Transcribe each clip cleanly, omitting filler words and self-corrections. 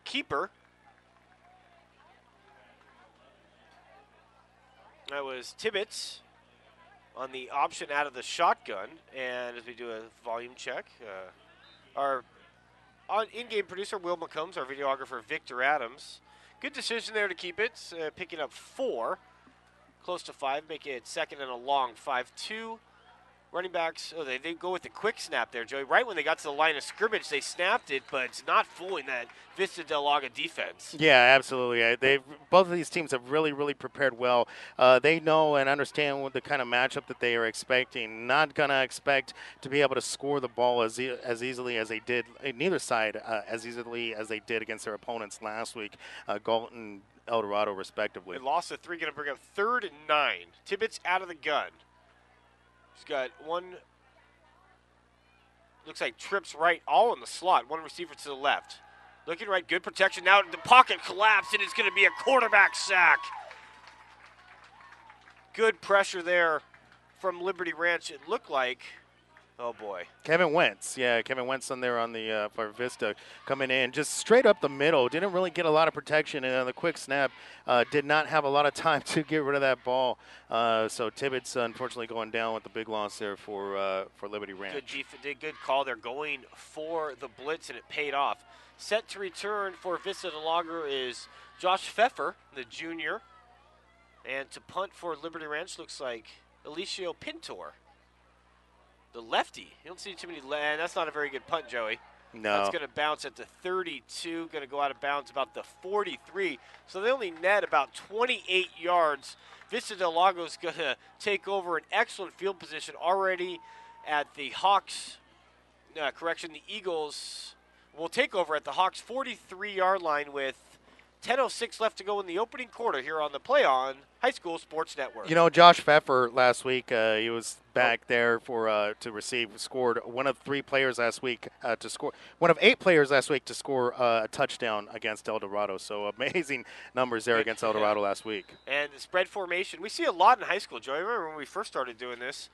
keeper. That was Tibbetts on the option out of the shotgun. And as we do a volume check, our in-game producer, Will McCombs, our videographer, Victor Adams. Good decision there to keep it, picking up 4, close to 5, making it second and a long 5-2. Running backs, they go with the quick snap there, Joey. Right when they got to the line of scrimmage, they snapped it, but it's not fooling that Vista Del Lago defense. Yeah, absolutely. Both of these teams have really, really prepared well. They know and understand what the kind of matchup that they are expecting. Not going to expect to be able to score the ball as easily as they did, neither side as easily as they did against their opponents last week, Galton, El Dorado, respectively. They lost the 3, going to bring up 3rd and 9. Tibbetts out of the gun. He's got one, looks like trips right, all in the slot. One receiver to the left. Looking right, good protection. Now the pocket collapsed, and it's going to be a quarterback sack. Good pressure there from Liberty Ranch, it looked like. Oh, boy. Kevin Wentz. Yeah, Kevin Wentz on there on the for Vista coming in. Just straight up the middle. Didn't really get a lot of protection. And on the quick snap, did not have a lot of time to get rid of that ball. So Tibbetts, unfortunately, going down with the big loss there for Liberty Ranch. Good call. They're going for the blitz, and it paid off. Set to return for Vista Del Lago is Josh Pfeffer, the junior. And to punt for Liberty Ranch looks like Alicio Pintor, the lefty. You don't see too many, and that's not a very good punt, Joey. No. That's going to bounce at the 32, going to go out of bounds about the 43. So they only net about 28 yards. Vista Del Lago is going to take over an excellent field position already at the Hawks. The Eagles will take over at the Hawks' 43-yard line with 10:06 left to go in the opening quarter here on the PlayOn High School Sports Network. You know, Josh Pfeffer last week, he was back there for to receive, scored one of 3 players last week to score, one of 8 players last week to score a touchdown against El Dorado. So amazing numbers there against El Dorado last week. And the spread formation, we see a lot in high school, Joey. I remember when we first started doing this,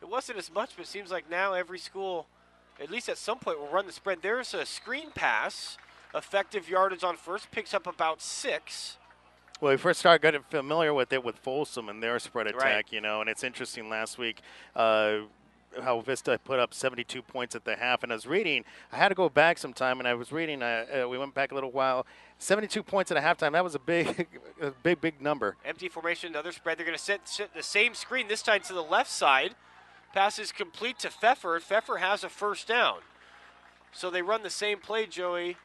it wasn't as much, but it seems like now every school, at least at some point, will run the spread. There's a screen pass. Effective yardage on first, picks up about 6. Well, we first started getting familiar with it with Folsom and their spread attack, right. You know, and it's interesting last week how Vista put up 72 points at the half. And I was reading, I had to go back sometime, and I was reading, we went back a little while, 72 points at a halftime. That was a big number. Empty formation, another spread. They're going to set the same screen, this time to the left side. Pass is complete to Pfeffer. Pfeffer has a first down. So they run the same play, Joey.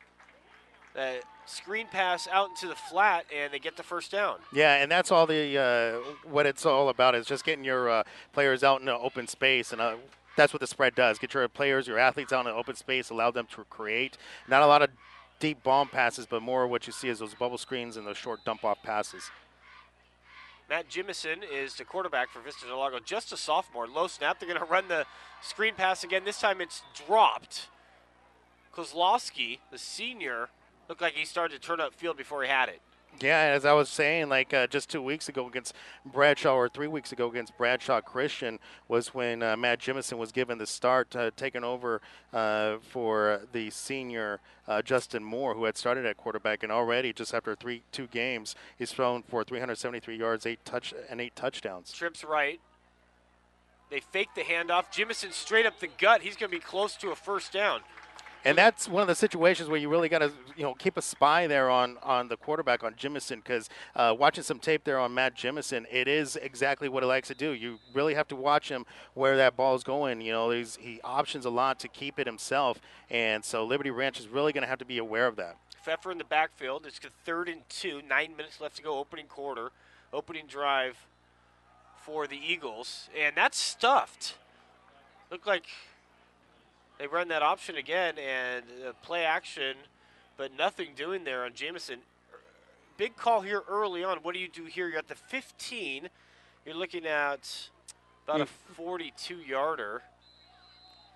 Screen pass out into the flat, and they get the first down. Yeah, and that's all the what it's all about is just getting your players out in the open space, and that's what the spread does. Get your players, your athletes out in the open space, allow them to create. Not a lot of deep bomb passes, but more what you see is those bubble screens and those short dump-off passes. Matt Jimison is the quarterback for Vista Del Lago, just a sophomore. Low snap. They're going to run the screen pass again. This time it's dropped. Kozlowski, the senior, looked like he started to turn up field before he had it. Yeah, as I was saying, like just 2 weeks ago against Bradshaw, or 3 weeks ago against Bradshaw Christian, was when Matt Jimison was given the start, taking over for the senior Justin Moore, who had started at quarterback, and already just after 2 games, he's thrown for 373 yards, 8 touchdowns. Trips right. They fake the handoff. Jimison straight up the gut. He's going to be close to a first down. And that's one of the situations where you really got to, keep a spy there on the quarterback, on Jimison, because watching some tape there on Matt Jimison, it is exactly what he likes to do. You really have to watch him where that ball is going. He options a lot to keep it himself, and so Liberty Ranch is really going to have to be aware of that. Pfeffer in the backfield. It's 3rd and 2, 9 minutes left to go, opening quarter, opening drive for the Eagles, and that's stuffed. Looked like they run that option again, and play action, but nothing doing there on Jamison. Big call here early on. What do you do here? You're at the 15. You're looking at about a 42-yarder.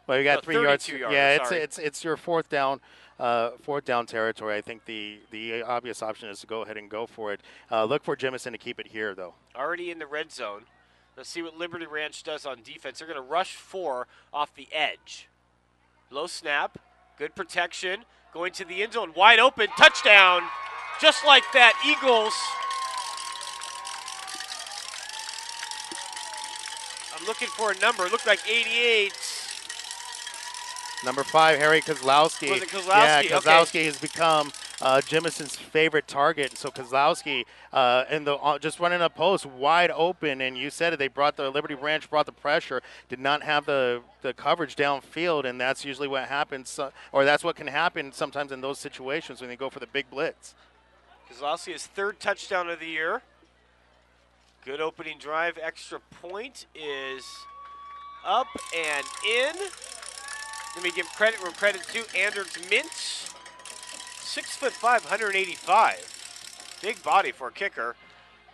Well, you got 3 yards. Yeah, sorry. it's your fourth down territory. I think the obvious option is to go ahead and go for it. Look for Jimison to keep it here, though. Already in the red zone. Let's see what Liberty Ranch does on defense. They're going to rush 4 off the edge. Low snap, good protection. Going to the end zone, wide open, touchdown. Just like that, Eagles. I'm looking for a number. It looked like 88. Number 5, Harry Kozlowski. Was it Kozlowski? Yeah, Okay. Kozlowski has become Jimison's favorite target. So Kozlowski, just running a post wide open, and you said it. They brought the Liberty Branch, brought the pressure, did not have the coverage downfield, and that's usually what happens, or that's what can happen sometimes in those situations when they go for the big blitz. Kozlowski, his 3rd touchdown of the year. Good opening drive. Extra point is up and in. Let me give credit where credit's due. Anders Mintz, 6'5", 185. Big body for a kicker.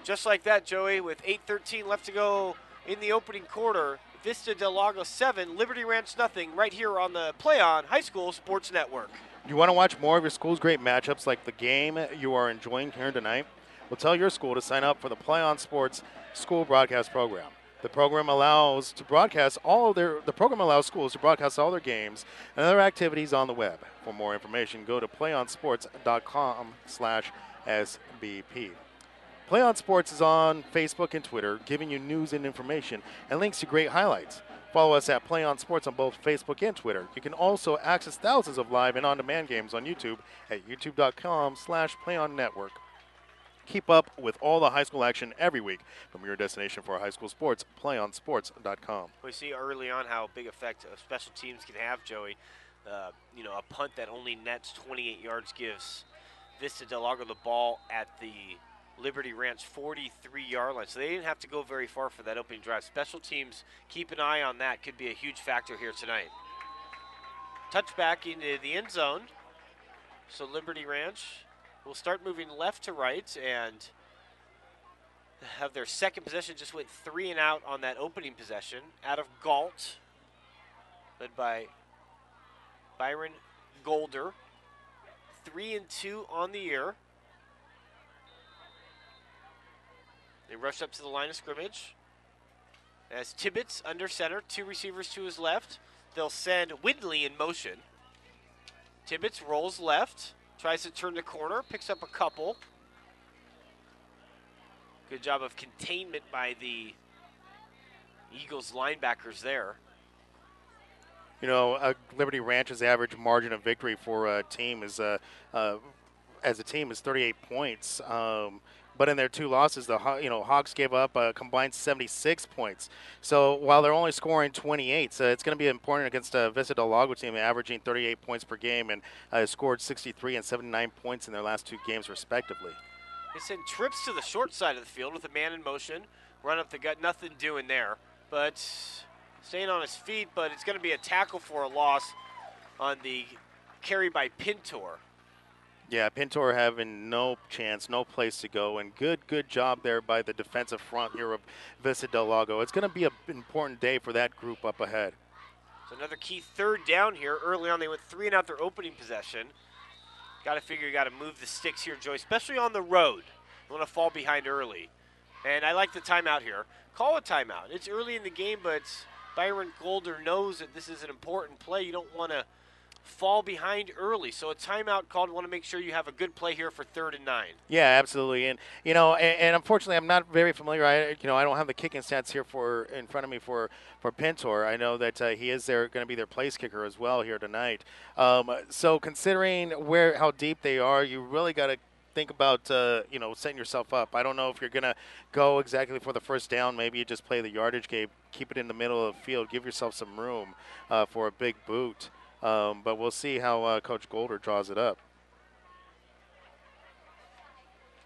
Just like that, Joey, with 8:13 left to go in the opening quarter. Vista Del Lago 7, Liberty Ranch nothing, right here on the PlayOn High School Sports Network. You want to watch more of your school's great matchups like the game you are enjoying here tonight? Well, tell your school to sign up for the PlayOn Sports School Broadcast Program. The program allows schools to broadcast all their games and other activities on the web. For more information, go to playonsports.com/SBP. PlayOn Sports is on Facebook and Twitter, giving you news and information and links to great highlights. Follow us at PlayOn Sports on both Facebook and Twitter. You can also access thousands of live and on-demand games on YouTube at youtube.com/PlayOnNetwork. Keep up with all the high school action every week from your destination for high school sports, playonsports.com. We see early on how big effect special teams can have, Joey. A punt that only nets 28 yards gives Vista Del Lago the ball at the Liberty Ranch 43-yard line. So they didn't have to go very far for that opening drive. Special teams, keep an eye on that. Could be a huge factor here tonight. Touchback into the end zone. So Liberty Ranch will start moving left to right and have their second possession. Just went 3 and out on that opening possession. Out of Galt, led by Byron Golder. 3 and 2 on the year. They rush up to the line of scrimmage. As Tibbetts under center, 2 receivers to his left. They'll send Whitley in motion. Tibbetts rolls left. Tries to turn the corner, picks up a couple. Good job of containment by the Eagles linebackers there. Liberty Ranch's average margin of victory for a team is, as a team, is 38 points. But in their 2 losses, the Hawks gave up a combined 76 points. So while they're only scoring 28, so it's going to be important against a Vista Del Lago team averaging 38 points per game and scored 63 and 79 points in their last 2 games respectively. They send trips to the short side of the field with a man in motion. Run up the gut, nothing doing there. But staying on his feet, but it's going to be a tackle for a loss on the carry by Pintor. Yeah, Pintor having no chance, no place to go, and good job there by the defensive front here of Vista Del Lago. It's going to be an important day for that group up ahead. So another key 3rd down here. Early on, they went 3 and out their opening possession. Got to figure you got to move the sticks here, Joey, especially on the road. You want to fall behind early. And I like the timeout here. Call a timeout. It's early in the game, but Byron Golder knows that this is an important play. You don't want to fall behind early. So a timeout called. Want to make sure you have a good play here for 3rd and 9. Yeah, absolutely. And and unfortunately, I'm not very familiar. I don't have the kicking stats here in front of me for Pintor. I know that he is going to be their place kicker as well here tonight. So considering how deep they are, you really got to think about setting yourself up. I don't know if you're going to go exactly for the first down. Maybe you just play the yardage game, keep it in the middle of the field, give yourself some room for a big boot. But we'll see how Coach Golder draws it up.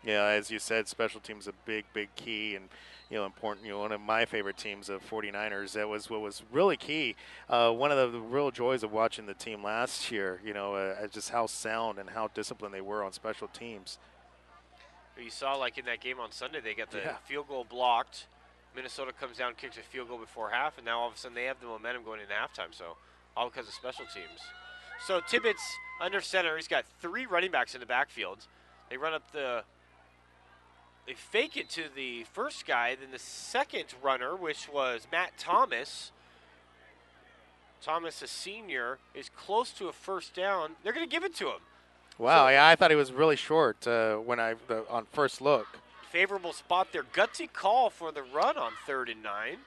Yeah, as you said, special teams a big key and important. One of my favorite teams, the 49ers, that was what was really key. One of the real joys of watching the team last year. Just how sound and how disciplined they were on special teams. You saw, like in that game on Sunday, they got the field goal blocked. Minnesota comes down, kicks a field goal before half, and now all of a sudden they have the momentum going into halftime. So. All because of special teams. So Tibbetts under center. He's got 3 running backs in the backfield. They run up they fake it to the first guy. Then the second runner, which was Matt Thomas, Thomas, a senior, is close to a first down. They're going to give it to him. Wow, So, yeah, I thought he was really short on first look. favorable spot there. Gutsy call for the run on 3rd and 9.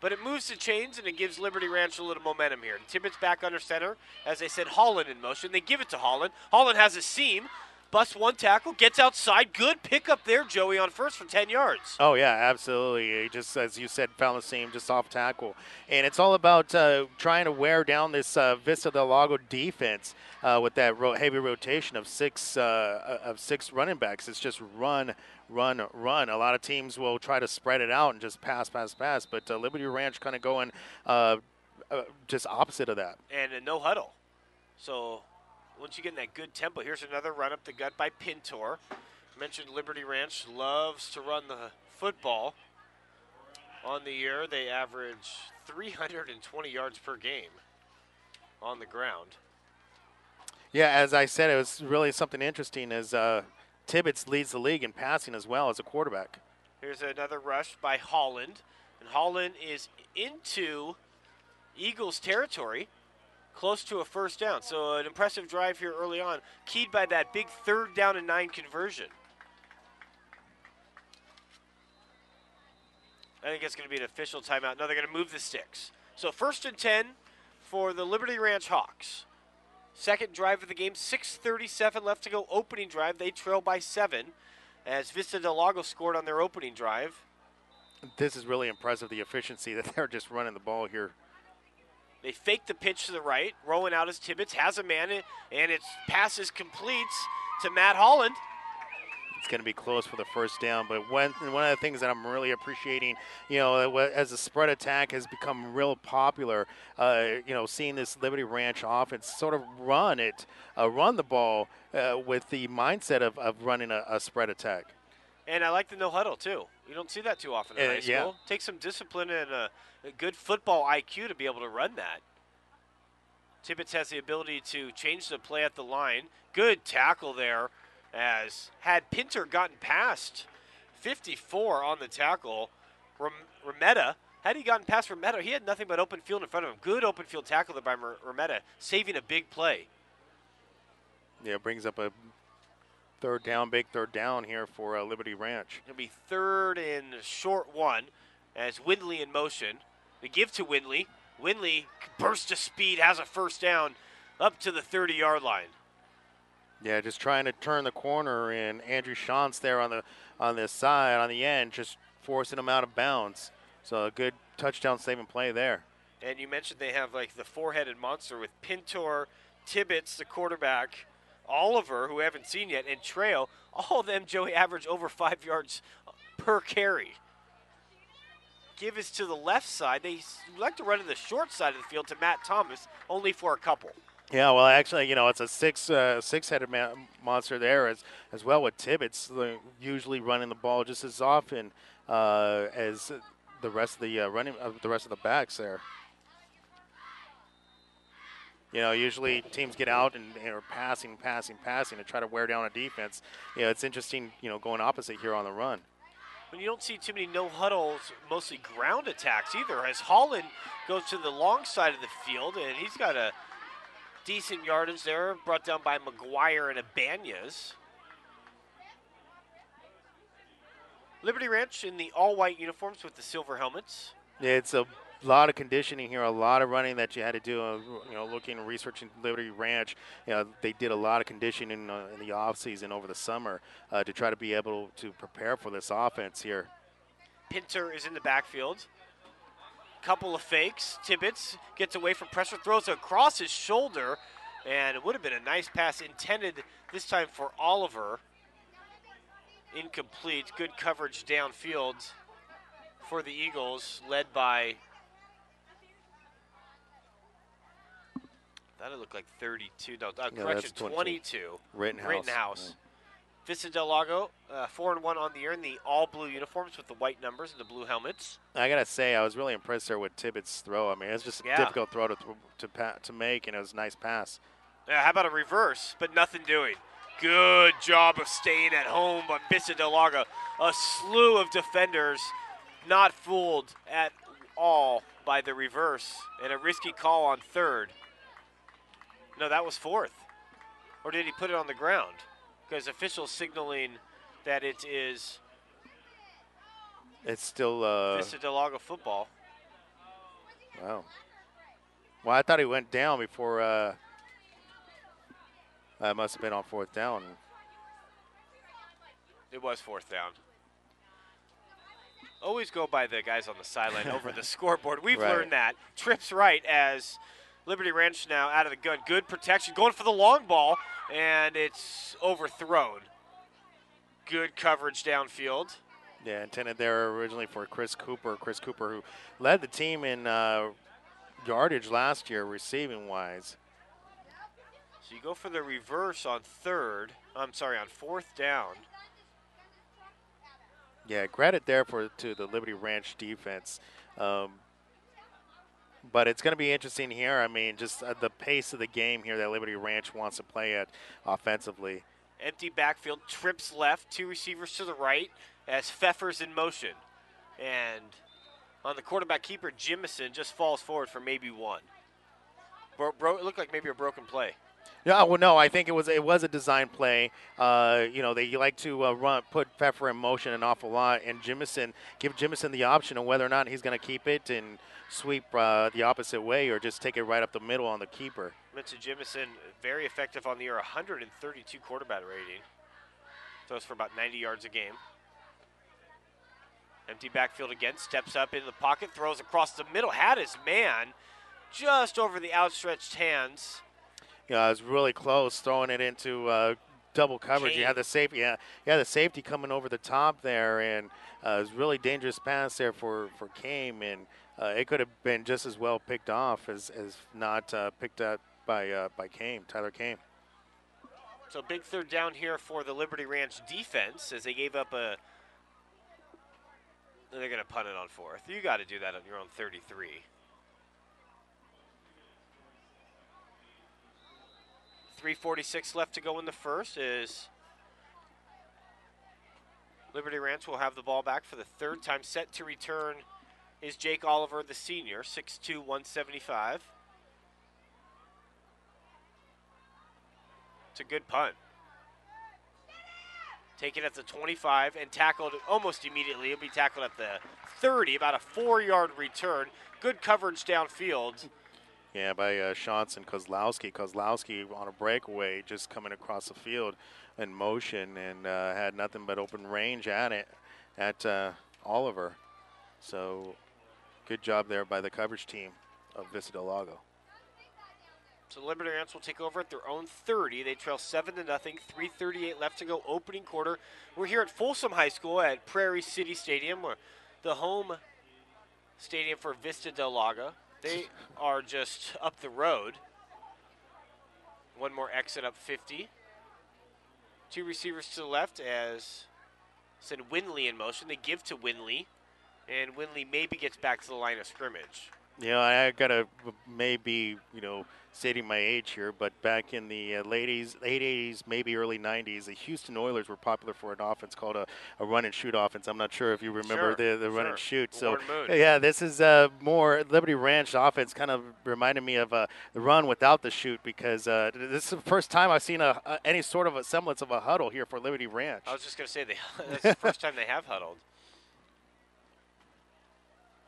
But it moves the chains, and it gives Liberty Ranch a little momentum here. Tibbetts back under center. As I said, Holland in motion. They give it to Holland. Holland has a seam. Busts one tackle. Gets outside. Good pickup there, Joey, on first for 10 yards. Oh, yeah, absolutely. He just, as you said, found the seam just off tackle. And it's all about trying to wear down this Vista Del Lago defense with that heavy rotation of six running backs. It's just run. A lot of teams will try to spread it out and just pass. But Liberty Ranch kind of going just opposite of that. And a no huddle. So once you get in that good tempo, here's another run up the gut by Pintor. I mentioned Liberty Ranch loves to run the football. On the year, they average 320 yards per game on the ground. Yeah, as I said, it was really something interesting as Tibbetts leads the league in passing as well as a quarterback. Here's another rush by Holland. And Holland is into Eagles territory, close to a first down. So an impressive drive here early on, keyed by that big 3rd down and 9 conversion. I think it's going to be an official timeout. No, they're going to move the sticks. So 1st and 10 for the Liberty Ranch Hawks. Second drive of the game, 6:37 left to go. Opening drive, they trail by 7 as Vista Del Lago scored on their opening drive. This is really impressive, the efficiency that they're just running the ball here. They fake the pitch to the right. Rolling out as Tibbetts has a man, and its pass is completes to Matt Holland. It's going to be close for the first down, but one of the things that I'm really appreciating, as the spread attack has become real popular, seeing this Liberty Ranch offense sort of run the ball with the mindset of running a spread attack. And I like the no huddle too. You don't see that too often in high school. Yeah. Takes some discipline and a good football IQ to be able to run that. Tibbetts has the ability to change the play at the line. Good tackle there. As had Pinter gotten past 54 on the tackle, Remetta, had he gotten past Remetta, he had nothing but open field in front of him. Good open field tackle there by Remetta, saving a big play. Yeah, it brings up a big third down here for Liberty Ranch. It'll be 3rd and short 1 as Windley in motion. They give to Windley. Windley bursts to speed, has a first down up to the 30-yard line. Yeah, just trying to turn the corner, and Andrew Shantz there on this side, on the end, just forcing him out of bounds. So a good touchdown saving play there. And you mentioned they have like the 4-headed monster with Pintor, Tibbetts, the quarterback, Oliver, who we haven't seen yet, and Trejo. All of them, Joey, average over 5 yards per carry. Give us to the left side. They like to run to the short side of the field to Matt Thomas, only for a couple. Yeah, well, actually, it's a six-headed monster there as well with Tibbetts usually running the ball just as often as the rest of the backs there. Usually teams get out and are passing to try to wear down a defense. It's interesting, going opposite here on the run. When you don't see too many no huddles, mostly ground attacks either, as Holland goes to the long side of the field, and he's got a decent yardage there, brought down by McGuire and Ibanez. Liberty Ranch in the all-white uniforms with the silver helmets. Yeah, it's a lot of conditioning here, a lot of running that you had to do. Looking and researching Liberty Ranch, they did a lot of conditioning in the off-season over the summer to try to be able to prepare for this offense here. Pinter is in the backfield. Couple of fakes. Tibbetts gets away from pressure, throws across his shoulder, and it would have been a nice pass intended this time for Oliver. Incomplete. Good coverage downfield for the Eagles, led by, that looked like 32. No, correction, 22. Rittenhouse. Yeah. Vista Del Lago, 4-1 on the year in the all-blue uniforms with the white numbers and the blue helmets. I got to say, I was really impressed there with Tibbetts' throw. I mean, it's just a difficult throw to make, and it was a nice pass. Yeah, how about a reverse, but nothing doing. Good job of staying at home by Vista Del Lago. A slew of defenders not fooled at all by the reverse, and a risky call on third. No, that was fourth. Or did he put it on the ground? Because officials signaling that it is It's still Vista Del Lago football. Wow. Well, I thought he went down before. That must have been on fourth down. It was fourth down. Always go by the guys on the sideline over the scoreboard. We've learned that. Trips right as Liberty Ranch now out of the gun. Good protection. Going for the long ball, and it's overthrown. Good coverage downfield. Yeah, intended there originally for Chris Cooper. Chris Cooper, who led the team in yardage last year, receiving-wise. So you go for the reverse on on fourth down. Yeah, credit there to the Liberty Ranch defense. But it's going to be interesting here. I mean, just the pace of the game here that Liberty Ranch wants to play at offensively. Empty backfield, trips left, two receivers to the right as Pfeffer's in motion. And on the quarterback keeper, Jimison just falls forward for maybe one. It looked like maybe a broken play. Yeah, well, no, I think it was a design play. They like to put Pfeffer in motion an awful lot, and give Jimison the option of whether or not he's going to keep it and sweep the opposite way or just take it right up the middle on the keeper. Mitchell Jimison, very effective on the year, 132 quarterback rating. Throws for about 90 yards a game. Empty backfield again, steps up in the pocket, throws across the middle, had his man just over the outstretched hands. Yeah, it was really close, throwing it into double coverage. Kane. You had the safety. Yeah, the safety coming over the top there, and it was really dangerous pass there for Kame, and it could have been just as well picked off as not picked up by Kame, Tyler Kame. So big third down here for the Liberty Ranch defense as they gave up a. They're going to punt it on fourth. You got to do that on your own 33. .346 left to go in the first as Liberty Ranch will have the ball back for the third time. Set to return is Jake Oliver, the senior, 6'2", 175. It's a good punt. Taken at the 25 and tackled almost immediately. He'll be tackled at the 30, about a 4-yard return. Good coverage downfield. Yeah, by Shanson Kozlowski. Kozlowski on a breakaway, just coming across the field in motion and had nothing but open range at Oliver. So good job there by the coverage team of Vista Del Lago. So Liberty Ranch will take over at their own 30. They trail 7-0, 3:38 left to go, opening quarter. We're here at Folsom High School at Prairie City Stadium, the home stadium for Vista Del Lago. They are just up the road. One more exit up 50. Two receivers to the left as said Winley in motion. They give to Winley, and Winley maybe gets back to the line of scrimmage. I got to maybe, stating my age here, but back in the late 80s, maybe early 90s, the Houston Oilers were popular for an offense called a run and shoot offense. I'm not sure if you remember the run and shoot. So, yeah, this is more Liberty Ranch offense kind of reminded me of the run without the shoot because this is the first time I've seen any sort of a semblance of a huddle here for Liberty Ranch. I was just going to say, that's the first time they have huddled.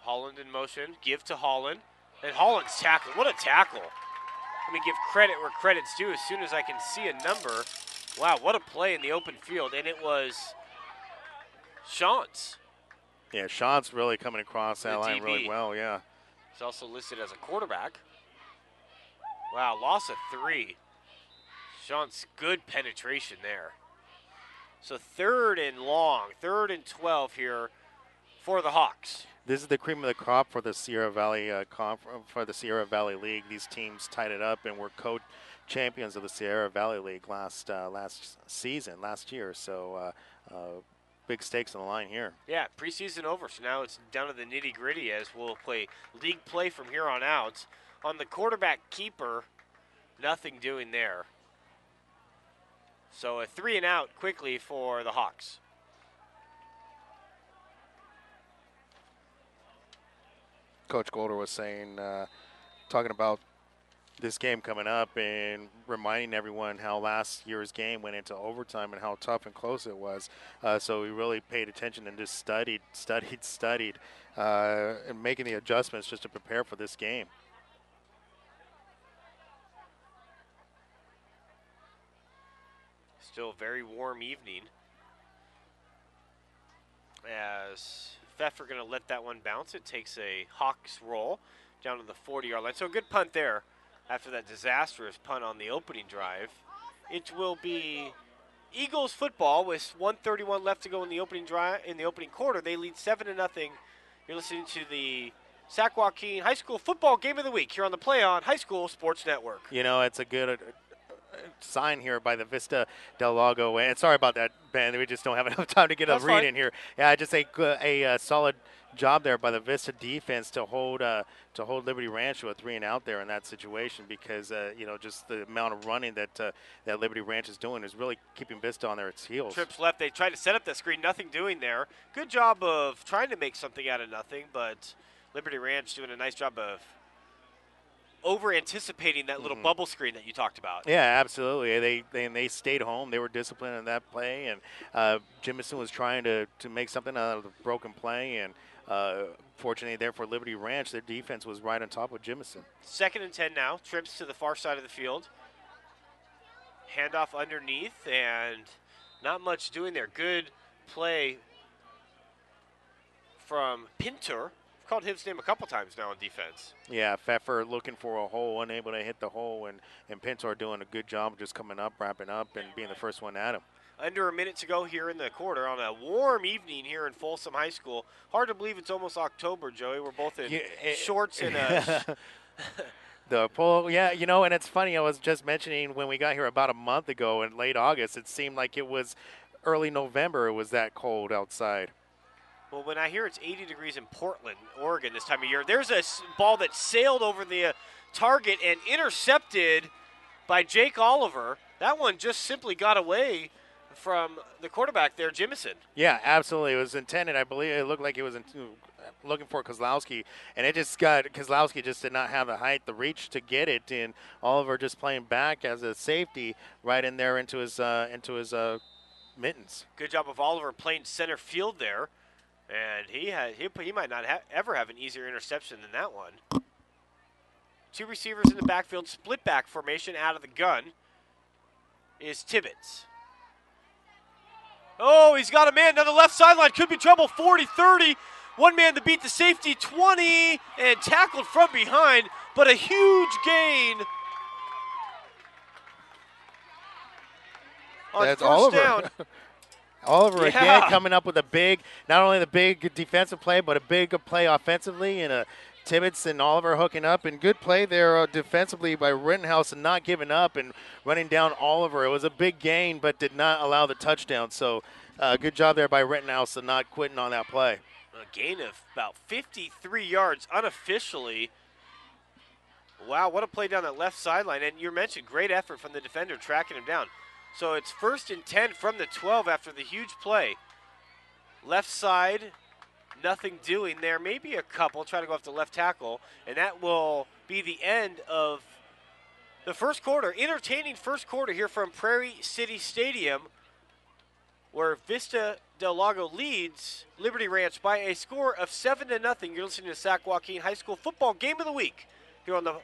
Holland in motion, give to Holland, and Holland's tackling. What a tackle. Let me give credit where credit's due as soon as I can see a number. Wow, what a play in the open field, and it was Shantz. Yeah, Shantz really coming across that line really well, yeah. He's also listed as a quarterback. Wow, loss of 3. Shantz, good penetration there. So 3rd and long, 3rd and 12 here for the Hawks. This is the cream of the crop for the Sierra Valley League. These teams tied it up and were co-champions of the Sierra Valley League last year. So big stakes on the line here. Yeah, preseason over, so now it's down to the nitty-gritty as we'll play league play from here on out. On the quarterback keeper, nothing doing there. So a 3 and out quickly for the Hawks. Coach Golder was saying, talking about this game coming up and reminding everyone how last year's game went into overtime and how tough and close it was. So we really paid attention and just studied, and making the adjustments just to prepare for this game. Still a very warm evening. As Pfeff are going to let that one bounce. It takes a Hawks roll down to the 40-yard line. So a good punt there after that disastrous punt on the opening drive. It will be Eagles football with 1:31 left to go in the opening drive. In the opening quarter, they lead 7-0. You're listening to the Sac-Joaquin High School Football Game of the Week here on the PlayOn High School Sports Network. You know, it's a good sign here by the Vista Del Lago. And sorry about that, Ben. We just don't have enough time to get a read in here. Yeah, just a solid job there by the Vista defense to hold Liberty Ranch to a 3-and-out there in that situation, because you know, just the amount of running that Liberty Ranch is doing is really keeping Vista on its heels. Trips left. They tried to set up that screen. Nothing doing there. Good job of trying to make something out of nothing, but Liberty Ranch doing a nice job of over-anticipating that little bubble screen that you talked about. Yeah, absolutely. They stayed home. They were disciplined in that play, and Jimison was trying to make something out of the broken play, and fortunately there for Liberty Ranch, their defense was right on top of Jimison. 2nd and 10 now. Trips to the far side of the field. Handoff underneath, and not much doing there. Good play from Pinter. Called his name a couple times now on defense. Yeah, Pfeffer looking for a hole, unable to hit the hole, and Pintor doing a good job just coming up, wrapping up, and being the first one at him. Under a minute to go here in the quarter on a warm evening here in Folsom High School. Hard to believe it's almost October, Joey. We're both in shorts and the pole, yeah, you know, and it's funny. I was just mentioning when we got here about a month ago in late August, it seemed like it was early November. It was that cold outside. Well, when I hear it's 80 degrees in Portland, Oregon this time of year, there's a ball that sailed over the target and intercepted by Jake Oliver. That one just simply got away from the quarterback there, Jimison. Yeah, absolutely. It was intended, I believe. It looked like it was looking for Kozlowski, and it just got – Kozlowski just did not have the height, the reach to get it, and Oliver just playing back as a safety right in there into his mittens. Good job of Oliver playing center field there. And he might not ever have an easier interception than that one. 2 receivers in the backfield, split back formation out of the gun is Tibbetts. Oh, he's got a man down the left sideline. Could be trouble. 40-30. One man to beat the safety. 20 and tackled from behind, but a huge gain. On That's first Oliver. down. Oliver again coming up with a big, not only the big defensive play, but a big play offensively, and Tibbetts and Oliver hooking up, and good play there defensively by Rittenhouse and not giving up and running down Oliver. It was a big gain, but did not allow the touchdown. So good job there by Rittenhouse and not quitting on that play. A gain of about 53 yards unofficially. Wow, what a play down that left sideline. And you mentioned great effort from the defender tracking him down. So it's 1st and 10 from the 12 after the huge play. Left side, nothing doing there. Maybe a couple. Try to go off the left tackle. And that will be the end of the first quarter. Entertaining first quarter here from Prairie City Stadium, where Vista Del Lago leads Liberty Ranch by a score of 7-0. You're listening to Sac-Joaquin High School Football Game of the Week here on the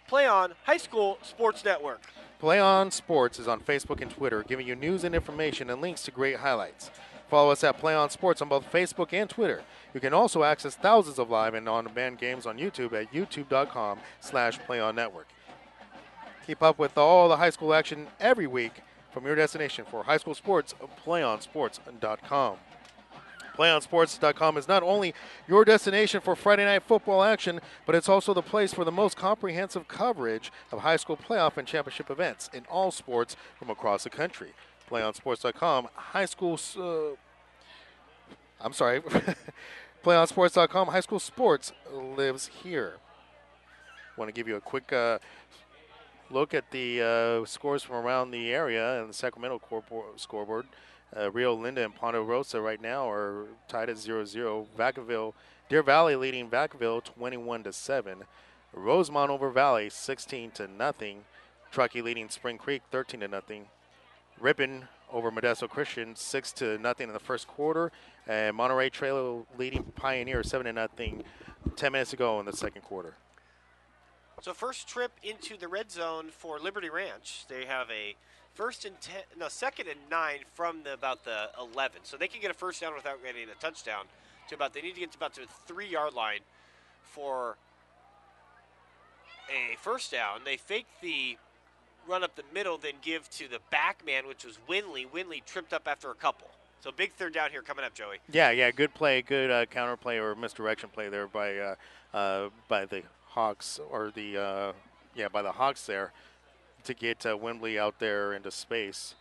PlayOn High School Sports Network. PlayOn Sports is on Facebook and Twitter, giving you news and information and links to great highlights. Follow us at PlayOn Sports on both Facebook and Twitter. You can also access thousands of live and on-demand games on YouTube at youtube.com/PlayOnNetwork. Keep up with all the high school action every week from your destination for high school sports, PlayOnSports.com. PlayOnSports.com is not only your destination for Friday night football action, but it's also the place for the most comprehensive coverage of high school playoff and championship events in all sports from across the country. PlayOnSports.com, PlayOnSports.com, high school sports lives here. Want to give you a quick look at the scores from around the area and the Sacramento scoreboard. Rio Linda and Ponderosa right now are tied at 0-0. Vacaville, Deer Valley leading Vacaville 21-7. Rosemont over Valley 16-0. Truckee leading Spring Creek 13-0. Ripon over Modesto Christian 6-0 in the first quarter. And Monterey Trail leading Pioneer 7-0. 10 minutes to go in the second quarter. So first trip into the red zone for Liberty Ranch. They have a second and 9 from about the 11. So they can get a first down without getting a touchdown. They need to get to about the 3-yard line for a first down. They fake the run up the middle, then give to the back man, which was Winley. Winley tripped up after a couple. So big third down here coming up, Joey. Yeah, good play, good counter play or misdirection play there by the Hawks by the Hawks there to get Wembley out there into space.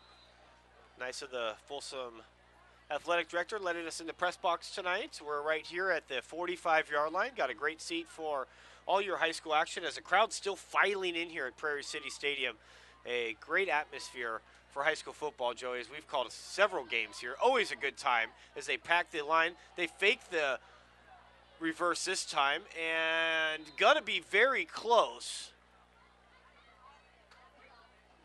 Nice of the Folsom athletic director letting us in the press box tonight. We're right here at the 45-yard line. Got a great seat for all your high school action as the crowd's still filing in here at Prairie City Stadium. A great atmosphere for high school football, Joey, as we've called several games here. Always a good time as they pack the line. They fake the reverse this time and gonna be very close.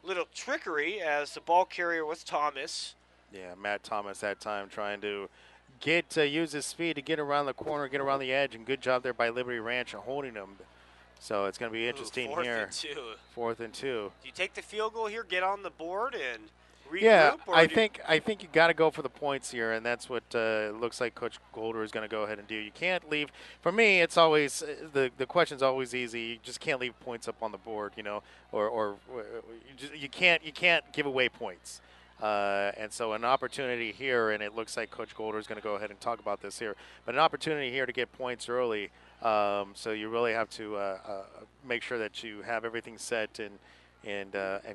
Little trickery as the ball carrier was Thomas. Yeah, Matt Thomas that time trying to use his speed to get around the corner, get around the edge, and good job there by Liberty Ranch holding him. So it's going to be interesting here. 4th and 2. Do you take the field goal here, get on the board, and regroup? Yeah, I think you got to go for the points here, and that's what looks like Coach Golder is going to go ahead and do. You can't leave. For me, it's always the question's always easy. You just can't leave points up on the board, or you can't give away points. And so an opportunity here, and it looks like Coach Golder is going to go ahead and talk about this here, but an opportunity here to get points early. So you really have to make sure that you have everything set and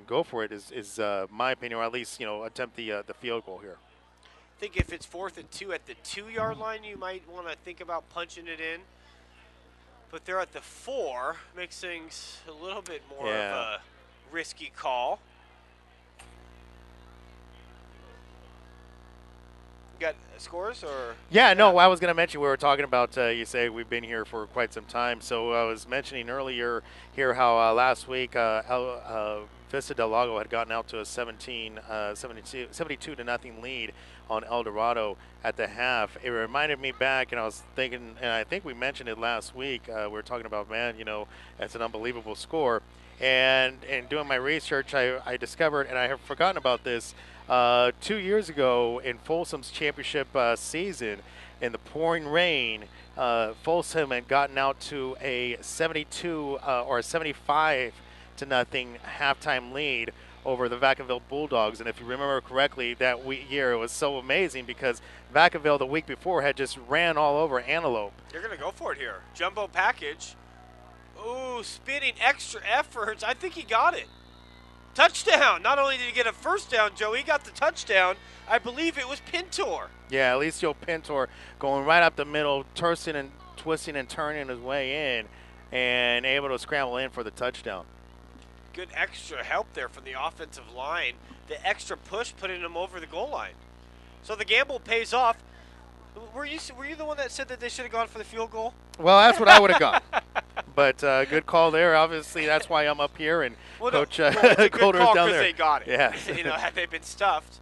go for it is my opinion, or at least attempt the field goal here. I think if it's 4th and 2 at the 2-yard line, you might want to think about punching it in. But they're at the 4, makes things a little bit more of a risky call. Got scores or? Yeah, no, I was going to mention we were talking about, you say we've been here for quite some time. So I was mentioning earlier here how last week Vista Del Lago had gotten out to a 72-0 lead on El Dorado at the half. It reminded me back, and I was thinking, and I think we mentioned it last week, we were talking about, man, it's an unbelievable score. And doing my research, I discovered, and I have forgotten about this, 2 years ago in Folsom's championship season, in the pouring rain, Folsom had gotten out to a 72 or a 75-0 halftime lead over the Vacaville Bulldogs. And if you remember correctly, that year it was so amazing because Vacaville the week before had just ran all over Antelope. They're going to go for it here. Jumbo package. Ooh, spinning extra efforts. I think he got it. Touchdown. Not only did he get a first down, Joe, he got the touchdown. I believe it was Pintor. Yeah, Alicio Pintor going right up the middle, twisting and turning his way in, and able to scramble in for the touchdown. Good extra help there from the offensive line. The extra push putting him over the goal line. So the gamble pays off. Were you the one that said that they should have gone for the field goal? Well, that's what I would have gone. But good call there. Obviously, that's why I'm up here, and Coach Golder's down there. They got it. Yeah. Had they been stuffed,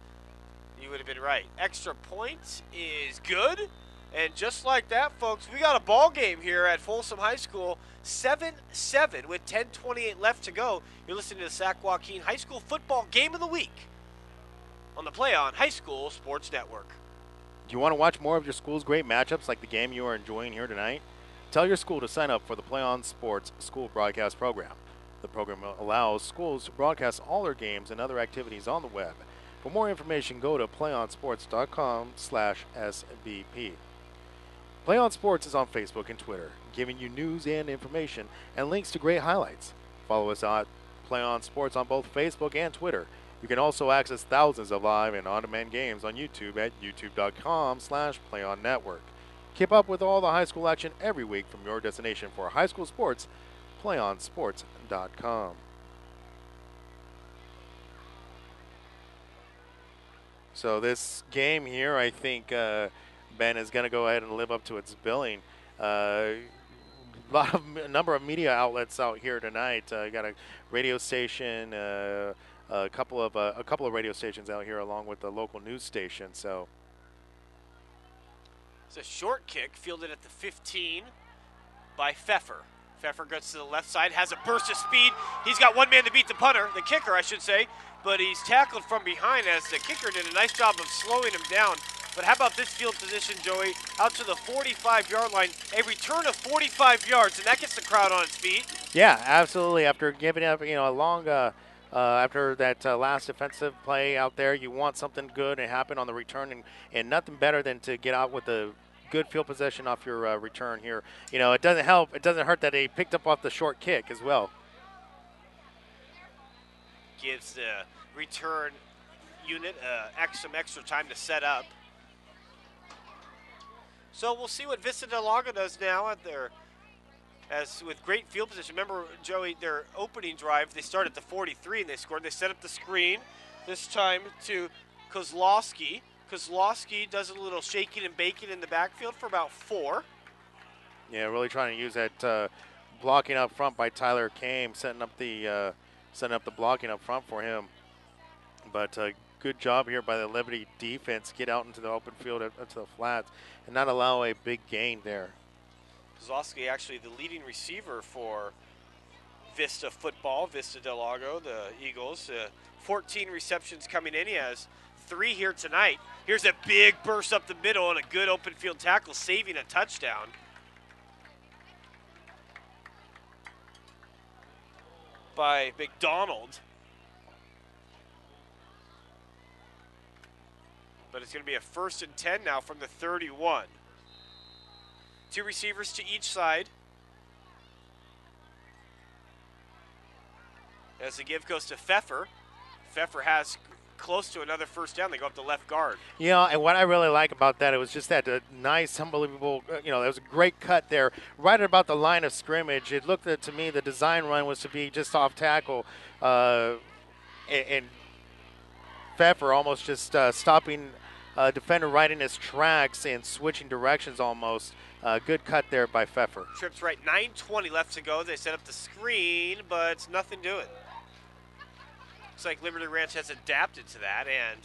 you would have been right. Extra point is good, and just like that, folks, we got a ball game here at Folsom High School, 7-7 with 10:28 left to go. You're listening to the Sac-Joaquin High School Football Game of the Week on the PlayOn High School Sports Network. Do you want to watch more of your school's great matchups like the game you are enjoying here tonight? Tell your school to sign up for the PlayOn Sports School Broadcast Program. The program allows schools to broadcast all their games and other activities on the web. For more information, go to playonsports.com/SBP. PlayOn Sports is on Facebook and Twitter, giving you news and information and links to great highlights. Follow us at PlayOn Sports on both Facebook and Twitter. You can also access thousands of live and on-demand games on YouTube at youtube.com/PlayOnNetwork. Keep up with all the high school action every week from your destination for high school sports, PlayOnSports.com. So this game here, I think, Ben, is going to go ahead and live up to its billing. A number of media outlets out here tonight. You got a radio station, a couple of radio stations out here, along with the local news station. So it's a short kick fielded at the 15 by Pfeffer. Pfeffer goes to the left side, has a burst of speed. He's got one man to beat the punter, the kicker, I should say, but he's tackled from behind as the kicker did a nice job of slowing him down. But how about this field position, Joey? Out to the 45-yard line, a return of 45 yards, and that gets the crowd on its feet. Yeah, absolutely. After giving up, a long, after that last defensive play out there, you want something good to happen on the return, and nothing better than to get out with a good field possession off your return here. It doesn't help. It doesn't hurt that he picked up off the short kick as well. Gives the return unit some extra time to set up. So we'll see what Vista Del Lago does now as with great field position. Remember, Joey, their opening drive, they started at the 43 and they scored. They set up the screen this time to Kozlowski. Kozlowski does a little shaking and baking in the backfield for about 4. Yeah, really trying to use that blocking up front by Tyler Kame, setting up the blocking up front for him. But good job here by the Liberty defense. Get out into the open field, to the flats, and not allow a big gain there. Kozlowski actually the leading receiver for Vista football, Vista Del Lago, the Eagles. 14 receptions coming in. He has 3 here tonight. Here's a big burst up the middle and a good open field tackle, saving a touchdown. By McDonald. But it's going to be a 1st and 10 now from the 31. 2 receivers to each side. As the give goes to Pfeffer. Pfeffer has close to another 1st down. They go up the left guard. And what I really like about that, it was just that nice, unbelievable, there was a great cut there right at about the line of scrimmage. It looked to me the design run was to be just off tackle, and Pfeffer almost just stopping defender right in his tracks and switching directions almost. Good cut there by Pfeffer. Trips right, 9:20 left to go. They set up the screen, but it's nothing to it. Looks like Liberty Ranch has adapted to that, and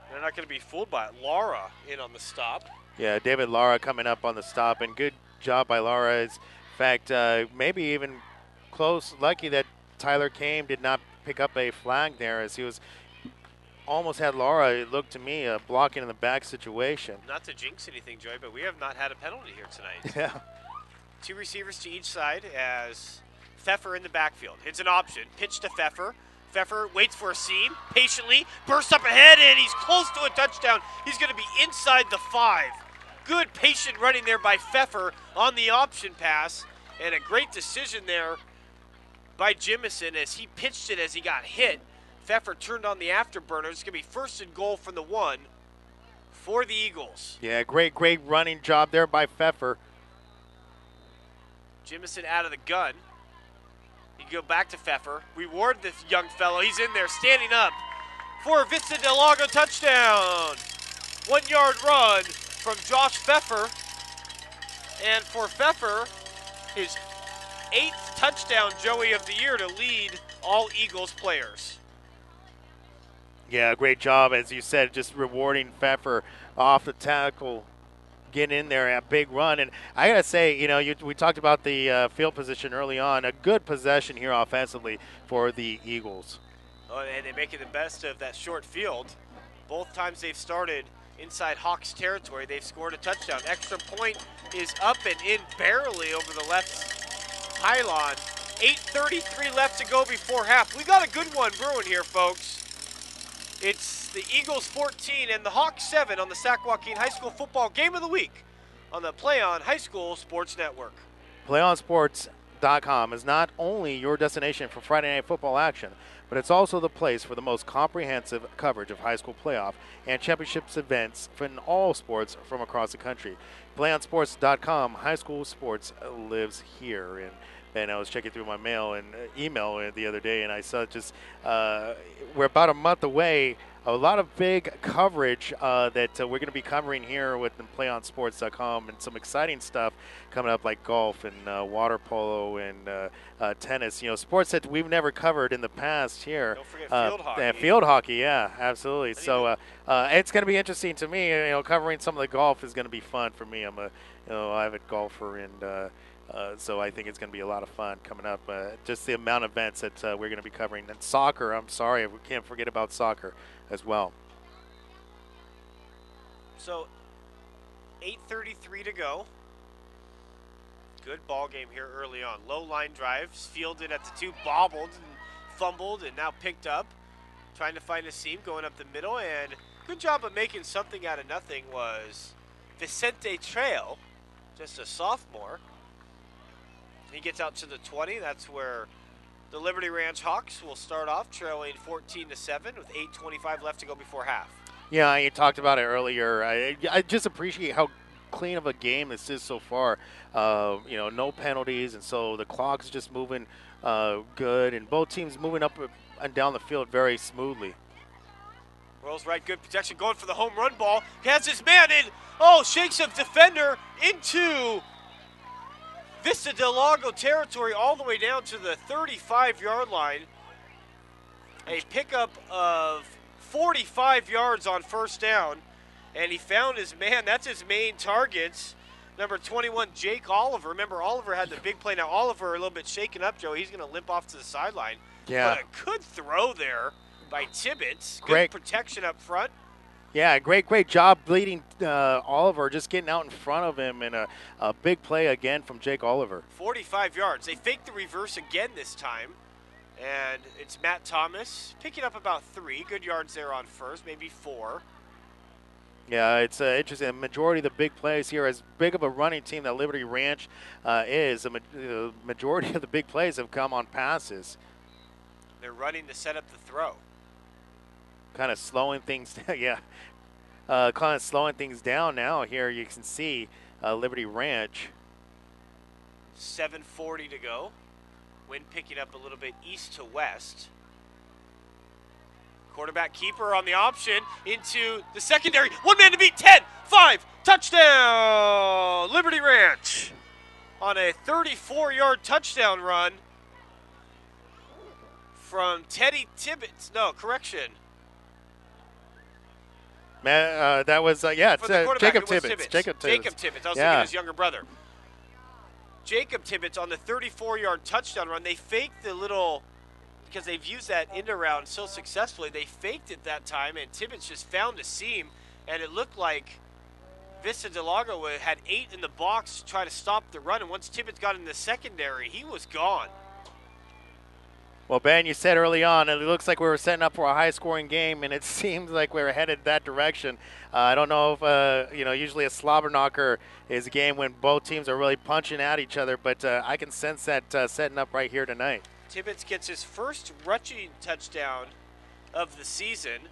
they're not going to be fooled by it. Lara in on the stop. Yeah, David Lara coming up on the stop, and good job by Lara. In fact, maybe even close, lucky that Tyler Kame did not pick up a flag there, as he was almost had Lara, it looked to me, blocking in the back situation. Not to jinx anything, Joey, but we have not had a penalty here tonight. Yeah. 2 receivers to each side as Pfeffer in the backfield. It's an option. Pitch to Pfeffer. Pfeffer waits for a seam, patiently, bursts up ahead, and he's close to a touchdown. He's going to be inside the 5. Good patient running there by Pfeffer on the option pass, and a great decision there by Jimison as he pitched it as he got hit. Pfeffer turned on the afterburner. It's going to be 1st and goal from the 1 for the Eagles. Yeah, great running job there by Pfeffer. Jimison out of the gun. You go back to Pfeffer. Reward this young fellow. He's in there standing up for a Vista Del Lago touchdown. 1-yard run from Josh Pfeffer. And for Pfeffer, his 8th touchdown, Joey, of the year to lead all Eagles players. Yeah, great job, as you said, just rewarding Pfeffer off the tackle, getting in there at big run. And I got to say, we talked about the field position early on. A good possession here offensively for the Eagles. Oh, and they're making the best of that short field. Both times they've started inside Hawks territory, they've scored a touchdown. Extra point is up and in barely over the left pylon. 8:33 left to go before half. We got a good one brewing here, folks. It's the Eagles 14 and the Hawks 7 on the Sac-Joaquin High School Football Game of the Week on the PlayOn High School Sports Network. PlayOnSports.com is not only your destination for Friday night football action, but it's also the place for the most comprehensive coverage of high school playoff and championships events from all sports from across the country. PlayOnSports.com, high school sports lives here. And I was checking through my mail and email the other day, and I saw just we're about a month away a lot of big coverage that we're going to be covering here with PlayOnSports.com, and some exciting stuff coming up like golf and water polo and tennis. You know, sports that we've never covered in the past here. Don't forget field hockey. Field hockey, yeah, absolutely. So it's going to be interesting to me. You know, covering some of the golf is going to be fun for me. I'm a avid golfer, and so I think it's going to be a lot of fun coming up. Just the amount of events that we're going to be covering. And soccer, I'm sorry, we can't forget about soccer as well. So 8:33 to go. Good ball game here early on. Low line drives, fielded at the 2, bobbled and fumbled, and now picked up. Trying to find a seam, going up the middle, and good job of making something out of nothing was Vicente Trail, just a sophomore. He gets out to the 20. That's where the Liberty Ranch Hawks will start off, trailing 14-7 with 8:25 left to go before half. Yeah, you talked about it earlier. I just appreciate how clean of a game this is so far. You know, no penalties, and so the clock's just moving good, and both teams moving up and down the field very smoothly. Rolls right, good protection, going for the home run ball. He has his man in. Oh, shakes a defender into Vista Del Lago territory all the way down to the 35-yard line. A pickup of 45 yards on first down, and he found his man. That's his main target, number 21, Jake Oliver. Remember, Oliver had the big play. Now, Oliver a little bit shaken up, Joe. He's going to limp off to the sideline. Yeah. But a good throw there by Tibbetts. Good Great protection up front. Yeah, great job leading Oliver, just getting out in front of him, and a big play again from Jake Oliver. 45 yards. They faked the reverse again this time, and it's Matt Thomas picking up about 3. Good yards there on first, maybe 4. Yeah, it's interesting. The majority of the big plays here, as big of a running team that Liberty Ranch is, the majority of the big plays have come on passes. They're running to set up the throw. Kind of slowing things down, yeah. Kind of slowing things down now here. You can see Liberty Ranch. 7:40 to go. Wind picking up a little bit east to west. Quarterback keeper on the option into the secondary. One man to beat, 10, 5, touchdown, Liberty Ranch. On a 34-yard touchdown run from Teddy Tibbetts. No, correction. Man, that was, yeah, it's Jacob Tibbetts. Jacob Tibbetts. I was thinking his younger brother. Jacob Tibbetts on the 34-yard touchdown run. They faked the little, because they've used that end around so successfully, they faked it that time, and Tibbetts just found a seam, and it looked like Vista Del Lago had 8 in the box to try to stop the run, and once Tibbetts got in the secondary, he was gone. Well, Ben, you said early on, it looks like we were setting up for a high-scoring game, and it seems like we were headed that direction. I don't know if, usually a slobber knocker is a game when both teams are really punching at each other, but I can sense that setting up right here tonight. Tibbetts gets his first rushing touchdown of the season.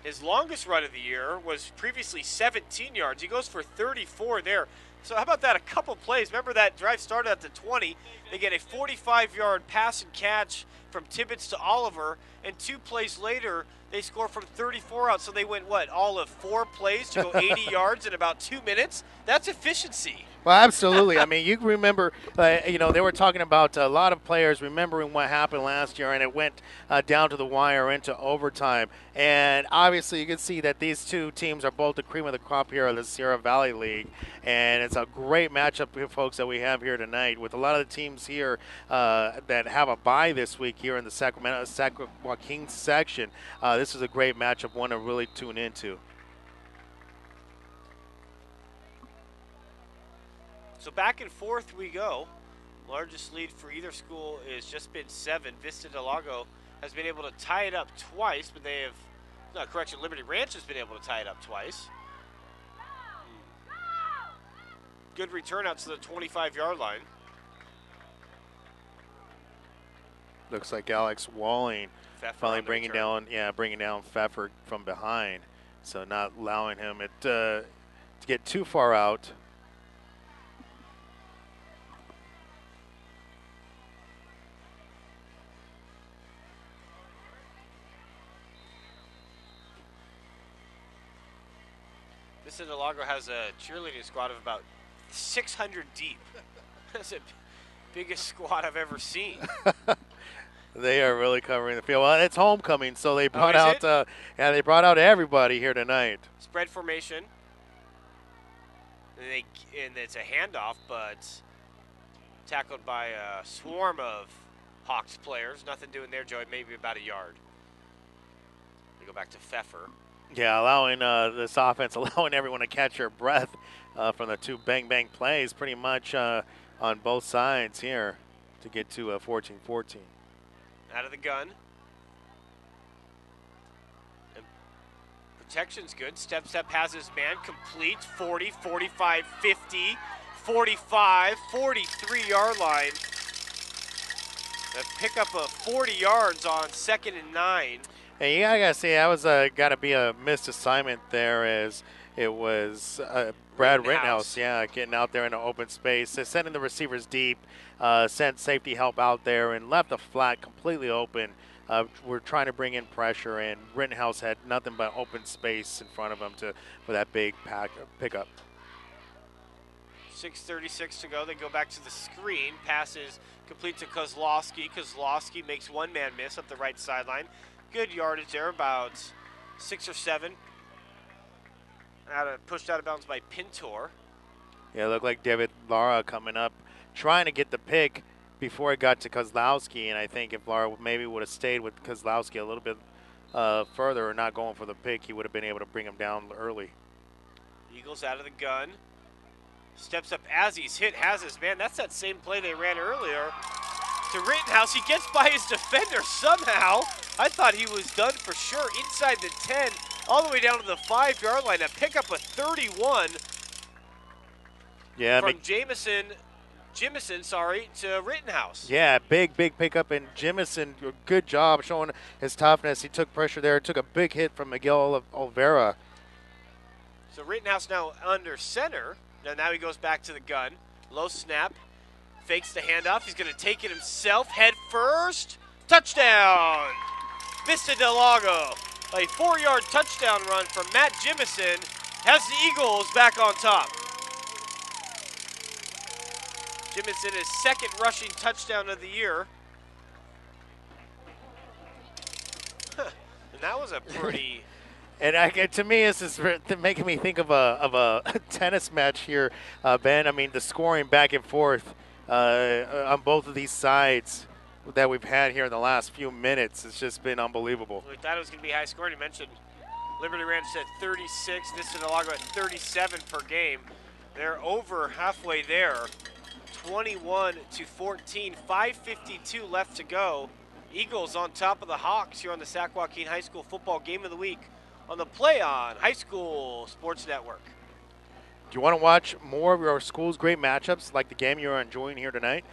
His longest run of the year was previously 17 yards. He goes for 34 there. So how about that? A couple plays. Remember that drive started at the 20. They get a 45-yard pass and catch from Tibbetts to Oliver, and 2 plays later, they score from 34 out. So they went, all of 4 plays to go 80 yards in about 2 minutes? That's efficiency. Well, absolutely. I mean, you remember, they were talking about a lot of players remembering what happened last year, and it went down to the wire into overtime. And obviously, you can see that these two teams are both the cream of the crop here of the Sierra Valley League. And it's a great matchup here, folks, that we have here tonight with a lot of the teams here that have a bye this week here in the Sac-Joaquin section. This is a great matchup, one to really tune into. So back and forth we go. Largest lead for either school is just been 7. Vista Del Lago has been able to tie it up twice, but they have, no, correction, Liberty Ranch has been able to tie it up twice. Good return out to the 25-yard line. Looks like Alex Walling finally bringing down Pfeffer from behind, so not allowing him to get too far out. Vista Del Lago has a cheerleading squad of about 600 deep. That's the biggest squad I've ever seen. They are really covering the field. Well, it's homecoming, so they brought is out they brought out everybody here tonight. Spread formation. And it's a handoff, but tackled by a swarm of Hawks players. Nothing doing there, Joey. Maybe about a yard. We go back to Pfeffer. Yeah, allowing this offense, allowing everyone to catch their breath from the two bang-bang plays pretty much on both sides here to get to 14-14. Out of the gun. And protection's good. Step has his man. Complete. 40, 45, 50, 45, 43-yard line. Pick up 40 yards on 2nd and 9. Hey, yeah, I gotta say, that was got to be a missed assignment there, as it was Brad Rittenhouse, getting out there in the open space, sending the receivers deep, sent safety help out there, and left the flat completely open. We're trying to bring in pressure, and Rittenhouse had nothing but open space in front of him for that big pickup. 6:36 to go. They go back to the screen. Passes complete to Kozlowski. Kozlowski makes one man miss up the right sideline. Good yardage there, about 6 or 7. Pushed out of bounds by Pintor. Yeah, it looked like David Lara coming up, trying to get the pick before it got to Kozlowski, and I think if Lara maybe would have stayed with Kozlowski a little bit further or not going for the pick, he would have been able to bring him down early. Eagles out of the gun. Steps up as he's hit, has his man. That's that same play they ran earlier to Rittenhouse. He gets by his defender somehow. I thought he was done for sure. Inside the 10, all the way down to the 5-yard line. A pickup of 31 from Jimison, to Rittenhouse. Yeah, big pickup, and Jimison, good job showing his toughness. He took pressure there, took a big hit from Miguel Olvera. So Rittenhouse now under center. Now he goes back to the gun. Low snap. Fakes the handoff. He's going to take it himself. Head first. Touchdown! Vista Del Lago. A 4-yard touchdown run from Matt Jimison has the Eagles back on top. Jimison is 2nd rushing touchdown of the year. And that was a pretty... And to me, this is making me think of a tennis match here, Ben. I mean, the scoring back and forth on both of these sides that we've had here in the last few minutes has just been unbelievable. We thought it was going to be high scoring. You mentioned Liberty Ranch at 36, Vista Del Lago at 37 per game. They're over halfway there, 21-14, 5:52 left to go. Eagles on top of the Hawks here on the Sac-Joaquin High School Football Game of the Week on the PlayOn High School Sports Network. Do you want to watch more of your school's great matchups like the game you're enjoying here tonight?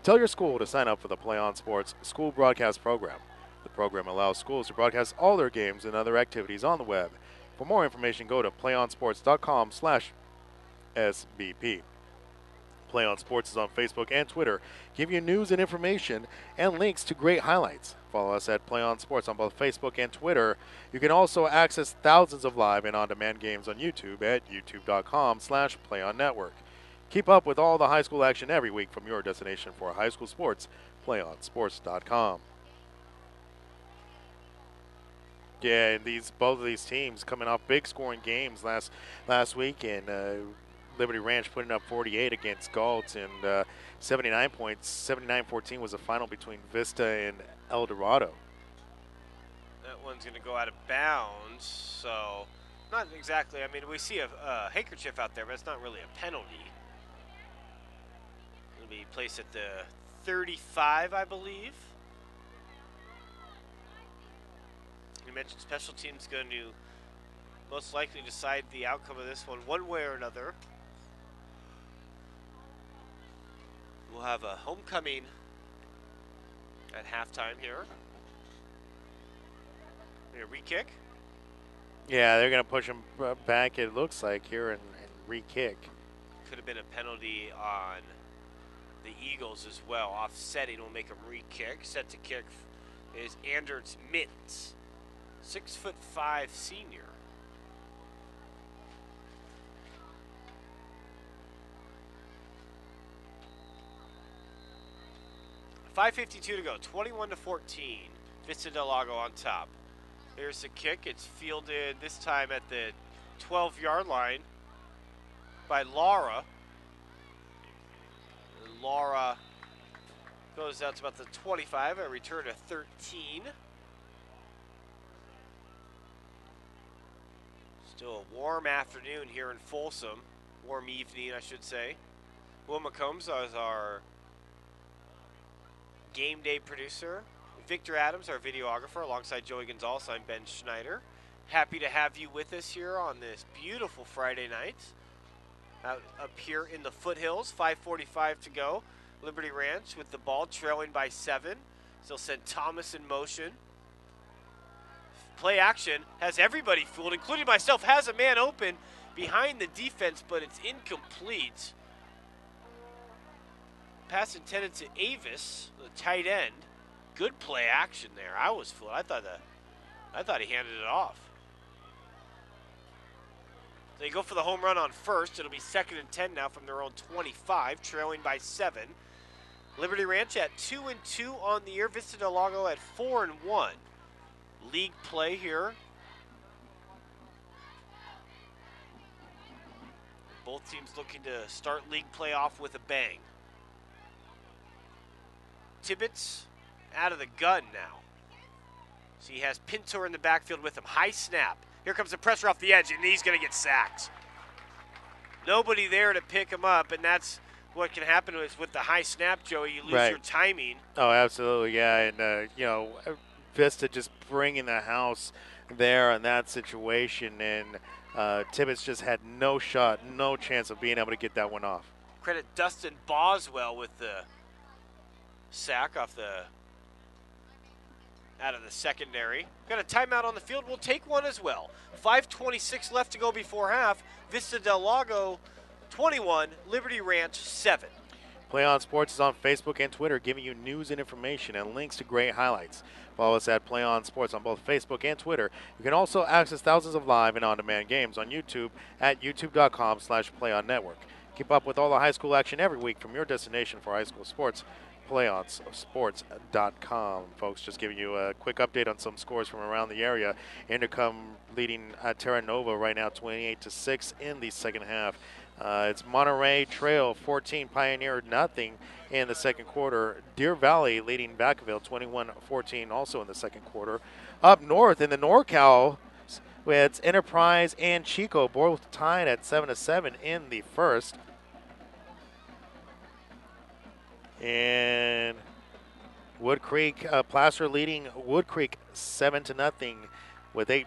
Tell your school to sign up for the PlayOn Sports School Broadcast Program. The program allows schools to broadcast all their games and other activities on the web. For more information, go to playonsports.com/SBP. PlayOn Sports is on Facebook and Twitter. Give you news and information and links to great highlights. Follow us at PlayOn Sports on both Facebook and Twitter. You can also access thousands of live and on-demand games on YouTube at youtube.com/PlayOnNetwork. Keep up with all the high school action every week from your destination for high school sports, PlayOnSports.com. Yeah, and both of these teams coming off big scoring games last week, and Liberty Ranch putting up 48 against Galt, and 79 points. 79-14 was the final between Vista and El Dorado. That one's going to go out of bounds, so not exactly. I mean, we see a handkerchief out there, but it's not really a penalty. It'll be placed at the 35, I believe. You mentioned special teams going to most likely decide the outcome of this one way or another. We'll have a homecoming at halftime here. A re-kick. Yeah, they're going to push him back, it looks like, here and re-kick. Could have been a penalty on the Eagles as well. Offsetting will make him re-kick. Set to kick is Anders Mitz, 6'5" senior. 5:52 to go. 21-14. Vista Del Lago on top. There's the kick. It's fielded this time at the 12-yard line by Laura. And Laura goes out to about the 25. A return to 13. Still a warm afternoon here in Folsom. Warm evening, I should say. Will McCombs is our game day producer. Victor Adams, our videographer, alongside Joey Gonzalez. I'm Ben Schneider. Happy to have you with us here on this beautiful Friday night. Out up here in the foothills, 5:45 to go. Liberty Ranch with the ball, trailing by 7. Still send Thomas in motion. Play action has everybody fooled, including myself. Has a man open behind the defense, but it's incomplete. Pass intended to Avis, the tight end. Good play action there. I was fooled. I thought he handed it off. They go for the home run on first. It'll be 2nd and 10 now from their own 25, trailing by 7. Liberty Ranch at 2-2 on the year. Vista Del Lago at 4-1. League play here. Both teams looking to start league play off with a bang. Tibbetts out of the gun now. So he has Pintor in the backfield with him. High snap. Here comes the pressure off the edge, and he's going to get sacked. Nobody there to pick him up, and that's what can happen with the high snap, Joey. You lose your timing. Oh, absolutely, yeah. And, Vista just bringing the house there in that situation, and Tibbetts just had no shot, no chance of being able to get that one off. Credit Dustin Boswell with the sack off out of the secondary. Got a timeout on the field. We'll take one as well. 5:26 left to go before half. Vista Del Lago 21, Liberty Ranch 7. PlayOn Sports is on Facebook and Twitter, giving you news and information and links to great highlights. Follow us at PlayOn Sports on both Facebook and Twitter. You can also access thousands of live and on-demand games on YouTube at youtube.com/PlayOnNetwork. Keep up with all the high school action every week from your destination for high school sports, PlayOnSports.com. Folks, just giving you a quick update on some scores from around the area. Intercom leading Terra Nova right now 28-6 in the second half. It's Monterey Trail 14, Pioneer nothing in the second quarter. Deer Valley leading Vacaville 21-14 also in the second quarter. Up north in the NorCal, it's Enterprise and Chico both tied at 7-7 in the first. And Wood Creek, Placer leading Wood Creek 7-0 with 8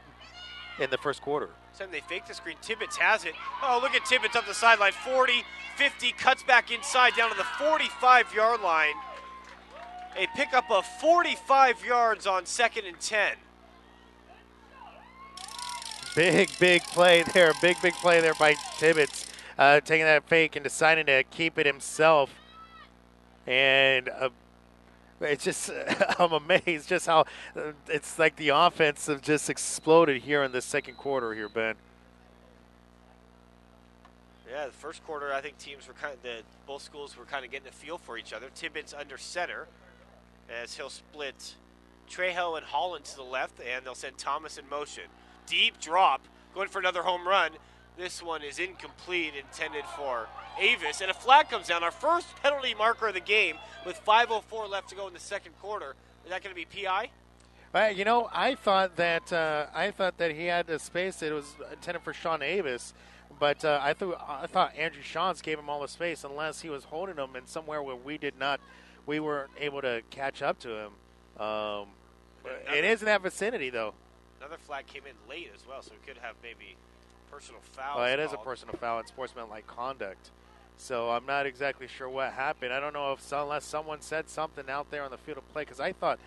in the first quarter. Time they fake the screen. Tibbetts has it. Oh, look at Tibbetts up the sideline. 40, 50, cuts back inside down to the 45-yard line. A pickup of 45 yards on 2nd and 10. Big play there. Big play there by Tibbetts. Taking that fake and deciding to keep it himself. And it's just, I'm amazed just how it's like the offense have just exploded here in the second quarter here, Ben. Yeah, the first quarter, I think teams were both schools were kind of getting a feel for each other. Tibbetts under center as he'll split Trejo and Holland to the left, and they'll send Thomas in motion. Deep drop, going for another home run. This one is incomplete, intended for Avis, and a flag comes down. Our first penalty marker of the game with 5:04 left to go in the second quarter. Is that going to be PI? I thought that he had a space that was intended for Sean Avis, but I thought Andrew Shawns gave him all the space unless he was holding him in somewhere where we weren't able to catch up to him. It is in that vicinity though. Another flag came in late as well, so we could have maybe personal foul. Well, it is a personal foul and sportsmanlike conduct. So I'm not exactly sure what happened. I don't know unless someone said something out there on the field of play, because I thought,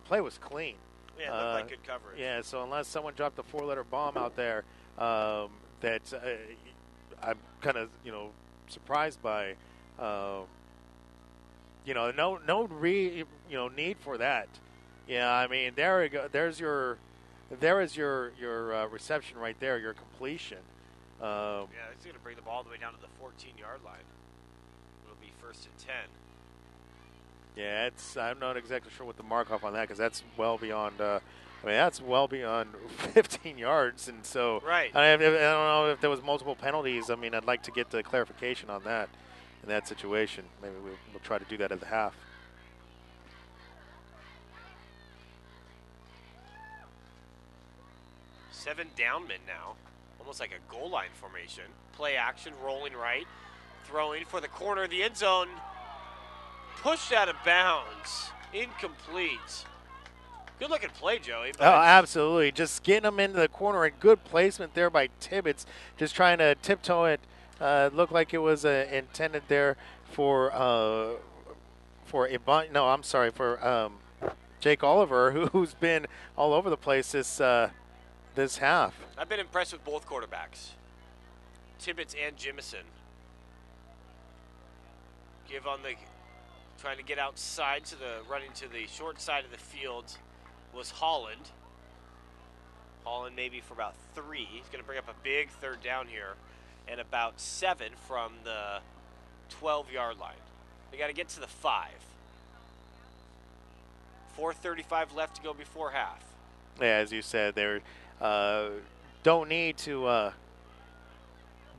play was clean. Yeah, it looked like good coverage. Yeah, so unless someone dropped a 4-letter bomb out there that I'm kind of, surprised by, no need for that. Yeah, I mean, there you go. There is your reception right there, your completion. Yeah, he's going to bring the ball all the way down to the 14-yard line. It'll be 1st and 10. Yeah, I'm not exactly sure what the mark off on that because that's well beyond. That's well beyond 15 yards, and so Right. I don't know if there was multiple penalties. I mean, I'd like to get the clarification on that in that situation. Maybe we'll try to do that at the half. Seven down men now, almost like a goal line formation. Play action, rolling right, throwing for the corner of the end zone. Pushed out of bounds, incomplete. Good looking play, Joey. Oh, absolutely. Just getting them into the corner and good placement there by Tibbetts. Just trying to tiptoe it. Looked like it was intended there for Ivan. No, I'm sorry, for Jake Oliver, who's been all over the place this half. I've been impressed with both quarterbacks, Tibbetts and Jimison. Give on the, trying to get outside to the, running to the short side of the field was Holland. Holland maybe for about 3. He's going to bring up a big third down here and about 7 from the 12-yard line. They got to get to the 5. 4:35 left to go before half. Yeah, as you said, they don't need to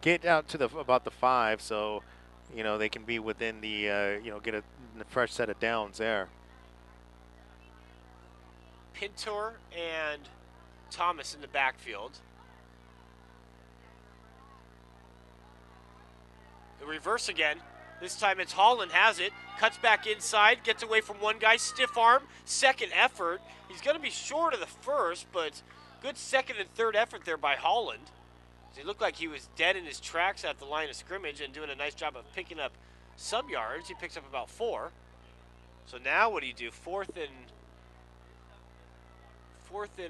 get out to about the 5, so they can be within the get a fresh set of downs there. Pintor and Thomas in the backfield. The reverse again. This time it's Holland has it. Cuts back inside. Gets away from one guy. Stiff arm. Second effort. He's going to be short of the first, but good second and third effort there by Holland. He looked like he was dead in his tracks at the line of scrimmage and doing a nice job of picking up some yards. He picks up about 4. So now what do you do? Fourth and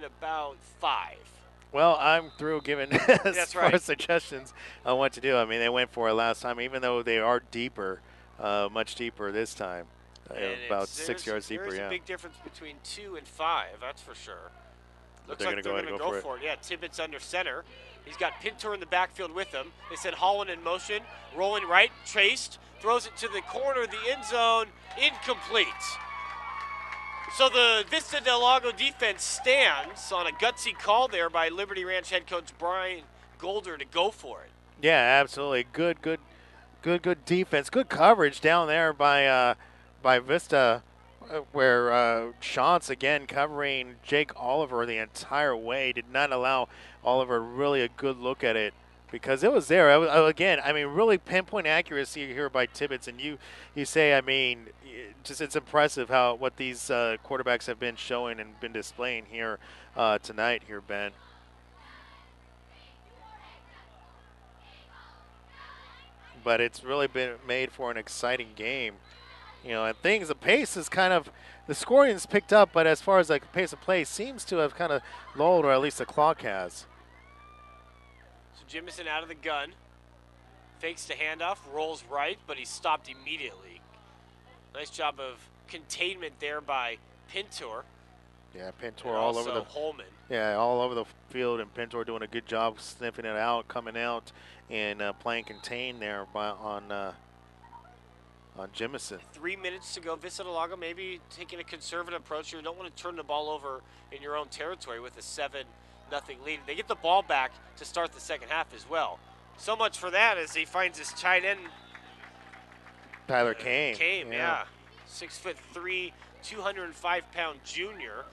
about 5. Well, I'm through giving That's right. suggestions on what to do. I mean, they went for it last time, even though they are deeper, much deeper this time, about 6 yards deeper. There's a big difference between 2 and 5, that's for sure. Looks like they're going to go for it. Yeah, Tibbetts under center. He's got Pintor in the backfield with him. They said Holland in motion, rolling right, chased, throws it to the corner of the end zone, incomplete. So the Vista Del Lago defense stands on a gutsy call there by Liberty Ranch head coach Brian Golder to go for it. Yeah, absolutely. Good defense. Good coverage down there by Vista, where Shantz again covering Jake Oliver the entire way. Did not allow Oliver really a good look at it because it was there. Again, I mean, really pinpoint accuracy here by Tibbetts, and you say, I mean, it's impressive what these quarterbacks have been showing and been displaying here tonight here, Ben. But it's really been made for an exciting game. And the pace is kind of, the scoring has picked up, but as far as like the pace of play seems to have kind of lulled, or at least the clock has. So Jimison out of the gun, fakes the handoff, rolls right, but he's stopped immediately. Nice job of containment there by Pintor. Yeah, Pintor all over the Holman. Yeah, all over the field, and Pintor doing a good job sniffing it out, coming out, and playing contain there on Jimison. 3 minutes to go. Vista Del Lago maybe taking a conservative approach. You don't want to turn the ball over in your own territory with a 7-0 lead. They get the ball back to start the second half as well. So much for that as he finds his tight end. Tyler Kane. Yeah. 6'3", 205-pound junior.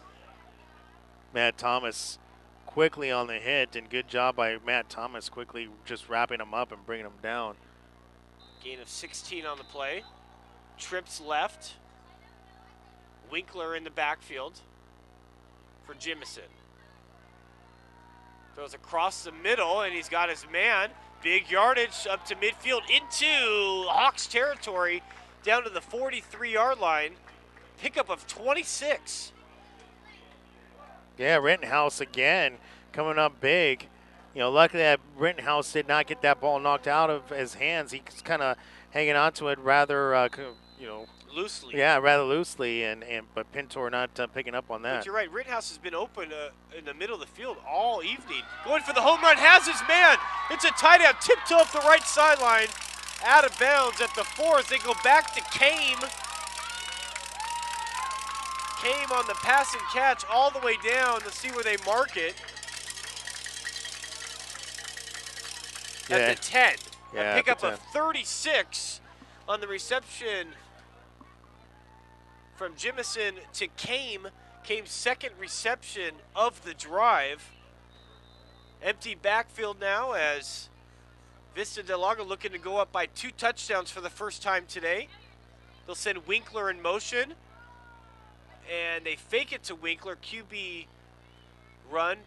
Matt Thomas quickly on the hit, and good job by Matt Thomas quickly just wrapping him up and bringing him down. Gain of 16 on the play. Trips left. Winkler in the backfield for Jimison. Throws across the middle, and he's got his man. Big yardage up to midfield into Hawks territory, down to the 43-yard line. Pickup of 26. Yeah, Rittenhouse again coming up big. Luckily that Rittenhouse did not get that ball knocked out of his hands. He's kind of hanging on to it rather, loosely. Yeah, rather loosely, but Pintor not picking up on that. But you're right. Rittenhouse has been open in the middle of the field all evening. Going for the home run, has his man. It's a tight end, tiptoe up the right sideline, out of bounds at the 4. They go back to Kame. came on the pass and catch all the way down. Let's see where they mark it. At the 10. Yeah, A pickup at the 10. of 36 on the reception from Jimison to Came. Came's second reception of the drive. Empty backfield now as Vista Del Lago looking to go up by 2 touchdowns for the first time today. They'll send Winkler in motion. And they fake it to Winkler. QB run,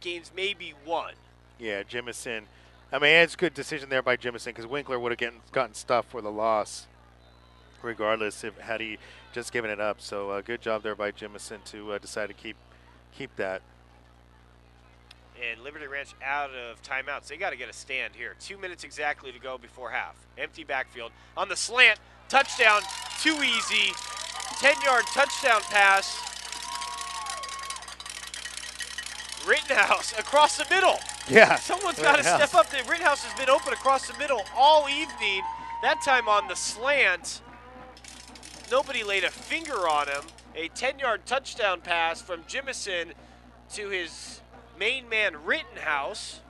gains maybe 1. Yeah, Jimison. I mean, it's a good decision there by Jimison because Winkler would have gotten stuff for the loss, regardless if had he just given it up. So good job there by Jimison to decide to keep that. And Liberty Ranch out of timeouts. They got to get a stand here. 2 minutes exactly to go before half. Empty backfield. On the slant, touchdown, too easy. 10-yard touchdown pass. Rittenhouse across the middle. Yeah. Someone's got to step up. The Rittenhouse has been open across the middle all evening. That time on the slant. Nobody laid a finger on him. A 10-yard touchdown pass from Jimison to his main man Rittenhouse.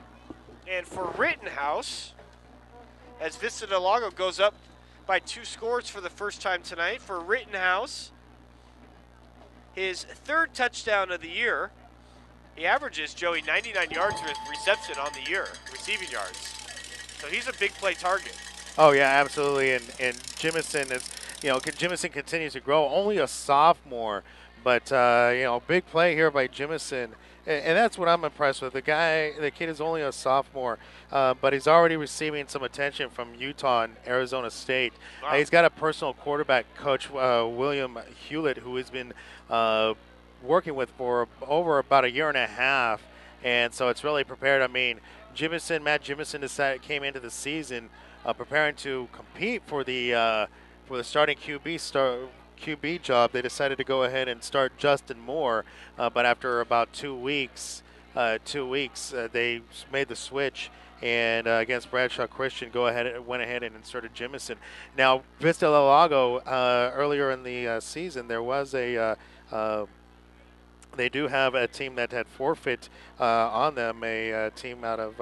And for Rittenhouse, as Vista Del Lago goes up by 2 scores for the first time tonight, for Rittenhouse, his 3rd touchdown of the year. He averages, Joey, 99 yards with reception on the year, receiving yards. So he's a big play target. Oh, yeah, absolutely. And Jimison is, Jimison continues to grow. Only a sophomore, but, big play here by Jimison. And that's what I'm impressed with. The kid is only a sophomore, but he's already receiving some attention from Utah and Arizona State. Wow. He's got a personal quarterback coach, William Hewlett, who has been working with for over about a year and a half, and so it's really prepared. I mean, Matt Jimison came into the season preparing to compete for the starting QB job. They decided to go ahead and start Justin Moore, but after about 2 weeks, they made the switch. And against Bradshaw Christian, went ahead and inserted Jimison. Now, Vista Del Lago, earlier in the season, there was they do have a team that had forfeit on them, a team out of,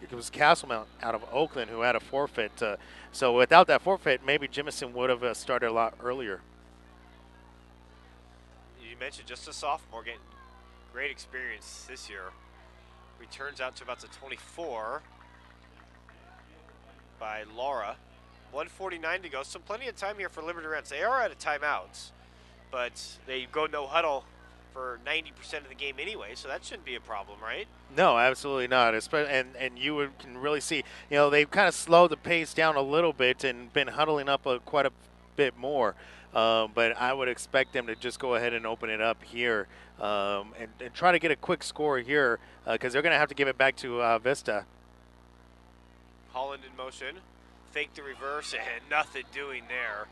it was Castlemount out of Oakland who had a forfeit. So without that forfeit, maybe Jimison would have started a lot earlier. You mentioned just a sophomore getting great experience this year. Returns out to about the 24 by Laura. 1:49 to go, so plenty of time here for Liberty Ranch. They are out of timeouts, but they go no huddle for 90% of the game anyway, so that shouldn't be a problem, right? No, absolutely not. And you can really see, they've kind of slowed the pace down a little bit and been huddling up quite a bit more. But I would expect them to just go ahead and open it up here and try to get a quick score here because they're going to have to give it back to Vista. Holland in motion. Fake the reverse and nothing doing there.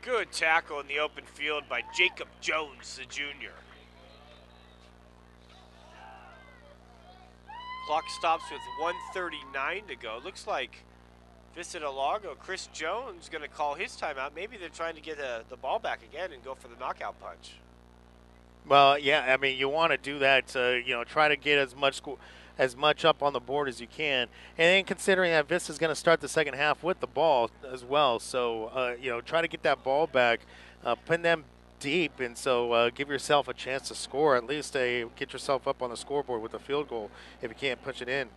Good tackle in the open field by Jacob Jones, the junior. Clock stops with 1:39 to go. Looks like Vista Del Lago, Chris Jones going to call his timeout. Maybe they're trying to get the ball back again and go for the knockout punch. Well, yeah, I mean, you want to do that to, try to get as much up on the board as you can. And then considering that Vista's going to start the second half with the ball as well. So, try to get that ball back, pin them deep, and so give yourself a chance to score. At least get yourself up on the scoreboard with a field goal if you can't push it in.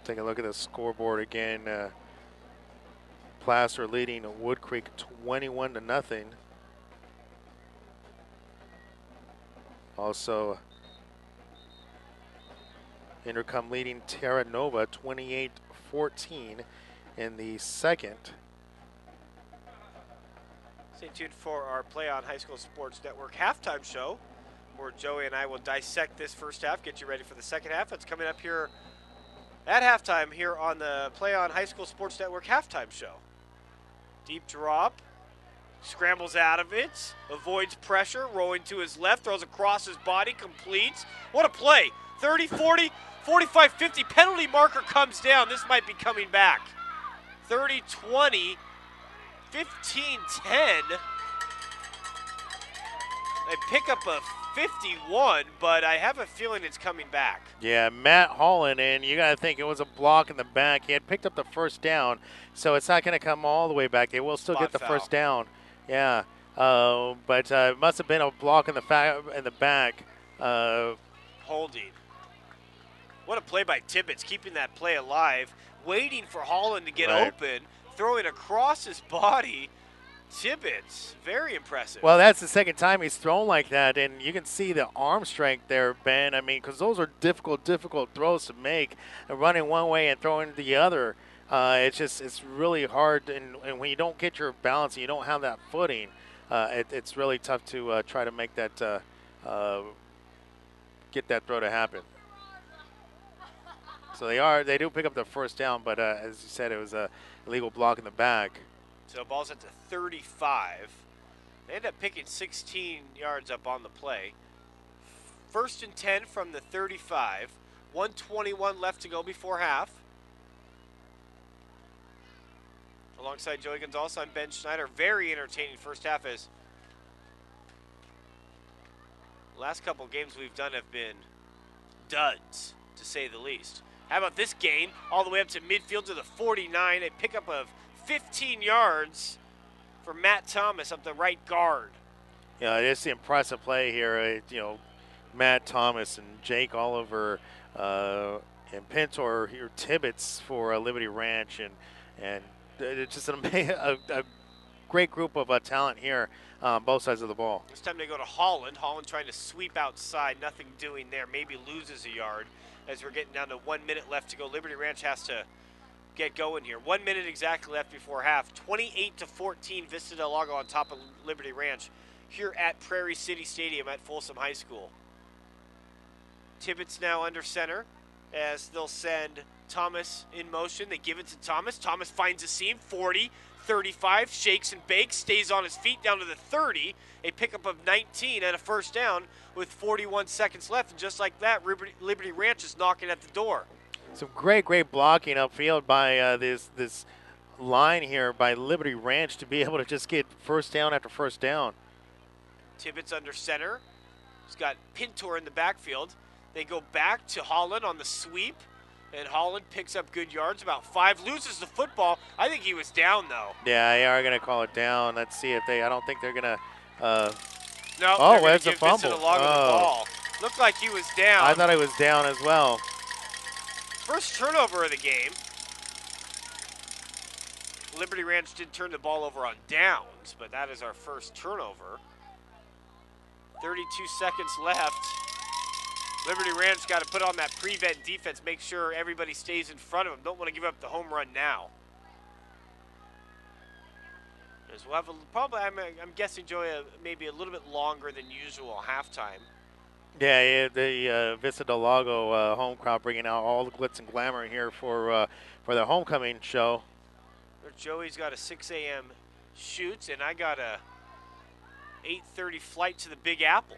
Take a look at the scoreboard again. Placer leading Wood Creek 21-0. Also, Intercom leading Terra Nova 28-14 in the second. Stay tuned for our PlayOn High School Sports Network halftime show, where Joey and I will dissect this first half, get you ready for the second half. It's coming up here at halftime here on the PlayOn High School Sports Network halftime show. Deep drop, scrambles out of it, avoids pressure, rolling to his left, throws across his body, completes. What a play! 30, 40, 45, 50, penalty marker comes down. This might be coming back. 30-20, 15-10. They pick up a 51, but I have a feeling it's coming back. Yeah, Matt Holland, and you got to think it was a block in the back. He had picked up the first down, so it's not going to come all the way back. They will still get the first down. Yeah, but it must have been a block in the back. Holding. What a play by Tibbetts, keeping that play alive, waiting for Holland to get open, throwing across his body. Tibbetts, very impressive. Well, that's the second time he's thrown like that, and you can see the arm strength there, Ben. I mean, because those are difficult throws to make, and running one way and throwing the other. It's really hard, and when you don't get your balance and you don't have that footing, it's really tough to try to make that get that throw to happen. So they do pick up the first down, but as you said, it was a illegal block in the back. So ball's at the 35. They end up picking 16 yards up on the play. 1st and 10 from the 35. 1:21 left to go before half. Alongside Joey Gonzalez, I'm Ben Schneider. Very entertaining first half, as last couple games we've done have been duds, to say the least. How about this gain? All the way up to midfield to the 49. A pickup of 15 yards for Matt Thomas up the right guard. Yeah, it's the impressive play here. Matt Thomas and Jake Oliver and Pintor here, Tibbetts for Liberty Ranch, and it's just a great group of talent here on both sides of the ball. This time they go to Holland. Holland trying to sweep outside, nothing doing there. Maybe loses a yard as we're getting down to 1 minute left to go. Liberty Ranch has to get going here. 1 minute exactly left before half. 28-14, Vista Del Lago on top of Liberty Ranch here at Prairie City Stadium at Folsom High School. Tibbetts now under center as they'll send Thomas in motion. They give it to Thomas. Thomas finds a seam, 40, 35, shakes and bakes, stays on his feet down to the 30. A pickup of 19 and a first down with 41 seconds left. And just like that, Liberty Ranch is knocking at the door. Some great blocking upfield by this line here by Liberty Ranch to be able to just get first down after first down. Tibbetts under center. He's got Pintor in the backfield. They go back to Holland on the sweep, and Holland picks up good yards, about 5, loses the football. I think he was down, though. Yeah, they are going to call it down. Let's see if I don't think they're going to. No, oh, where's the fumble? The ball. Looked like he was down. I thought he was down as well. First turnover of the game. Liberty Ranch did turn the ball over on downs, but that is our first turnover. 32 seconds left. Liberty Ranch got to put on that prevent defense, make sure everybody stays in front of them. Don't want to give up the home run now. As we'll have probably, I'm guessing, Joey, maybe a little bit longer than usual halftime. Yeah, the Vista Del Lago home crowd bringing out all the glitz and glamour here for the homecoming show. Joey's got a 6 a.m. shoot, and I got a 8:30 flight to the Big Apple.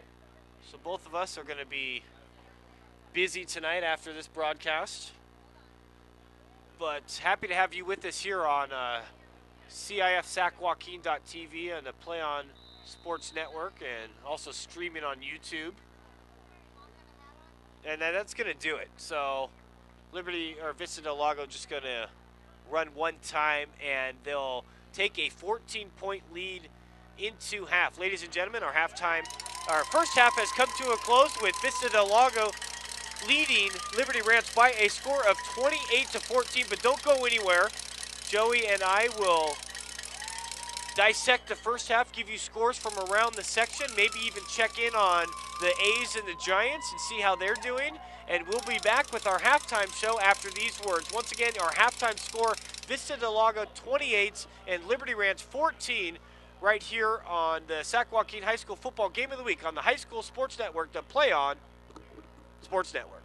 So both of us are going to be busy tonight after this broadcast. But happy to have you with us here on CIF Sac-Joaquin.tv and the PlayOn Sports Network, and also streaming on YouTube. And that's going to do it. So Vista Del Lago just going to run one time, and they'll take a 14-point lead into half. Ladies and gentlemen, our first half has come to a close with Vista Del Lago leading Liberty Ranch by a score of 28-14. But don't go anywhere. Joey and I will dissect the first half, give you scores from around the section, maybe even check in on the A's and the Giants and see how they're doing. And we'll be back with our halftime show after these words. Once again, our halftime score, Vista Del Lago 28 and Liberty Ranch 14, right here on the Sac-Joaquin High School Football Game of the Week on the High School Sports Network, the PlayOn Sports Network.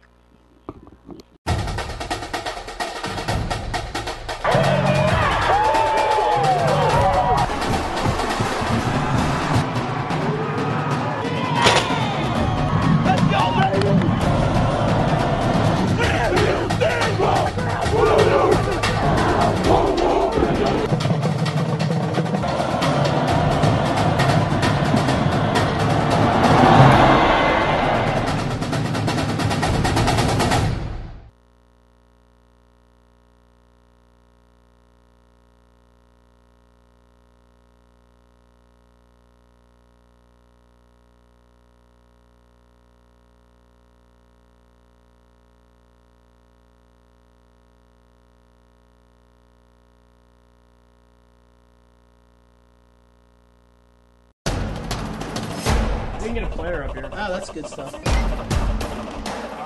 can get a player up here. Oh, that's good stuff. All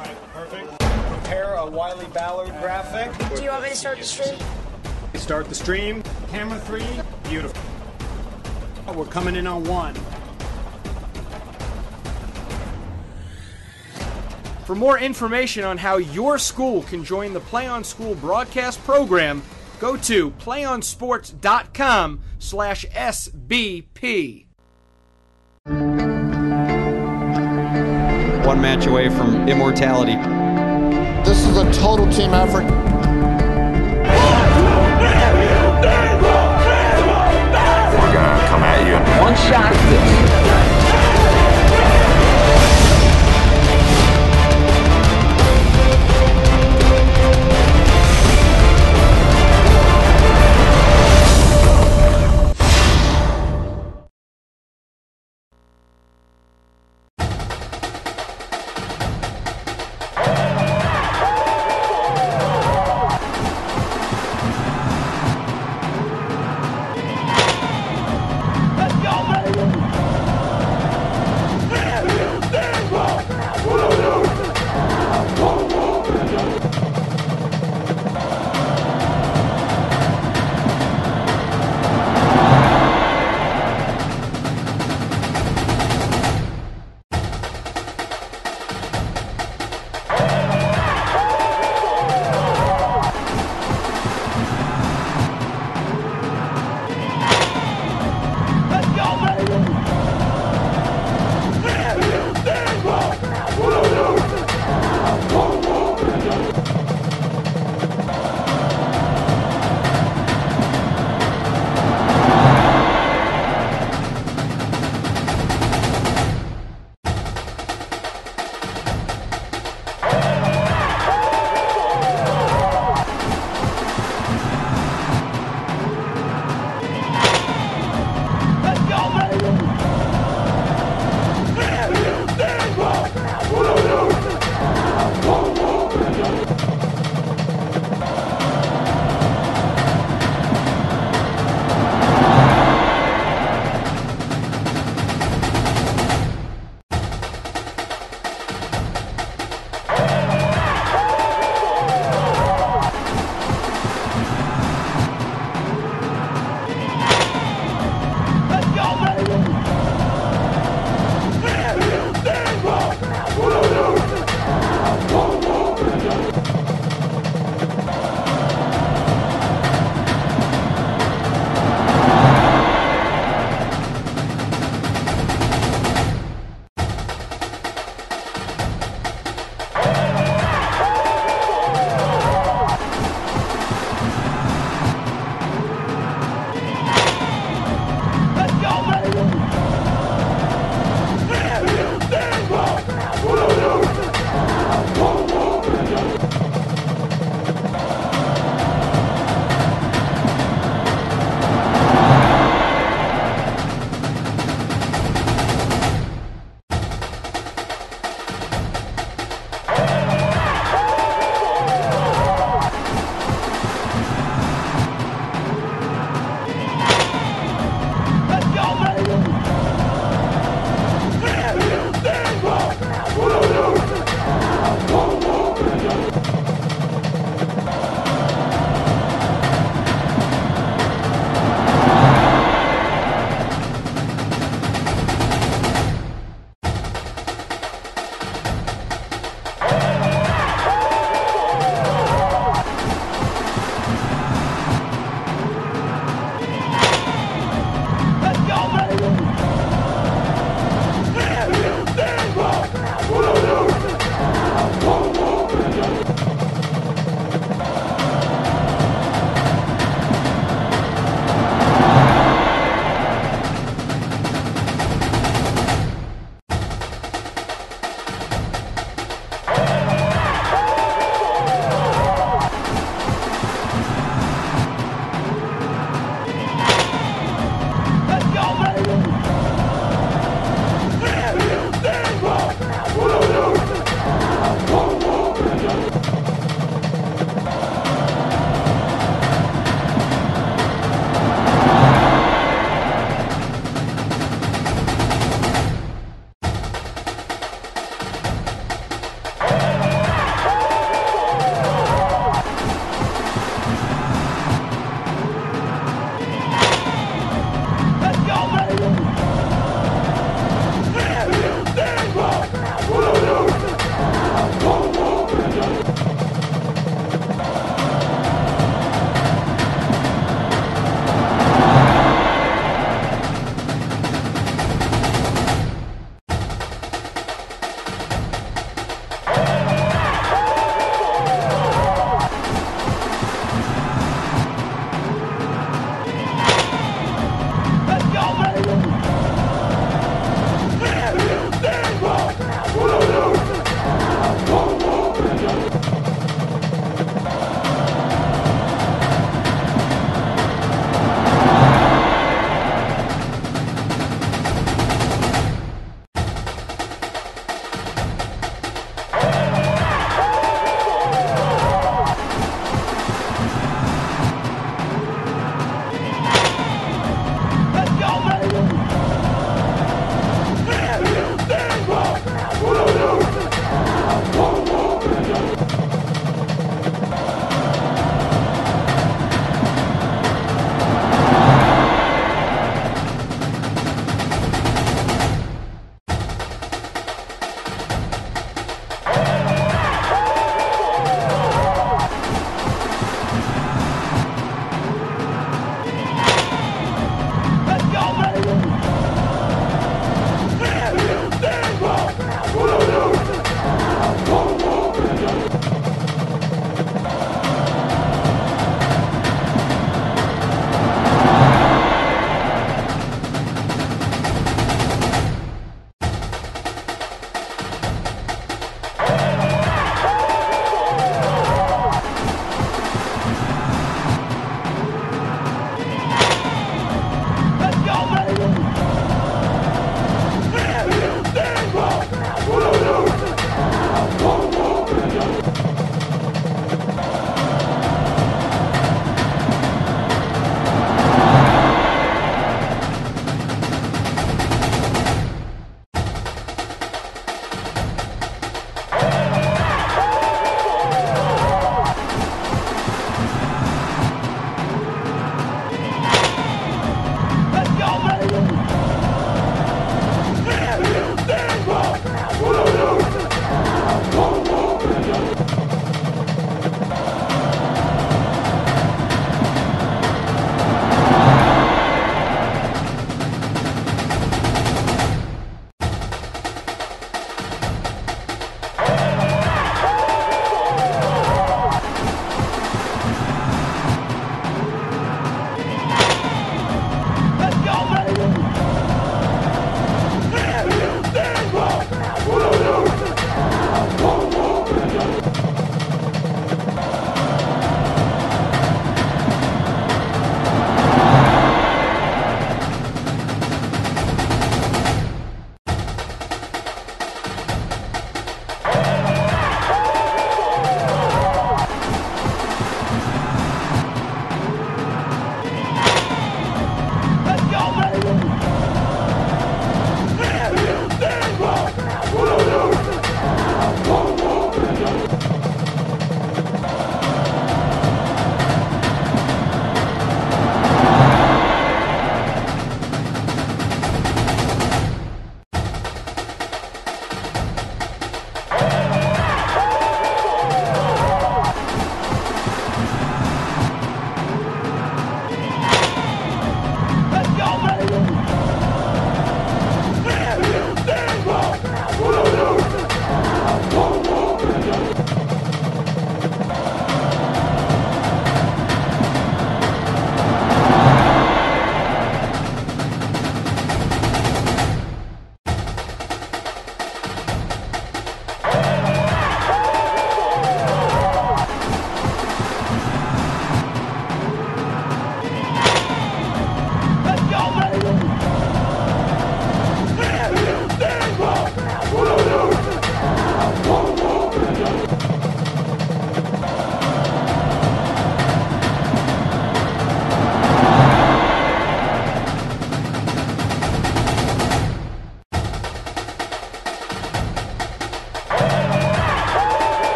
right, perfect. Prepare a Wiley Ballard graphic. Do you want me to start the stream? Start the stream. Camera 3. Beautiful. We're coming in on 1. For more information on how your school can join the PlayOn School broadcast program, go to playonsports.com/SBP. One match away from immortality. This is a total team effort. We're gonna come at you. One shot at this.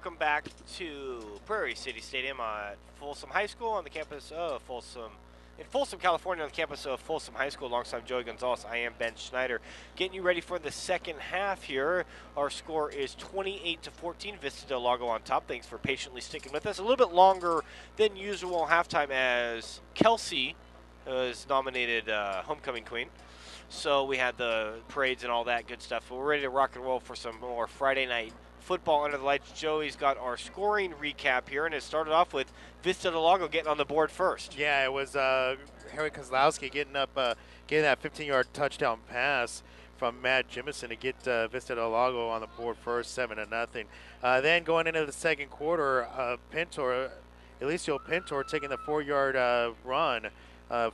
welcome back to Prairie City Stadium at Folsom High School on the campus of in Folsom, California, on the campus of Folsom High School. Alongside Joey Gonzalez, I am Ben Schneider, getting you ready for the second half here. Our score is 28-14. Vista Del Lago on top. Thanks for patiently sticking with us. A little bit longer than usual halftime, as Kelsey was nominated homecoming queen. So we had the parades and all that good stuff. But we're ready to rock and roll for some more Friday night football under the lights. Joey's got our scoring recap here, and it started off with Vista Del Lago getting on the board first. Yeah, it was Harry Kozlowski getting that 15-yard touchdown pass from Matt Jimison to get Vista Del Lago on the board first, 7-0. Then going into the second quarter, Eliseo Pintor taking the 4-yard run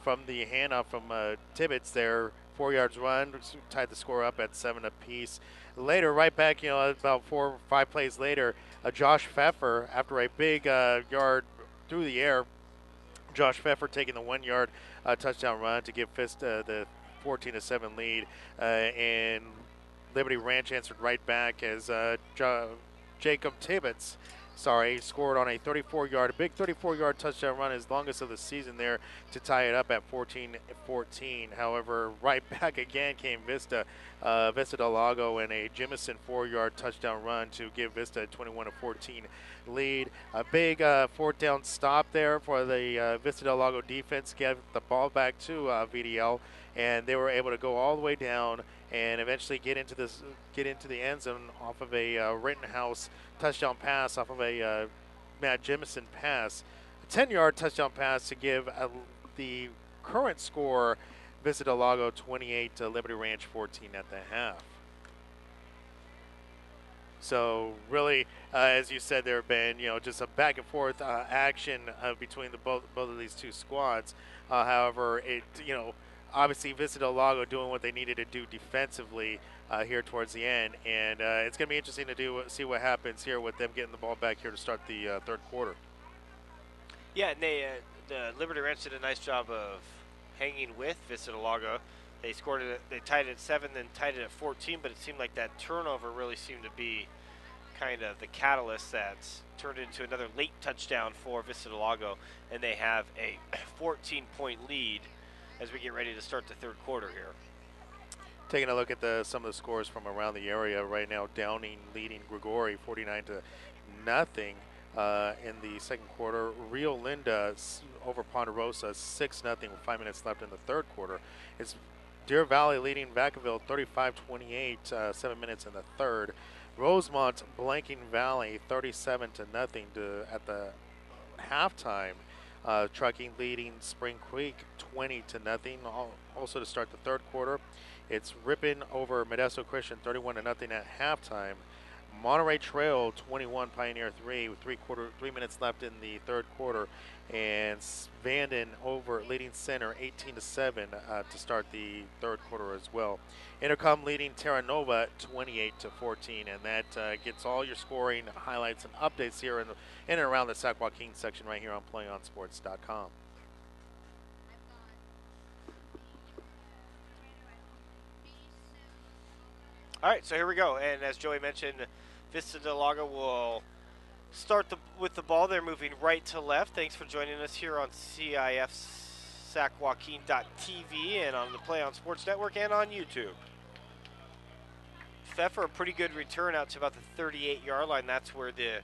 from the handoff from Tibbetts there. 4 yards run, tied the score up at 7 apiece. Later, right back, about 4 or 5 plays later, Josh Pfeffer, after a big yard through the air, Josh Pfeffer taking the 1-yard touchdown run to give Vista the 14-7 lead, and Liberty Ranch answered right back as Jacob Tibbetts scored on a big 34-yard touchdown run, his longest of the season there, to tie it up at 14-14. However, right back again came Vista Del Lago, and a Jimison 4-yard touchdown run to give Vista a 21-14 lead. A big fourth down stop there for the Vista Del Lago defense, get the ball back to VDL, and they were able to go all the way down and eventually get into the end zone off of a Rittenhouse touchdown pass, off of a Matt Jimison pass. A 10-yard touchdown pass to give the current score, Vista Del Lago 28 to Liberty Ranch 14 at the half. So really, as you said there, Ben, just a back and forth action between both of these two squads. However, obviously Vista Del Lago doing what they needed to do defensively here towards the end, and it's going to be interesting to see what happens here with them getting the ball back here to start the third quarter. Yeah, and the Liberty Ranch did a nice job of hanging with Vista Del Lago. They scored it. They tied it at 7, then tied it at 14. But it seemed like that turnover really seemed to be kind of the catalyst that's turned into another late touchdown for Vista Del Lago, and they have a 14-point lead as we get ready to start the third quarter here. Taking a look at some of the scores from around the area right now, Downing leading Grigori 49-0 in the second quarter. Rio Linda over Ponderosa 6-0 with 5 minutes left in the third quarter. It's Deer Valley leading Vacaville 35-28, 7 minutes in the third. Rosemont blanking Valley 37-0 at the halftime. Trucking leading Spring Creek 20-0 also to start the third quarter. It's Ripon over Modesto Christian 31-0 at halftime. Monterey Trail 21, Pioneer 3 with 3 minutes left in the third quarter, and Vanden over leading Center 18-7 to start the third quarter as well. Intercom leading Terra Nova 28-14, and that gets all your scoring highlights and updates here in and around the Sac-Joaquin section right here on PlayOnSports.com. All right, so here we go. And as Joey mentioned, Vista Del Lago will start with the ball. They're moving right to left. Thanks for joining us here on CIF Sac-Joaquin.tv and on the Play on Sports Network and on YouTube. Pfeffer, a pretty good return out to about the 38-yard line. That's where the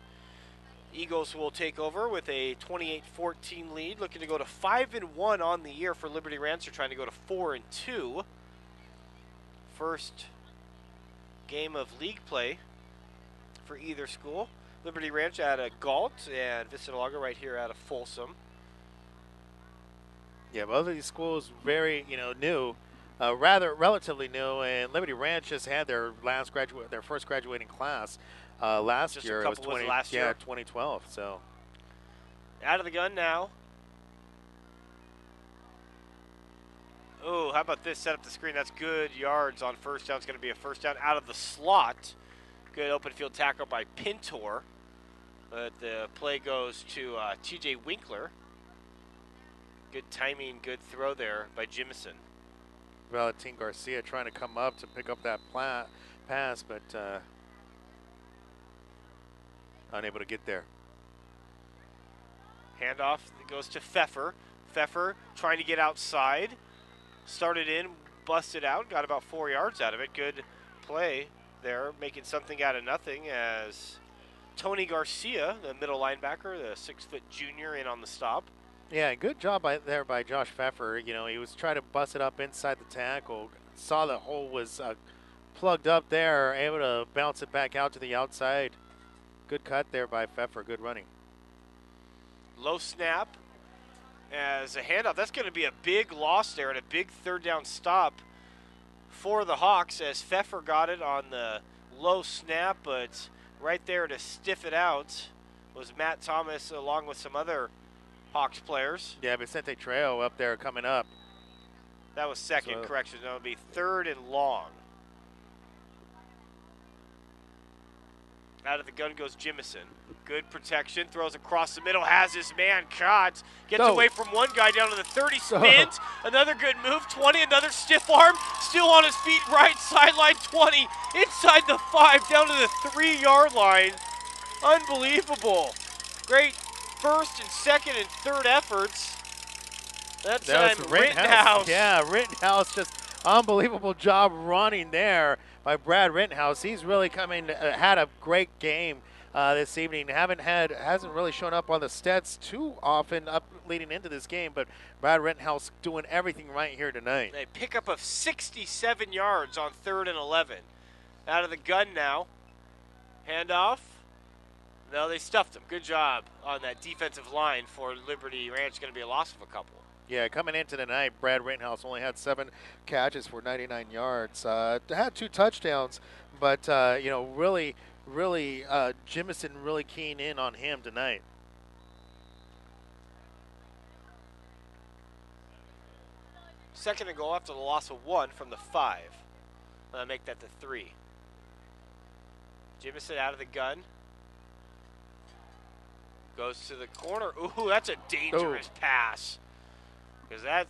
Eagles will take over with a 28-14 lead. Looking to go to 5-1 on the year for Liberty Ranch. They're trying to go to 4-2. First game of league play for either school. Liberty Ranch out of Galt and Vista Del Lago right here out of Folsom. Yeah, both of these schools very, new, relatively new, and Liberty Ranch just had their first graduating class last year. It was 2012. So out of the gun now. Oh, how about this? Set up the screen. That's good yards on first down. It's going to be a first down out of the slot. Good open field tackle by Pintor. But the play goes to TJ Winkler. Good timing, good throw there by Jimison. Valentin Garcia trying to come up to pick up that pass, but unable to get there. Handoff goes to Pfeffer. Pfeffer trying to get outside. Started in, busted out, got about 4 yards out of it. Good play there, making something out of nothing as Tony Garcia, the middle linebacker, the 6-foot junior, in on the stop. Yeah, good job there by Josh Pfeffer. You know, he was trying to bust it up inside the tackle, saw the hole was plugged up there, able to bounce it back out to the outside. Good cut there by Pfeffer, good running. Low snap as a handoff. That's going to be a big loss there and a big third down stop for the Hawks as Pfeffer got it on the low snap, but right there to stiff it out was Matt Thomas along with some other Hawks players. Yeah, Vicente Trejo up there coming up. That was second correction. That would be 3rd and long. Out of the gun goes Jimison. Good protection. Throws across the middle. Has his man caught. Gets away from one guy down to the 30. Spins. Another good move. 20. Another stiff arm. Still on his feet. Right sideline 20. Inside the 5. Down to the 3-yard line. Unbelievable. Great first and second and third efforts. That time Rittenhouse. Yeah, Rittenhouse, just unbelievable job running there by Brad Rittenhouse. He's really had a great game this evening. Hasn't really shown up on the stats too often up leading into this game, but Brad Rittenhouse doing everything right here tonight. A pickup of 67 yards on 3rd and 11. Out of the gun now. Handoff. No, they stuffed him. Good job on that defensive line for Liberty Ranch. Going to be a loss of a couple. Yeah, coming into tonight, Brad Rittenhouse only had 7 catches for 99 yards. Had 2 touchdowns, but, you know, really, Jimison really keying in on him tonight. Second and goal after the loss of 1 from the 5. Make that the 3. Jimison out of the gun. Goes to the corner. Ooh, that's a dangerous pass. Because that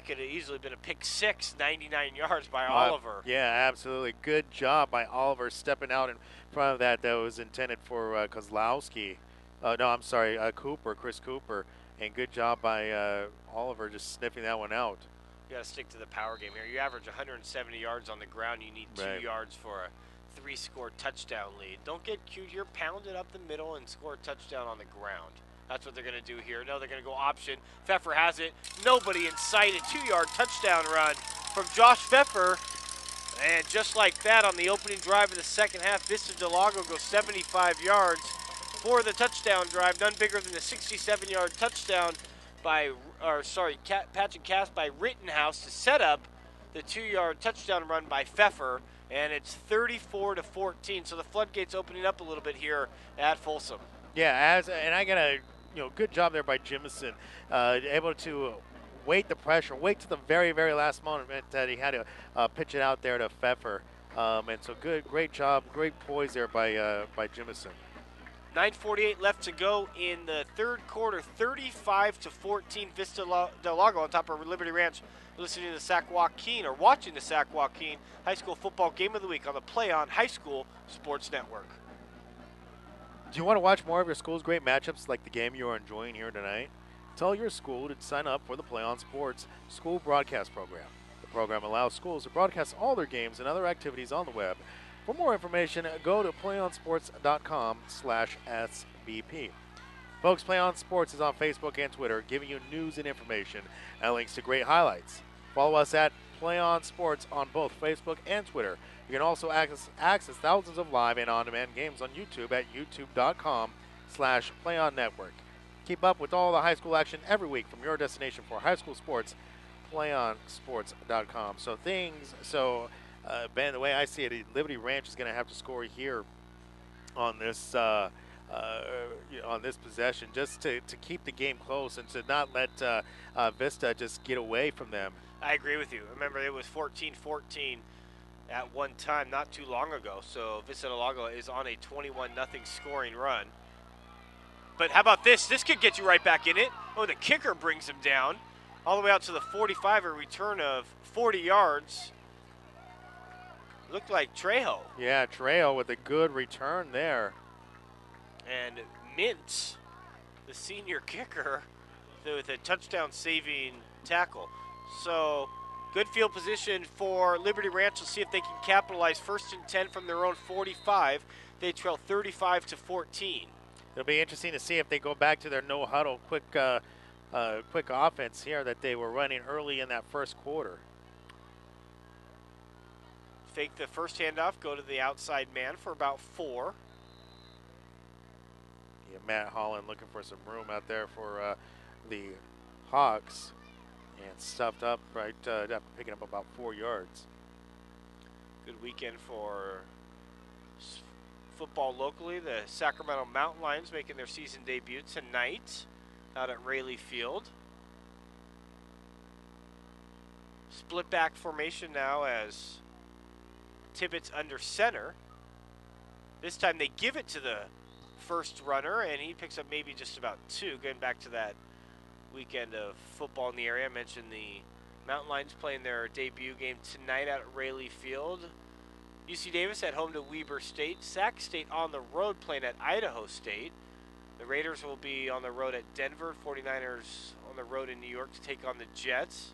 could have easily been a pick 6, 99 yards by Oliver. Yeah, absolutely. Good job by Oliver stepping out in front of that was intended for Kozlowski. No, I'm sorry, Chris Cooper. And good job by Oliver just sniffing that one out. You got to stick to the power game here. You average 170 yards on the ground. You need 2 yards for a 3-score touchdown lead. Don't get cute here. Pound it up the middle and score a touchdown on the ground. That's what they're going to do here. No, they're going to go option. Pfeffer has it. Nobody in sight. A 2-yard touchdown run from Josh Pfeffer. And just like that, on the opening drive of the second half, Vista Del Lago goes 75 yards for the touchdown drive. None bigger than the 67-yard touchdown patch and cast by Rittenhouse to set up the 2-yard touchdown run by Pfeffer. And it's 34-14. So the floodgates opening up a little bit here at Folsom. Yeah, and I got a good job there by Jimison, able to wait the pressure, wait to the very, very last moment that he had to pitch it out there to Pfeffer. And so great job, great poise there by Jimison. 9:48 left to go in the third quarter. 35-14, Vista Del Lago on top of Liberty Ranch. Listening to the Sac-Joaquin or watching the Sac-Joaquin High School Football Game of the Week on the PlayOn High School Sports Network. Do you want to watch more of your school's great matchups like the game you are enjoying here tonight? Tell your school to sign up for the PlayOn Sports School Broadcast Program. The program allows schools to broadcast all their games and other activities on the web. For more information, go to playonsports.com/SBP. Folks, PlayOn Sports is on Facebook and Twitter, giving you news and information and links to great highlights. Follow us at PlayOn Sports on both Facebook and Twitter. You can also access thousands of live and on-demand games on YouTube at youtube.com/PlayOnNetwork. Keep up with all the high school action every week from your destination for high school sports, PlayOnSports.com. Ben, the way I see it, Liberty Ranch is going to have to score here on this possession just to keep the game close and to not let Vista just get away from them. I agree with you. Remember, it was 14-14 at one time not too long ago. So Vista Del Lago is on a 21-0 scoring run. But how about this? This could get you right back in it. Oh, the kicker brings him down all the way out to the 45, a return of 40 yards. Looked like Trejo. Yeah, Trejo with a good return there. And Mintz, the senior kicker, with a touchdown-saving tackle. So good field position for Liberty Ranch. We'll see if they can capitalize. 1st and 10 from their own 45. They trail 35-14. It'll be interesting to see if they go back to their no-huddle quick offense here that they were running early in that first quarter. Fake the first handoff, go to the outside man for about 4. Yeah, Matt Holland looking for some room out there for the Hawks, and stuffed up right, picking up about 4 yards. Good weekend for football locally. The Sacramento Mountain Lions making their season debut tonight out at Rayleigh Field. Split back formation now as Tibbetts under center. This time they give it to the first runner, and he picks up maybe just about 2. Going back to that weekend of football in the area, I mentioned the Mountain Lions playing their debut game tonight out at Rayleigh Field. UC Davis at home to Weber State. Sac State on the road playing at Idaho State. The Raiders will be on the road at Denver. 49ers on the road in New York to take on the Jets.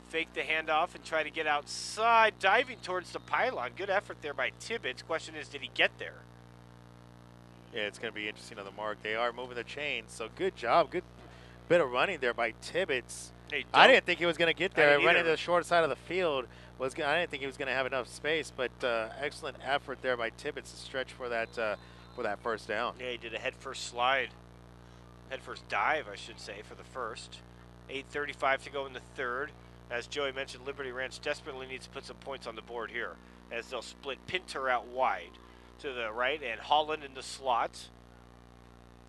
Fake the handoff and try to get outside, diving towards the pylon. Good effort there by Tibbetts. Question is, did he get there? Yeah, it's going to be interesting on the mark. They are moving the chains, so good job. Good bit of running there by Tibbetts. Hey, I didn't think he was going to get there. Running to either. the short side of the field. I didn't think he was going to have enough space, but excellent effort there by Tibbetts to stretch for that first down. Yeah, he did a head-first slide. Head-first dive, I should say, for the first. 8:35 to go in the third. As Joey mentioned, Liberty Ranch desperately needs to put some points on the board here, as they'll split Pinter out wide to the right and Holland in the slot.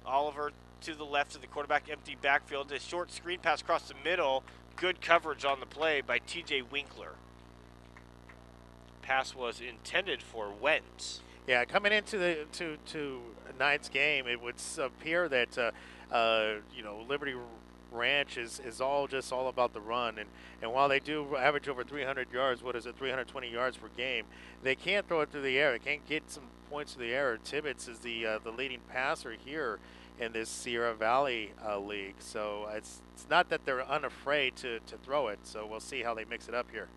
Oliver to the left of the quarterback, empty backfield. A short screen pass across the middle. Good coverage on the play by T.J. Winkler. Pass was intended for Wentz. Yeah, coming into the to tonight's game, it would appear that Liberty Ranch is all about the run, and while they do average over 300 yards, 320 yards per game, they can't throw it through the air. They can't get some points through the air. Tibbetts is the leading passer here in this Sierra Valley league, so it's not that they're unafraid to throw it. So we'll see how they mix it up here.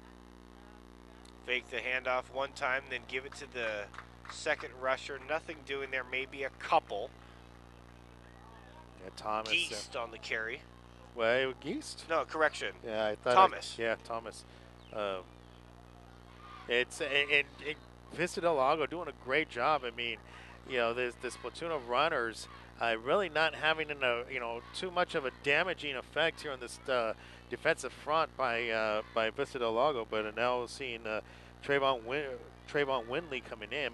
Fake the handoff one time, then give it to the second rusher. Nothing doing there, maybe a couple. Yeah, Thomas. Geist on the carry. Well, Geist? No, correction. Yeah, I thought Thomas. Thomas. It's Vista Del Lago doing a great job. I mean, this platoon of runners really not having too much of a damaging effect here on this defensive front by Vista Del Lago. But now seeing Trayvon Windley coming in,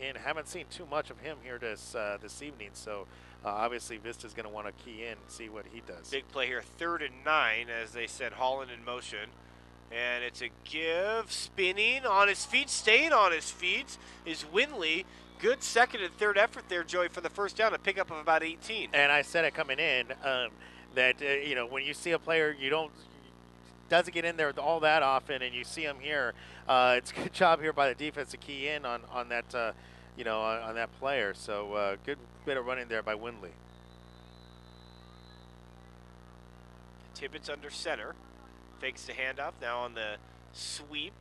and haven't seen too much of him here this evening. So obviously Vista's going to want to key in and see what he does. Big play here, 3rd and 9, as they said, Holland in motion. And it's a give, spinning, on his feet, staying on his feet is Windley. Good second and third effort there, Joey, for the first down, a pickup of about 18. And I said it coming in that, when you see a player doesn't get in there all that often, and you see him here, it's a good job here by the defense to key in on that, on that player. So good bit of running there by Windley. Tibbetts under center. Fakes the handoff, now on the sweep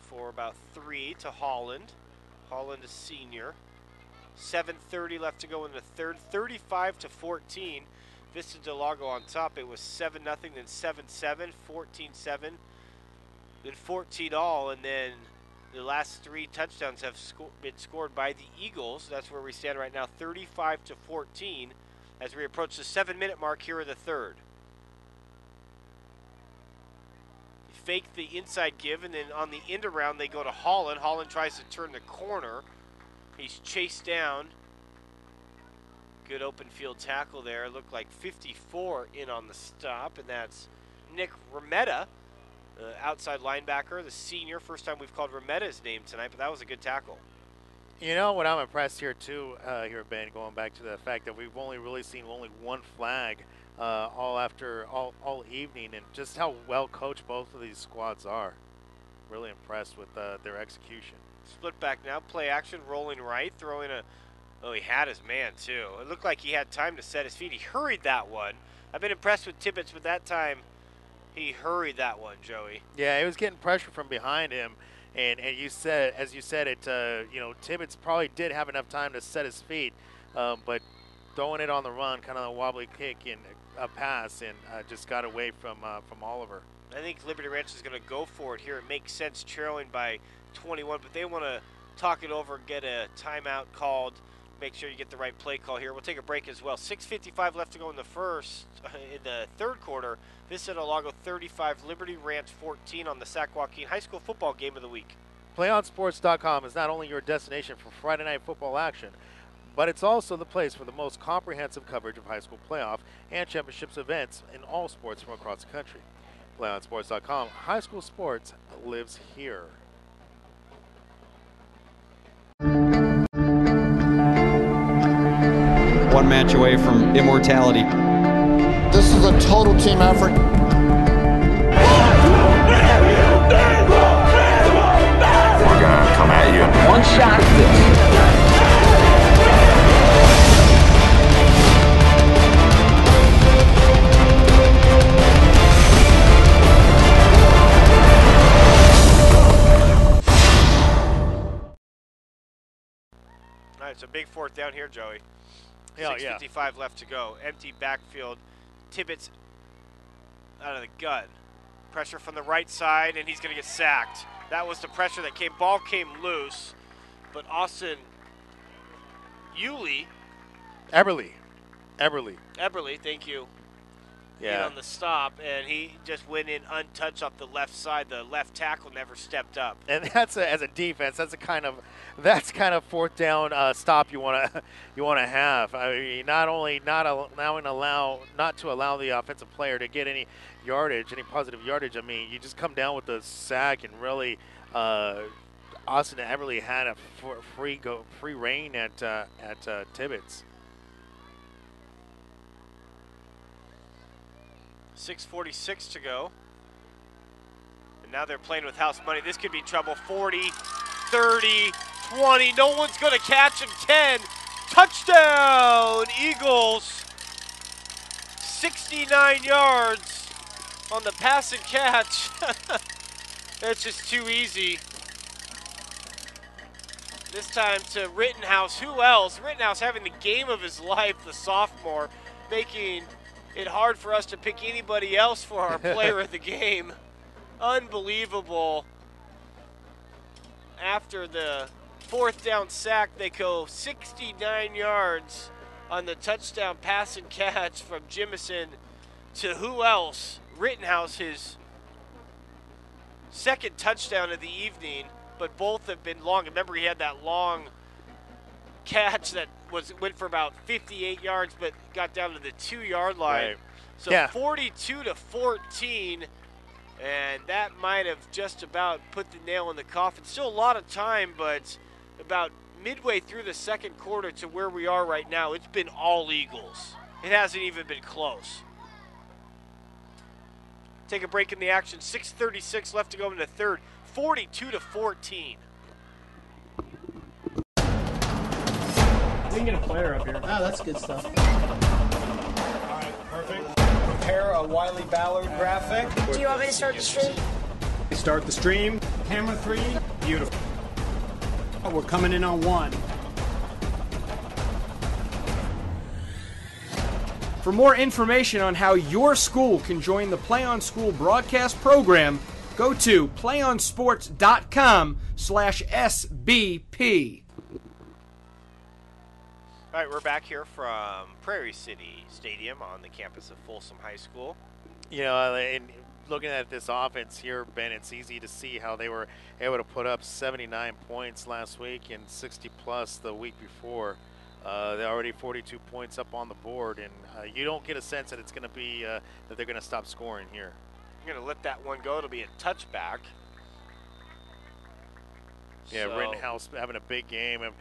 for about 3 to Holland. Holland, a senior. 7:30 left to go in the third. 35-14. Vista Del Lago on top. It was 7-0, then 7-7, 14-7, then 14 all, and then the last 3 touchdowns have been scored by the Eagles. That's where we stand right now, 35-14, as we approach the 7-minute mark here in the third. Fake the inside give, and then on the end around they go to Holland. Holland tries to turn the corner. He's chased down. Good open field tackle there. Looked like 54 in on the stop, and that's Nick Remetta, the outside linebacker, the senior. First time we've called Remetta's name tonight, but that was a good tackle. What I'm impressed here too, Ben, going back to the fact that we've only really seen one flag all evening, and just how well coached both of these squads are. really impressed with their execution. Split back now, play action, rolling right, throwing a. Oh, he had his man too. It looked like he had time to set his feet. He hurried that one. I've been impressed with Tibbetts, but that time he hurried that one, Joey. Yeah, he was getting pressure from behind him, and you said, as you said it, you know, Tibbetts probably did have enough time to set his feet, but throwing it on the run, kind of a wobbly kick and a pass, and just got away from Oliver. I think Liberty Ranch is going to go for it here. It makes sense trailing by 21, but they want to talk it over, get a timeout called. Make sure you get the right play call here. We'll take a break as well. 6:55 left to go in the third quarter. Vista Del Lago 35, Liberty Ranch 14 on the Sac-Joaquin High School football game of the week. PlayOnSports.com is not only your destination for Friday night football action, but it's also the place for the most comprehensive coverage of high school playoff and championships events in all sports from across the country. PlayOnSports.com, high school sports lives here. One match away from immortality. This is a total team effort. We're gonna come at you. One shot. All right, it's a big fourth down here, Joey. Yeah, 6:55 left to go. Empty backfield. Tibbetts out of the gun. Pressure from the right side, and he's going to get sacked. That was the pressure that came. Ball came loose, but Austin Eberly, thank you. yeah. On the stop, and he just went in untouched off the left side. The left tackle never stepped up. And that's as a defense. That's kind of fourth down stop you want to have. I mean, not only not to allow the offensive player to get any yardage, any positive yardage. I mean, you just come down with the sack and really Austin Eberly had a free reign at Tibbetts. 6:46 to go. And now they're playing with house money. This could be trouble. 40, 30, 20. No one's going to catch him. 10. Touchdown, Eagles. 69 yards on the pass and catch. That's just too easy. This time to Rittenhouse. Who else? Rittenhouse having the game of his life, the sophomore, making it hard for us to pick anybody else for our player of the game. Unbelievable. After the fourth down sack, they go 69 yards on the touchdown pass and catch from Jimison to who else? Rittenhouse, his second touchdown of the evening, but both have been long. Remember, he had that long catch that went for about 58 yards, but got down to the 2-yard line. Right. So yeah. 42-14, and that might have just about put the nail in the coffin. Still a lot of time, but about midway through the second quarter to where we are right now, it's been all Eagles. It hasn't even been close. Take a break in the action. 6:36 left to go in the third. 42-14. We can get a player up here. Oh, that's good stuff. All right, perfect. Prepare a Wiley Ballard graphic. Do you want me to start the stream? Start the stream. Camera 3. Beautiful. We're coming in on 1. For more information on how your school can join the Play On School broadcast program, go to playonsports.com/SBP. All right, we're back here from Prairie City Stadium on the campus of Folsom High School. You know, and looking at this offense here, Ben, it's easy to see how they were able to put up 79 points last week and 60-plus the week before. They're already 42 points up on the board, and you don't get a sense that it's going to be that they're going to stop scoring here. I'm going to let that one go. It'll be a touchback. Yeah, So- Rittenhouse having a big game, and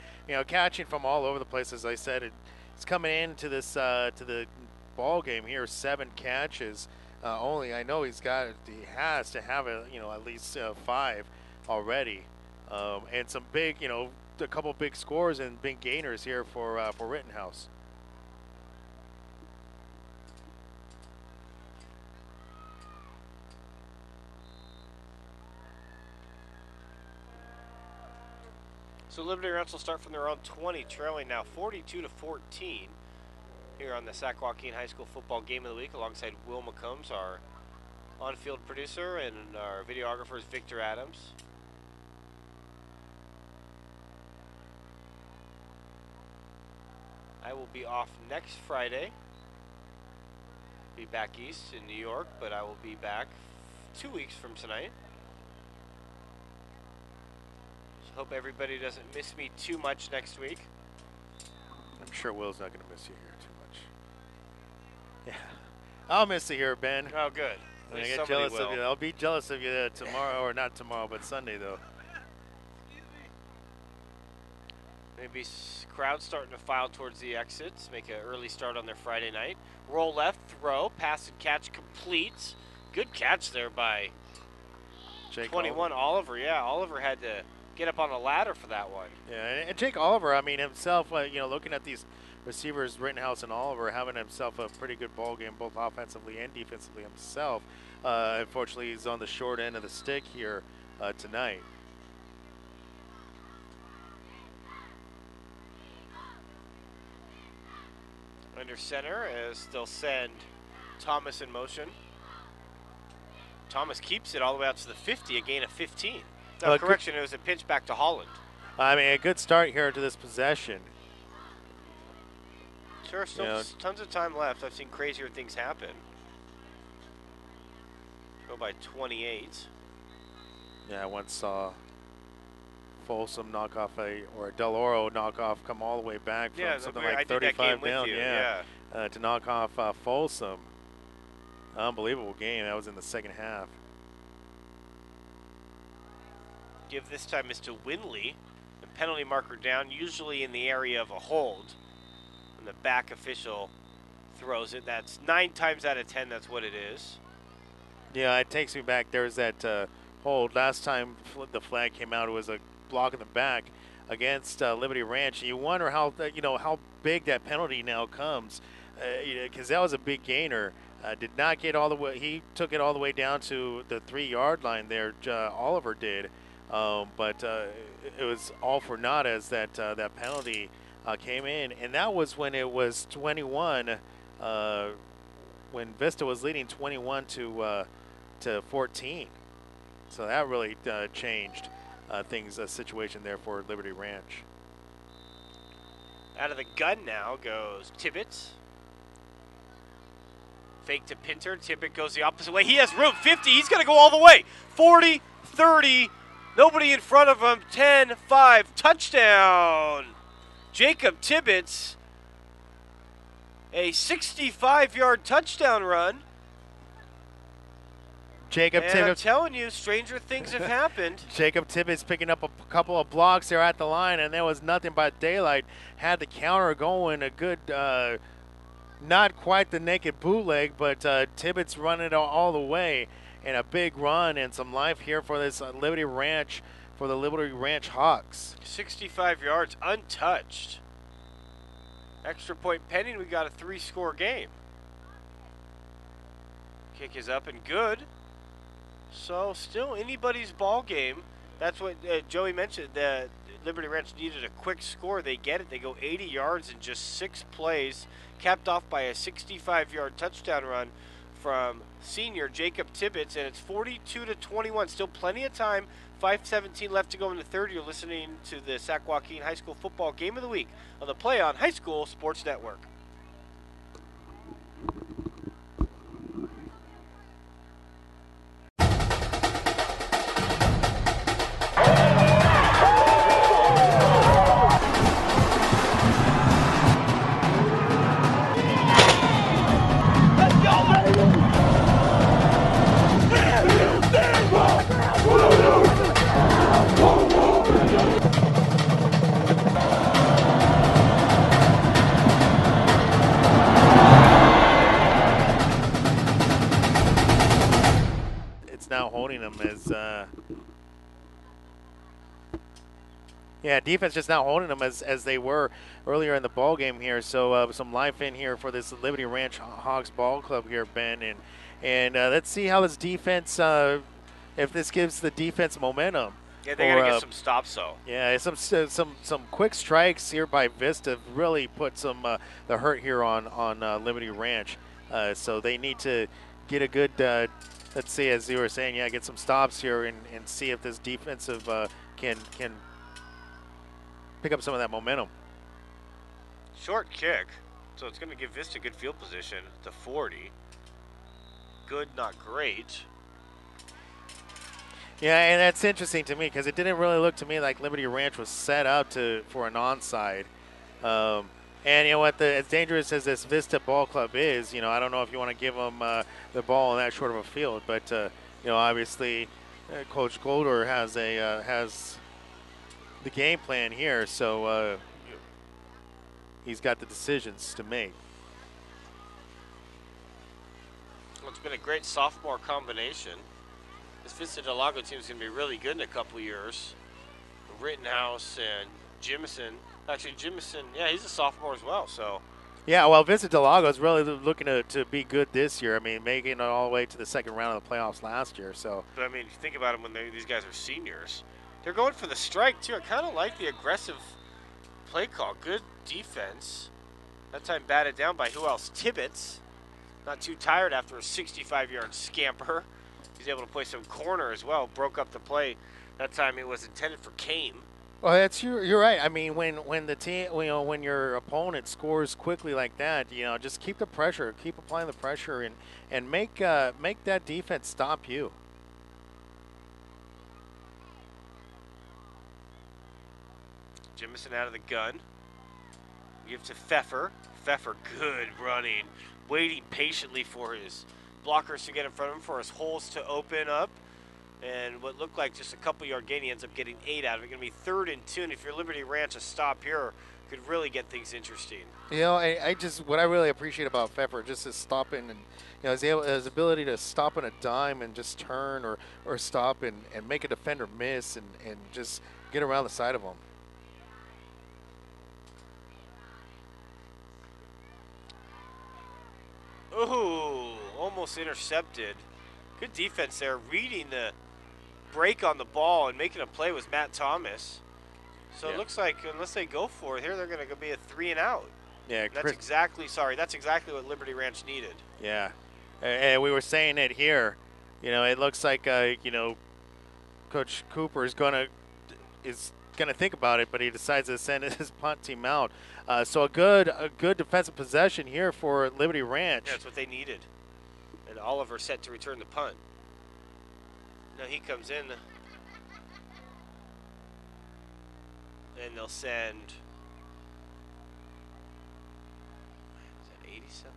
catching from all over the place. As I said, it's coming into this to the ball game here. 7 catches, only. I know he has to have at least 5 already, and some big, a couple big scores and big gainers here for Rittenhouse. So Liberty Ranch will start from their own 20, trailing now 42-14 here on the Sac-Joaquin High School football game of the week, alongside Will McCombs, our on-field producer, and our videographer is Victor Adams. I will be off next Friday. Be back east in New York, but I will be back 2 weeks from tonight. Hope everybody doesn't miss me too much next week. I'm sure Will's not going to miss you here too much. Yeah, I'll miss you here, Ben. Oh, good. I get jealous of you. I'll be jealous of you tomorrow, or not tomorrow, but Sunday though. Maybe crowd starting to file towards the exits. Make an early start on their Friday night. Roll left, throw, pass and catch complete. Good catch there by Jake 21 Oliver. Yeah, Oliver had to get up on a ladder for that one. Yeah, and Jake Oliver, I mean, himself, looking at these receivers, Rittenhouse and Oliver, having himself a pretty good ball game, both offensively and defensively himself. Unfortunately, he's on the short end of the stick here tonight. Under center as they'll send Thomas in motion. Thomas keeps it all the way out to the 50, a gain of 15. No, correction, it was a pitch back to Holland. I mean, a good start here to this possession. Sure, still tons of time left. I've seen crazier things happen. Go by 28. Yeah, I once saw Folsom knock off a Del Oro knockoff come all the way back from something like 35 down. To knock off Folsom. Unbelievable game. That was in the second half. Give this time is to Winley. The penalty marker down, usually in the area of a hold. And the back official throws it. That's 9 times out of 10, that's what it is. Yeah, it takes me back. There's that hold. Last time the flag came out, it was a block in the back against Liberty Ranch. You wonder how big that penalty now comes, because that was a big gainer. Did not get all the way. He took it all the way down to the 3-yard line there. Oliver did, but it was all for naught as that penalty came in, and that was when it was 21. When Vista was leading 21 to 14. So that really changed things, a situation there for Liberty Ranch. Out of the gun now goes Tibbetts. Fake to Pinter. Tibbett goes the opposite way. He has room. 50. He's going to go all the way. 40, 30. Nobody in front of him. 10, 5. Touchdown. Jacob Tibbetts. A 65-yard touchdown run. Tibbetts. I'm telling you, stranger things have happened. Jacob Tibbetts picking up a couple of blocks there at the line, and there was nothing but daylight. Had the counter going, a good, not quite the naked bootleg, but Tibbetts running it all the way, and a big run and some life here for this Liberty Ranch, for the Liberty Ranch Hawks. 65 yards, untouched. Extra point pending. We got a 3-score game. Kick is up and good. So still anybody's ball game. That's what Joey mentioned. The Liberty Ranch needed a quick score. They get it. They go 80 yards in just 6 plays, capped off by a 65-yard touchdown run from senior Jacob Tibbetts, and it's 42-21. Still plenty of time. 5:17 left to go in the third. You're listening to the Sac-Joaquin High School football game of the week on the PlayOn High School Sports Network. Yeah, defense just not holding them as they were earlier in the ball game here. So some life in here for this Liberty Ranch Hogs Ball Club here, Ben, and let's see how this defense, if this gives the defense momentum. Yeah, they got to get some stops, though. Yeah, some quick strikes here by Vista really put some the hurt here on Liberty Ranch. So they need to get a good, let's see, as you were saying, yeah, get some stops here and see if this defensive can pick up some of that momentum. Short kick, so it's going to give Vista good field position to 40. Good, not great. Yeah, and that's interesting to me because it didn't really look to me like Liberty Ranch was set up for an onside. And you know what, as dangerous as this Vista Ball Club is, I don't know if you want to give them the ball in that short of a field, but obviously Coach Golder has the game plan here, so he's got the decisions to make. Well, it's been a great sophomore combination. This Vista Del Lago team is going to be really good in a couple years. Rittenhouse and Jimison. Actually, Jimison, yeah, he's a sophomore as well, so. Yeah, well, Vista Del Lago is really looking to be good this year. I mean, making it all the way to the second round of the playoffs last year. So. But, I mean, think about them when these guys are seniors. They're going for the strike, too. I kind of like the aggressive play call. Good defense. That time batted down by who else? Tibbetts. Not too tired after a 65-yard scamper. He's able to play some corner as well. Broke up the play. That time it was intended for Kame. Well, you're right. I mean, when the team, when your opponent scores quickly like that, just keep the pressure, keep applying the pressure, and make that defense stop you. Jimison out of the gun. Give to Pfeffer. Pfeffer, good running. Waiting patiently for his blockers to get in front of him, for his holes to open up. And what looked like just a couple yard gain, he ends up getting 8 out of it. Going to be 3rd and 2. And if you're Liberty Ranch, a stop here could really get things interesting. What I really appreciate about Pfeffer just his stopping and his ability to stop on a dime and just turn or stop and make a defender miss and just get around the side of him. Ooh, almost intercepted. Good defense there, reading the break on the ball and making a play was Matt Thomas. So It looks like unless they go for it here, they're going to be a 3 and out. Yeah, that's exactly what Liberty Ranch needed. Yeah, and we were saying it here. It looks like Coach Cooper is gonna think about it, but he decides to send his punt team out. So a good defensive possession here for Liberty Ranch. Yeah, that's what they needed. And Oliver set to return the punt. Now he comes in, and they'll send. Is that 87?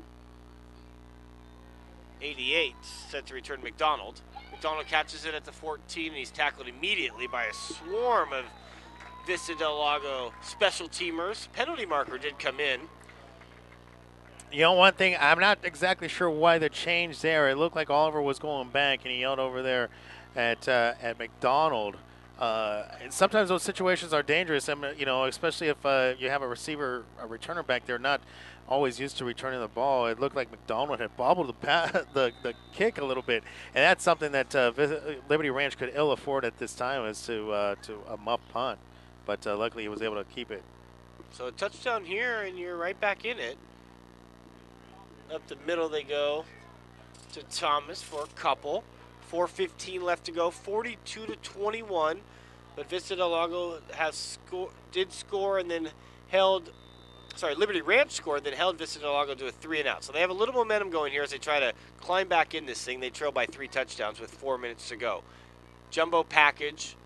88 set to return McDonald. McDonald catches it at the 14, and he's tackled immediately by a swarm of Vista Del Lago special teamers. Penalty marker did come in. One thing, I'm not exactly sure why the change there. It looked like Oliver was going back, and he yelled over there at McDonald. And sometimes those situations are dangerous, and especially if you have a returner back there, not always used to returning the ball. It looked like McDonald had bobbled the kick a little bit, and that's something that Liberty Ranch could ill afford at this time, is to a muff punt. But luckily he was able to keep it. So a touchdown here, and you're right back in it. Up the middle they go to Thomas for a couple. 4:15 left to go, 42-21. But Vista Del Lago did score and then held. Sorry, Liberty Ranch scored, then held Vista Del Lago to a 3 and out. So they have a little momentum going here as they try to climb back in this thing. They trail by 3 touchdowns with 4 minutes to go. Jumbo package.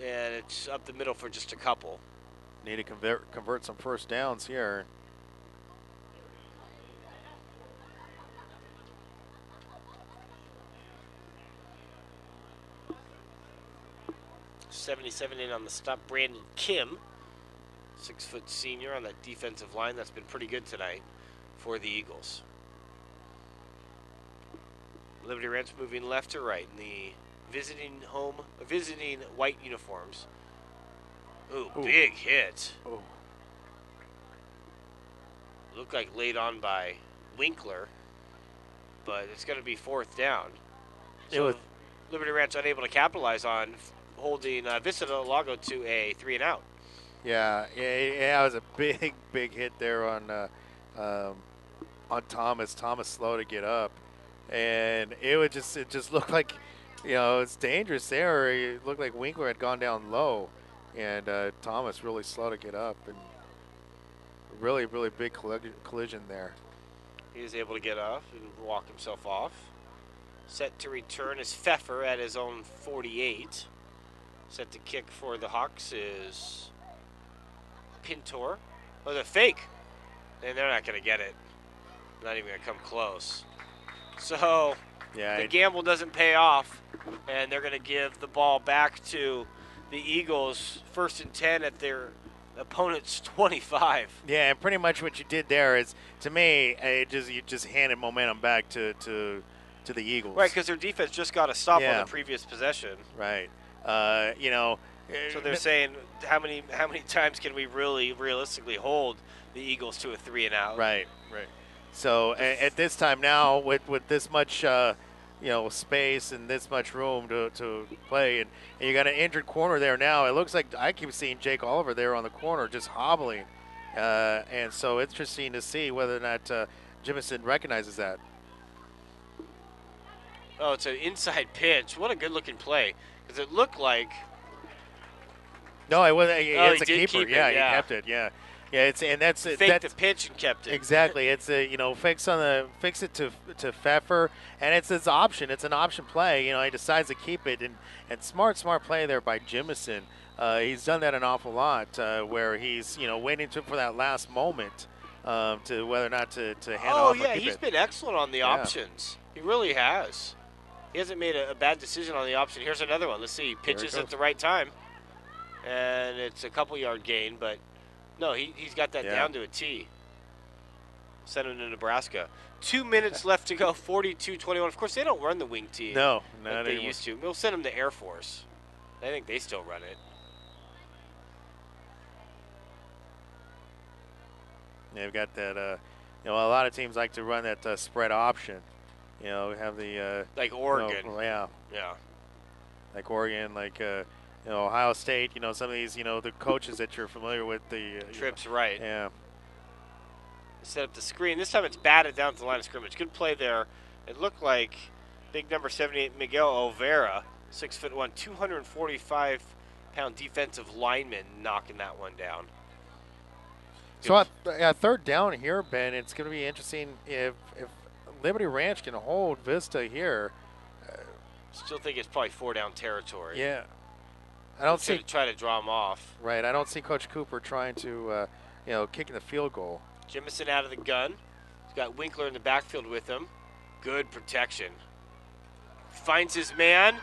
And it's up the middle for just a couple. Need to convert some first downs here. .77 in on the stop. Brandon Kim, 6-foot senior on that defensive line. That's been pretty good tonight for the Eagles. Liberty Ranch moving left to right in the visiting white uniforms. Ooh, big hit. Oh. Looked like laid on by Winkler, but it's going to be 4th down. So Liberty Ranch unable to capitalize on holding Vista Del Lago to a 3-and-out. Yeah, it was a big hit there on Thomas. Thomas slow to get up, and it just looked like, it's dangerous there. It looked like Winkler had gone down low, and Thomas really slow to get up, and really big collision there. He was able to get off and walk himself off. Set to return is Pfeffer at his own 48. Set to kick for the Hawks is Pintor. Oh, the fake. And they're not going to get it. Not even going to come close. So the gamble doesn't pay off, and they're going to give the ball back to the Eagles, 1st and 10 at their opponent's 25. Yeah, and pretty much what you did there is, to me, you just handed momentum back to the Eagles. Right, because their defense just got a stop on the previous possession. Right. So they're saying, how many times can we realistically hold the Eagles to a 3-and-out? Right. So at this time now, with this much space and this much room to play, and you got an injured corner there now. It looks like I keep seeing Jake Oliver there on the corner just hobbling, and so it's interesting to see whether or not Jimison recognizes that. Oh, it's an inside pitch. What a good-looking play. Because it looked like... No, it wasn't. It's a keeper. Keep it, he kept it. Yeah. That's the pitch and kept it. Exactly. It's fix it to Pfeffer, and it's his option. It's an option play. He decides to keep it, and smart play there by Jimison. He's done that an awful lot, where he's waiting for that last moment to whether or not to hand off. Oh yeah, he's been excellent on the options. He really has. He hasn't made a bad decision on the option. Here's another one. Let's see. He pitches at the right time, and it's a couple-yard gain, but no, he's got that down to a T. Send him to Nebraska. 2 minutes left to go, 42-21. Of course, they don't run the wing T. No, like they used to. We'll send them to Air Force. I think they still run it. They've got that, a lot of teams like to run that spread option. Have the like Oregon. Yeah. Like Oregon, like Ohio State. Some of these, the coaches that you're familiar with. The Trips right. Yeah. Set up the screen. This time it's batted down to the line of scrimmage. Good play there. It looked like big number 78 Miguel Olvera, 6'1", 245-pound defensive lineman, knocking that one down. So at third down here, Ben, it's going to be interesting if Liberty Ranch can hold Vista here. Still think it's probably 4-down territory. Yeah. I don't see try to draw them off. Right. I don't see Coach Cooper trying to, kicking the field goal. Jimison out of the gun. He's got Winkler in the backfield with him. Good protection. Finds his man,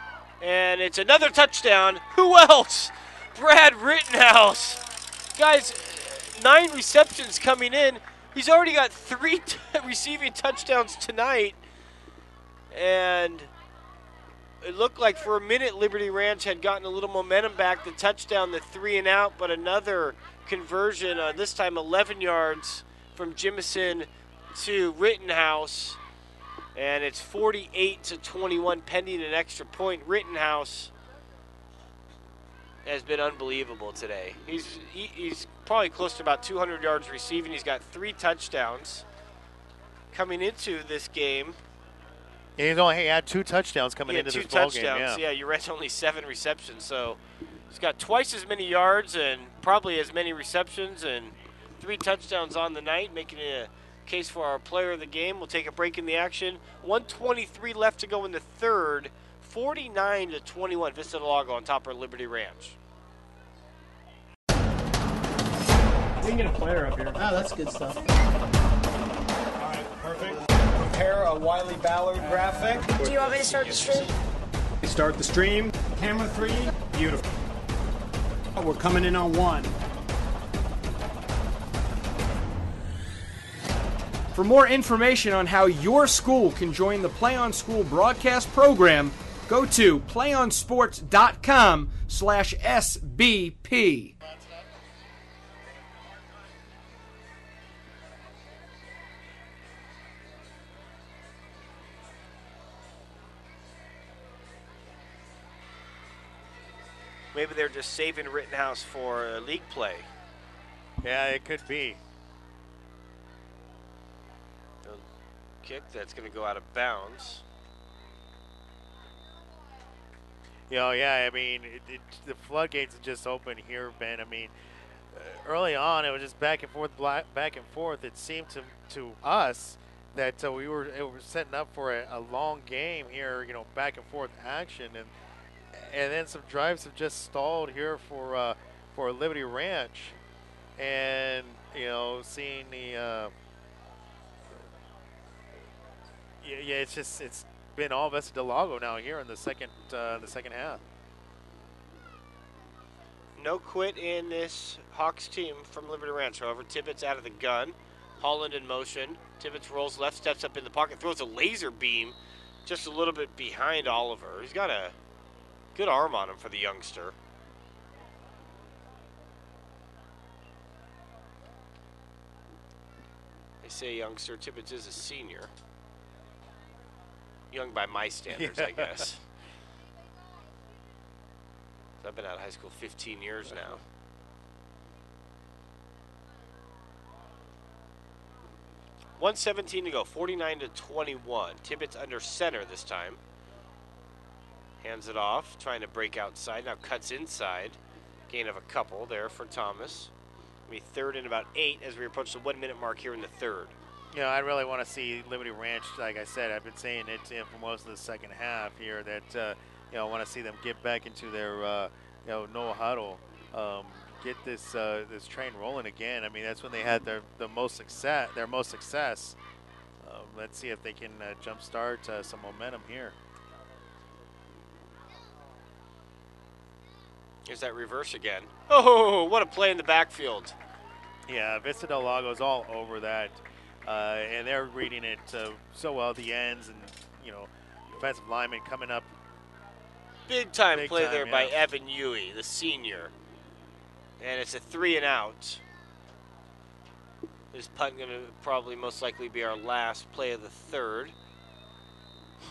and it's another touchdown. Who else? Brad Rittenhouse. Guys, 9 receptions coming in. He's already got 3 receiving touchdowns tonight. And it looked like for a minute Liberty Ranch had gotten a little momentum back. The touchdown, the 3-and-out, but another conversion, this time 11 yards from Jimison to Rittenhouse. And it's 48-21 pending an extra point. Rittenhouse has been unbelievable today. He's probably close to about 200 yards receiving. He's got 3 touchdowns coming into this game. He had 2 touchdowns coming into this ball game. Yeah, you read only 7 receptions, so he's got twice as many yards and probably as many receptions and 3 touchdowns on the night, making it a case for our player of the game. We'll take a break in the action. 1:23 left to go in the third. 49-21, Vista Del Lago on top of Liberty Ranch. We can get a player up here. Oh, that's good stuff. All right, perfect. Prepare a Wiley Ballard graphic. Do you want me to start the stream? Start the stream. Camera 3. Beautiful. We're coming in on 1. For more information on how your school can join the PlayOn School broadcast program, go to playonsports.com/SBP. Maybe they're just saving Rittenhouse for league play. Yeah, it could be. The kick that's going to go out of bounds. You know, yeah, I mean, the floodgates just open here, Ben. I mean, early on, it was just back and forth, back and forth. It seemed to us that we were setting up for a long game here, you know, back and forth action, and then some drives have just stalled here for Liberty Ranch, and you know, seeing the yeah, it's been all Vista Del Lago now here in the second half. No quit in this Hawks team from Liberty Ranch. However, Tibbetts out of the gun. Holland in motion. Tibbetts rolls left, steps up in the pocket, throws a laser beam just a little bit behind Oliver. He's got a good arm on him for the youngster. They say youngster. Tibbetts is a senior. Young by my standards, Yeah. I guess. I've been out of high school 15 years now. .117 to go, 49-21. Tibbetts under center this time. Hands it off, trying to break outside. Now cuts inside. Gain of a couple there for Thomas. It'll be third and about 8 as we approach the 1 minute mark here in the third. You know, I really want to see Liberty Ranch, like I said, I've been saying it for most of the second half here, that, you know, I want to see them get back into their, you know, no huddle, get this this train rolling again. I mean, that's when they had their most success. Let's see if they can jumpstart some momentum here. Here's that reverse again. Oh, what a play in the backfield. Yeah, Vista Del Lago's all over that. And they're reading it so well, the ends and, you know, defensive lineman coming up. Big time play time, there yeah. by Evan Huey, the senior. And it's a 3 and out. This punt going to probably most likely be our last play of the third.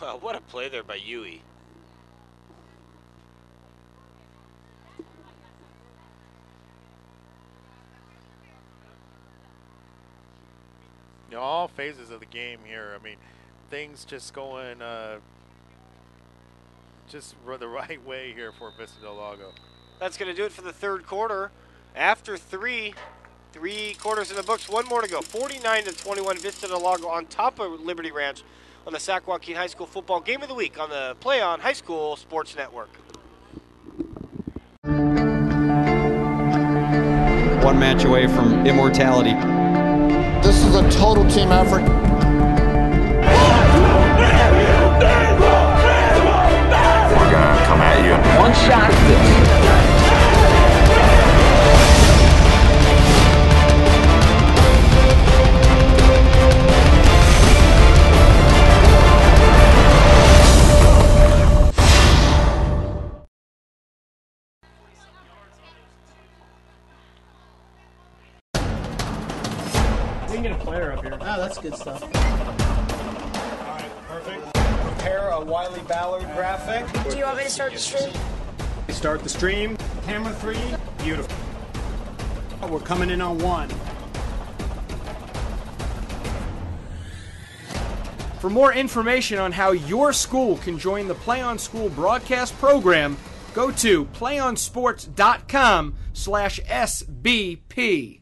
Wow, what a play there by Huey. You know, all phases of the game here. I mean, things just going just the right way here for Vista Del Lago. That's going to do it for the third quarter. After three quarters in the books, one more to go. 49-21, Vista Del Lago on top of Liberty Ranch on the Sac-Joaquin High School Football Game of the Week on the PlayOn High School Sports Network. One match away from immortality. This is a total team effort. We're gonna come at you. One shot. We can get a player up here. Oh, that's good stuff. All right, perfect. Prepare a Wiley Ballard graphic. Do you want me to start the stream? Start the stream. Camera 3. Beautiful. We're coming in on 1. For more information on how your school can join the Play On School broadcast program, go to playonsports.com/SBP.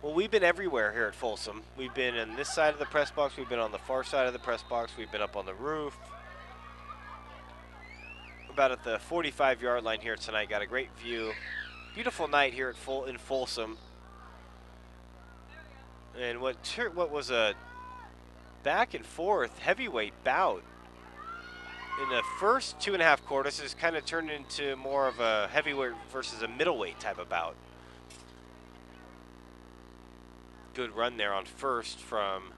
Well, we've been everywhere here at Folsom. We've been on this side of the press box. We've been on the far side of the press box. We've been up on the roof. About at the 45-yard line here tonight. Got a great view. Beautiful night here at in Folsom. And what was a back and forth heavyweight bout. in the first 2.5 quarters, this has kind of turned into more of a heavyweight versus a middleweight type of bout. Good run there on first from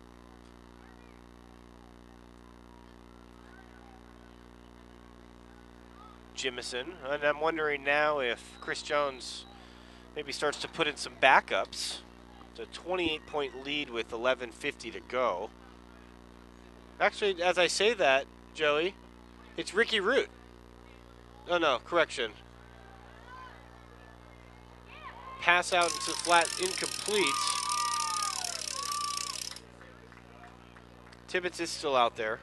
Jimison. And I'm wondering now if Chris Jones maybe starts to put in some backups. It's a 28-point lead with 11:50 to go. Actually, as I say that, Joey, it's Ricky Root. Oh, no, correction. Pass out into flat, incomplete. Tibbetts is still out there.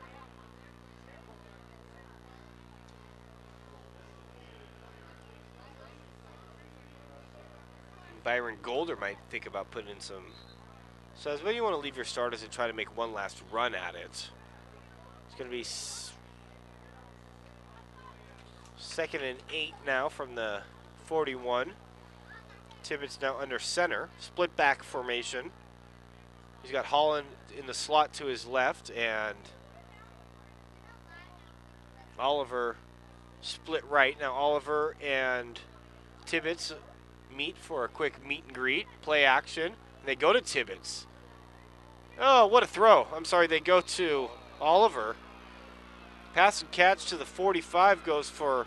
Byron Golder might think about putting in some. Says, well, you want to leave your starters and try to make one last run at it. It's going to be 2nd and 8 now from the 41. Tibbetts now under center. Split back formation. He's got Holland in the slot to his left, and Oliver split right. Now Oliver and Tibbetts meet for a quick meet and greet. Play action. They go to Tibbetts. Oh, what a throw. I'm sorry, they go to Oliver. Pass and catch to the 45 goes for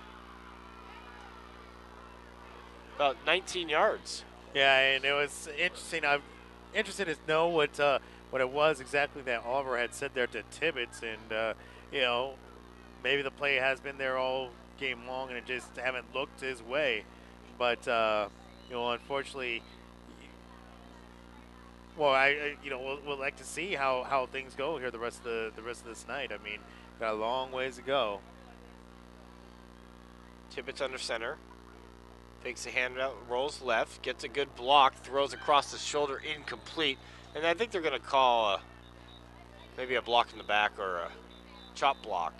about 19 yards. Yeah, and it was interesting. I'm interested to know what it was exactly that Oliver had said there to Tibbetts, and you know, maybe the play has been there all game long, and it just haven't looked his way. But you know, unfortunately, well, we'll like to see how things go here the rest of this night. I mean, got a long ways to go. Tibbetts under center. Takes a handout, rolls left, gets a good block, throws across the shoulder, incomplete. And I think they're going to call maybe a block in the back or a chop block.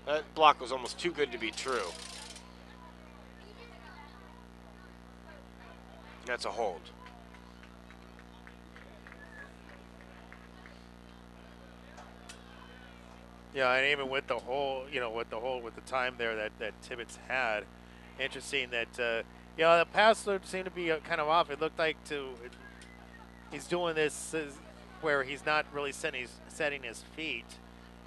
That block was almost too good to be true. That's a hold. Yeah, and even with the whole, with the time there that Tibbetts had, interesting that the pass seemed to be kind of off. It looked like he's doing this where he's not really setting his feet,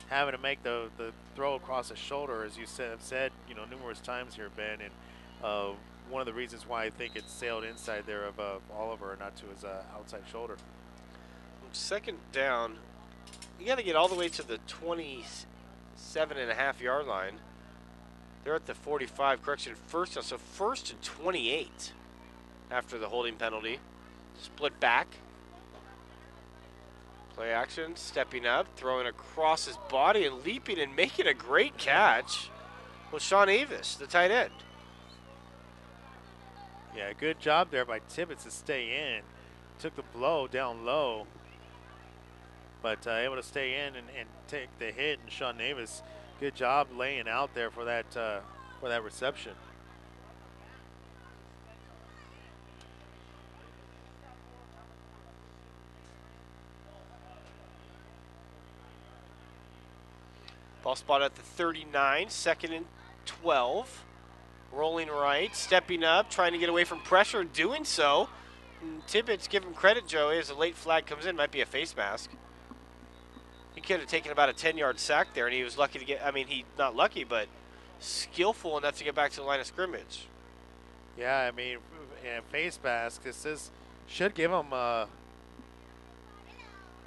having to make the throw across the shoulder, as you have said numerous times here, Ben. And one of the reasons why I think it sailed inside there of Oliver, not to his outside shoulder. 2nd down. You got to get all the way to the 27.5-yard line. They're at the 45, correction, first down. So 1st and 28 after the holding penalty. Split back. Play action, stepping up, throwing across his body and leaping and making a great catch was Sean Avis, the tight end. Yeah, good job there by Tibbetts to stay in. Took the blow down low, but able to stay in and take the hit. And Sean Davis, good job laying out there for that reception. Ball spot at the 39, 2nd and 12. Rolling right, stepping up, trying to get away from pressure, doing so. And Tibbetts, give him credit, Joey, as a late flag comes in, might be a face mask. He could have taken about a 10-yard sack there, and he was lucky to get, not lucky, but skillful enough to get back to the line of scrimmage. Yeah, face mask, should give him, well,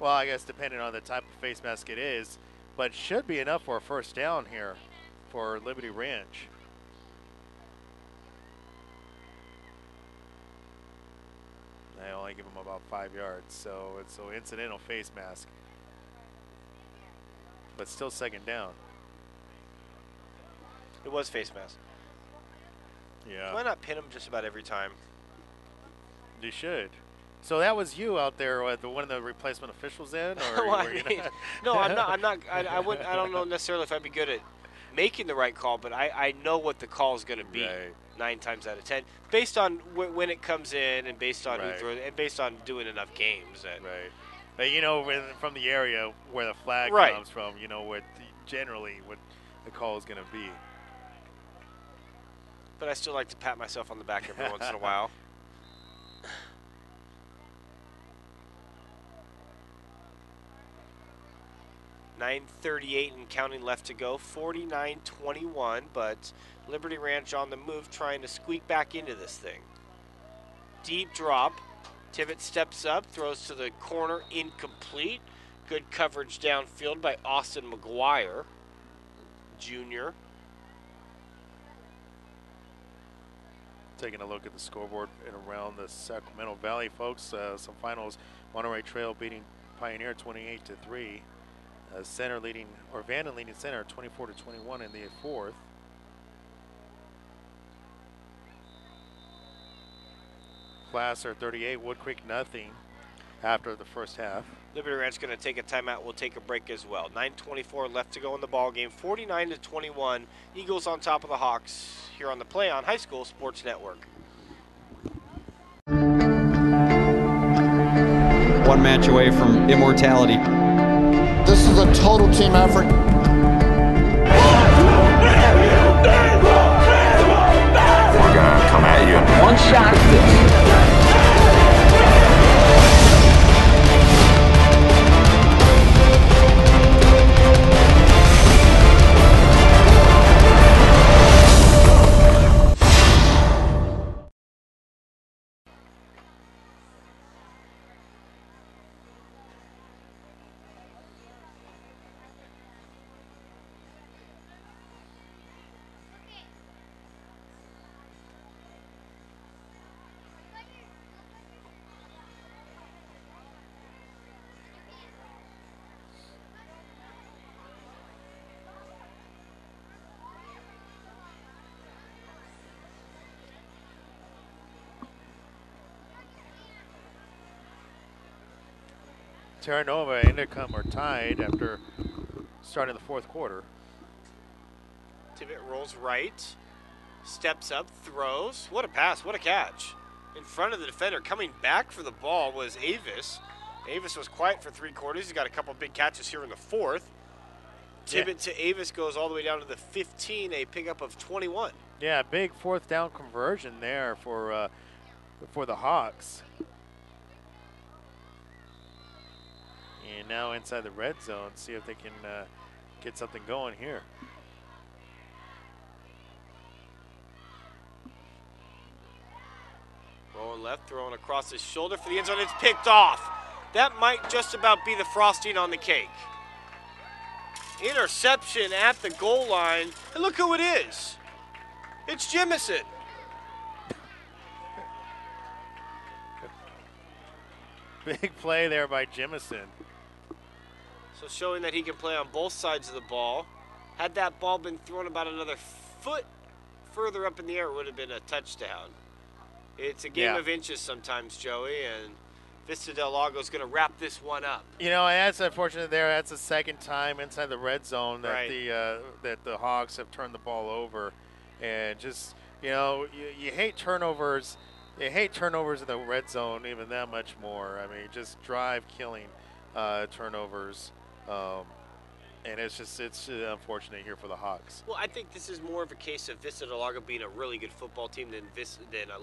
I guess depending on the type of face mask it is, but should be enough for a first down here for Liberty Ranch. They only give him about 5 yards, so it's an incidental face mask. But still 2nd down. It was face mask. Yeah. Why not pin him just about every time? You should. So that was you out there with one of the replacement officials in, or well, no, I'm not. I don't know necessarily if I'd be good at making the right call, but I know what the call is going to be. Right. 9 times out of 10, based on when it comes in, and based on right. who throws, and based on doing enough games. Right. But from the area where the flag right. comes from, generally, the call is going to be. But I still like to pat myself on the back every once in a while. .938 and counting left to go, 49-21, but Liberty Ranch on the move trying to squeak back into this thing. Deep drop. Tibbetts steps up, throws to the corner, incomplete. Good coverage downfield by Austin McGuire, Jr. Taking a look at the scoreboard and around the Sacramento Valley, folks. Some finals: Monterey Trail beating Pioneer 28-3. Center leading, or Vanden leading Center 24-21 in the fourth. Placer 38, Wood Creek nothing after the first half. Liberty Ranch going to take a timeout. We'll take a break as well. 9:24 left to go in the ball game. 49-21. Eagles on top of the Hawks here on the PlayOn High School Sports Network. One match away from immortality. This is a total team effort. We're gonna come at you. One shot at this. Terranova and Intercom are tied after starting the fourth quarter. Tibbet rolls right, steps up, throws. What a pass, what a catch. In front of the defender, coming back for the ball was Avis. Avis was quiet for 3 quarters. He's got a couple big catches here in the fourth. Tibbet to Avis goes all the way down to the 15, a pickup of 21. Yeah, big fourth down conversion there for the Hawks. And now inside the red zone, see if they can get something going here. Rolling left, throwing across his shoulder for the end zone. It's picked off. That might just about be the frosting on the cake. Interception at the goal line. And look who it is. It's Jemison. Big play there by Jemison. So showing that he can play on both sides of the ball. Had that ball been thrown about another foot further up in the air, it would have been a touchdown. It's a game of inches sometimes, Joey, and Vista Del Lago is going to wrap this one up. You know, that's unfortunate there. That's the second time inside the red zone that that the Hawks have turned the ball over. And just, you know, you hate turnovers. You hate turnovers in the red zone even that much more. I mean, just drive-killing turnovers. And it's unfortunate here for the Hawks. Well, I think this is more of a case of Vista Del Lago being a really good football team than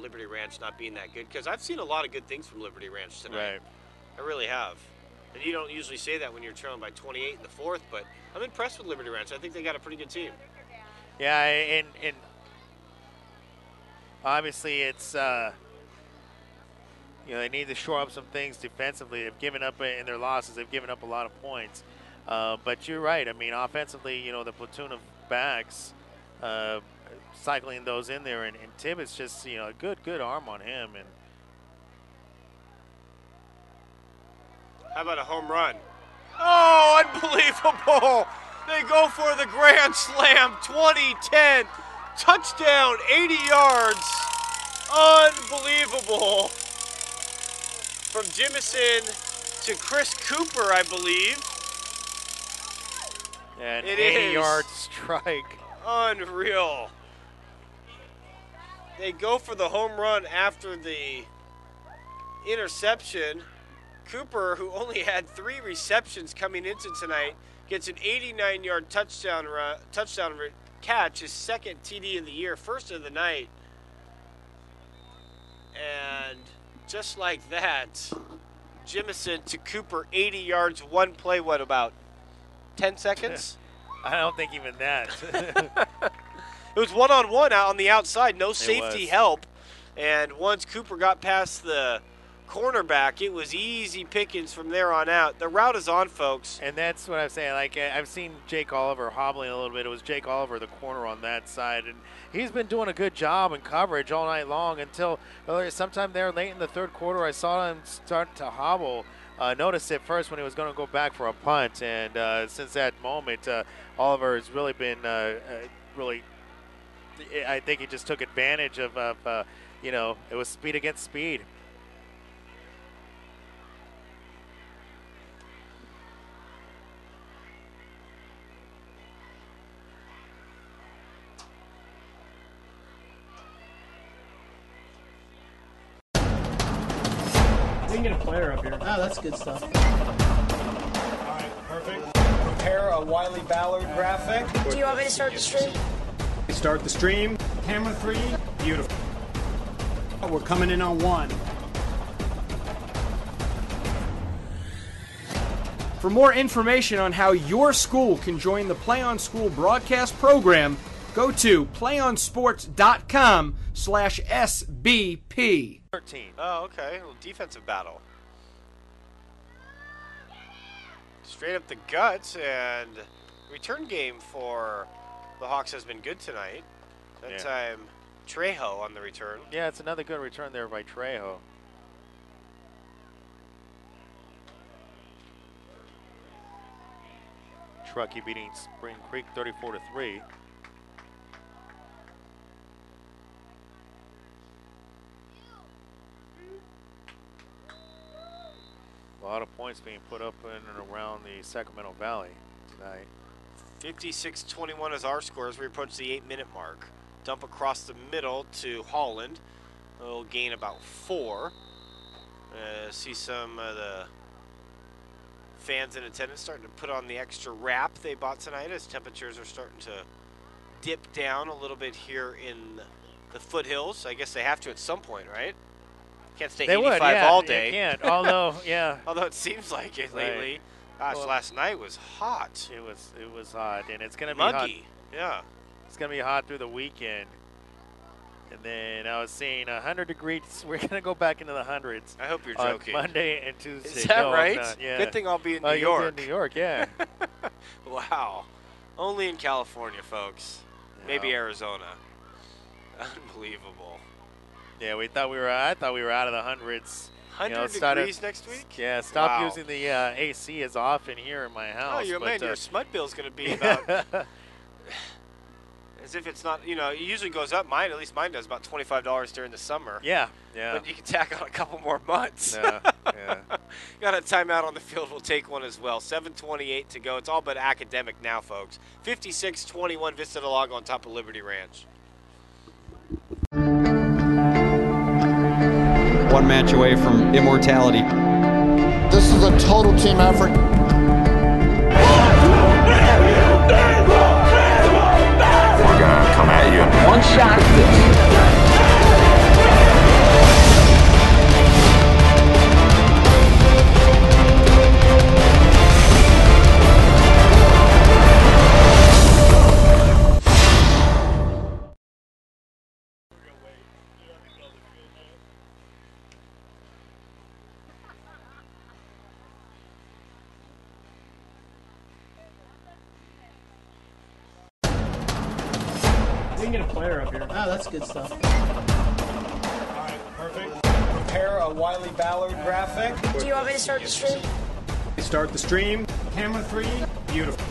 Liberty Ranch not being that good. Because I've seen a lot of good things from Liberty Ranch tonight. Right. I really have. And you don't usually say that when you're trailing by 28 in the fourth, but I'm impressed with Liberty Ranch. I think they got a pretty good team. Yeah, and obviously it's you know, they need to shore up some things defensively. They've given up in their losses. They've given up a lot of points. But you're right. I mean, offensively, you know, the platoon of backs, cycling those in there, and Tibbetts just, you know, a good arm on him. And how about a home run? Oh, unbelievable! They go for the grand slam, 20-10, touchdown, 80 yards. Unbelievable. From Jemison to Chris Cooper, I believe. And 80-yard strike. Unreal. They go for the home run after the interception. Cooper, who only had 3 receptions coming into tonight, gets an 89-yard touchdown catch, his second TD of the year, first of the night. And just like that, Jimison to Cooper, 80 yards, one play, what, about 10 seconds? I don't think even that. It was one-on-one out on the outside, no safety help. And once Cooper got past the cornerback, it was easy pickings from there on out. The route is on, folks. And that's what I'm saying. Like, I've seen Jake Oliver hobbling a little bit. It was Jake Oliver, the corner on that side. And he's been doing a good job in coverage all night long until sometime there late in the third quarter, I saw him start to hobble. Noticed it first when he was going to go back for a punt. And since that moment, Oliver has really been I think he just took advantage of it was speed against speed. We can get a player up here. Oh, that's good stuff. All right, perfect. Prepare a Wiley Ballard graphic. Do you want me to start the stream? Start the stream. Camera 3. Beautiful. We're coming in on 1. For more information on how your school can join the PlayOn School broadcast program, go to playonssports.com/SBP. 13. Oh, okay. A little defensive battle. Straight up the guts, and return game for the Hawks has been good tonight. That time, Trejo on the return. Yeah, it's another good return there by Trejo. Truckee beating Spring Creek 34-3. A lot of points being put up in and around the Sacramento Valley tonight. 56-21 is our score as we approach the 8-minute mark. Dump across the middle to Holland. We'll gain about 4. See some of the fans in attendance starting to put on the extra wrap they bought tonight as temperatures are starting to dip down a little bit here in the foothills. I guess they have to at some point, right? Can't stay 85 all day. They can't. Although, yeah. Although it seems like it lately. Gosh, well, last night was hot. It was hot, and it's gonna be muggy. hot. Yeah. It's gonna be hot through the weekend. And then I was seeing 100 degrees. We're gonna go back into the hundreds. I hope you're joking. On Monday and Tuesday. Is that no, right? Yeah. Good thing I'll be in New York. You'll be in New York, yeah. Wow. Only in California, folks. Yeah. Maybe Arizona. Unbelievable. Yeah, I thought we were out of the hundreds. 100 degrees next week? Yeah, stop using the AC as often here in my house. Oh, your smut bill's going to be about, as if it's not, it usually goes up. At least mine does, about $25 during the summer. Yeah. But you can tack on a couple more months. Yeah. Got a timeout on the field. We'll take one as well. 7:28 to go. It's all but academic now, folks. 56-21 Vista Del Lago on top of Liberty Ranch. One match away from immortality. This is a total team effort. We're gonna come at you. One shot at this. We can get a player up here. Oh, that's good stuff. All right, perfect. Prepare a Wiley Ballard graphic. Do you want me to start the stream? Start the stream. Camera 3. Beautiful.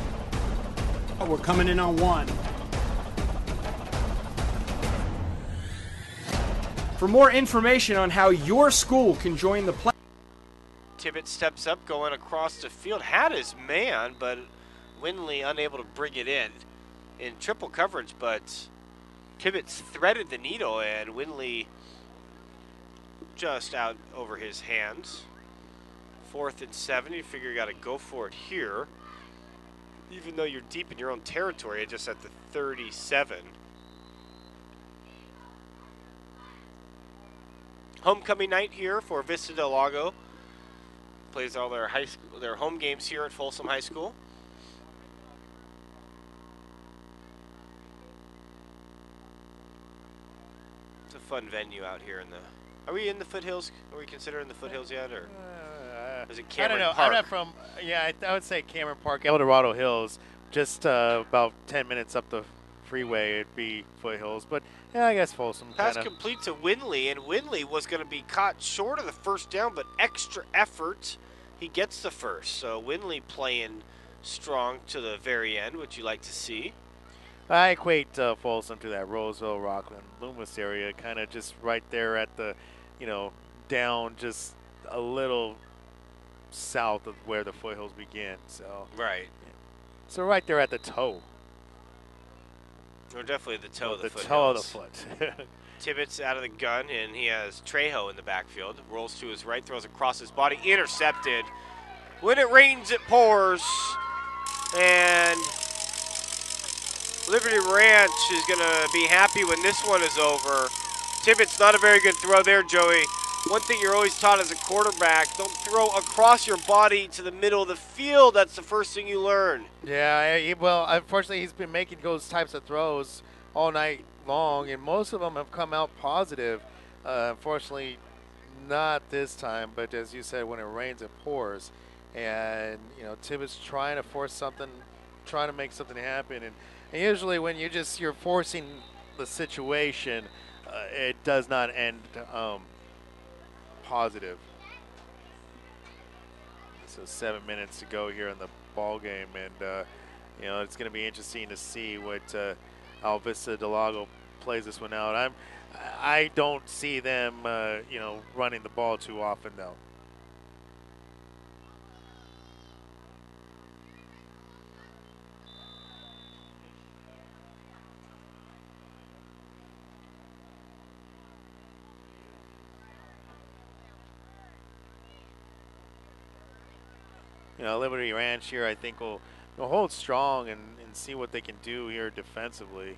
We're coming in on 1. For more information on how your school can join the play. Tibbet steps up, going across the field. Had his man, but Winley unable to bring it in triple coverage, but Tibbetts threaded the needle, and Winley just out over his hands. 4th and 7. You figure you got to go for it here. even though you're deep in your own territory, just at the 37. Homecoming night here for Vista Del Lago. Plays all their their home games here at Folsom High School. It's a fun venue out here in the. Are we in the foothills? Are we considering the foothills yet, or is it Cameron I don't know. Park? I'm not from. Yeah, I would say Cameron Park, El Dorado Hills. Just about 10 minutes up the freeway, it'd be foothills. But yeah, I guess Folsom. Pass complete to Winley, and Winley was going to be caught short of the first down, but extra effort, he gets the first. So Winley playing strong to the very end, which you like to see. I equate Folsom to that Roseville, Rockland, Loomis area, kind of just right there at the, down just a little south of where the foothills begin. So right. So right there at the toe. Or definitely the toe of the foothills. Toe of the foot. Tibbetts out of the gun, and he has Trejo in the backfield. Rolls to his right, throws across his body, intercepted. When it rains, it pours. And Liberty Ranch is going to be happy when this one is over. Tibbetts, not a very good throw there, Joey. One thing you're always taught as a quarterback, don't throw across your body to the middle of the field. That's the first thing you learn. Yeah, well, unfortunately, he's been making those types of throws all night long, and most of them have come out positive. Unfortunately, not this time, but as you said, when it rains, it pours. And, Tibbetts trying to force something, trying to make something happen. And usually when you're forcing the situation, it does not end positive. So 7 minutes to go here in the ball game, and it's going to be interesting to see what how Vista Del Lago plays this one out. I don't see them running the ball too often though. Liberty Ranch here, I think, will hold strong and see what they can do here defensively.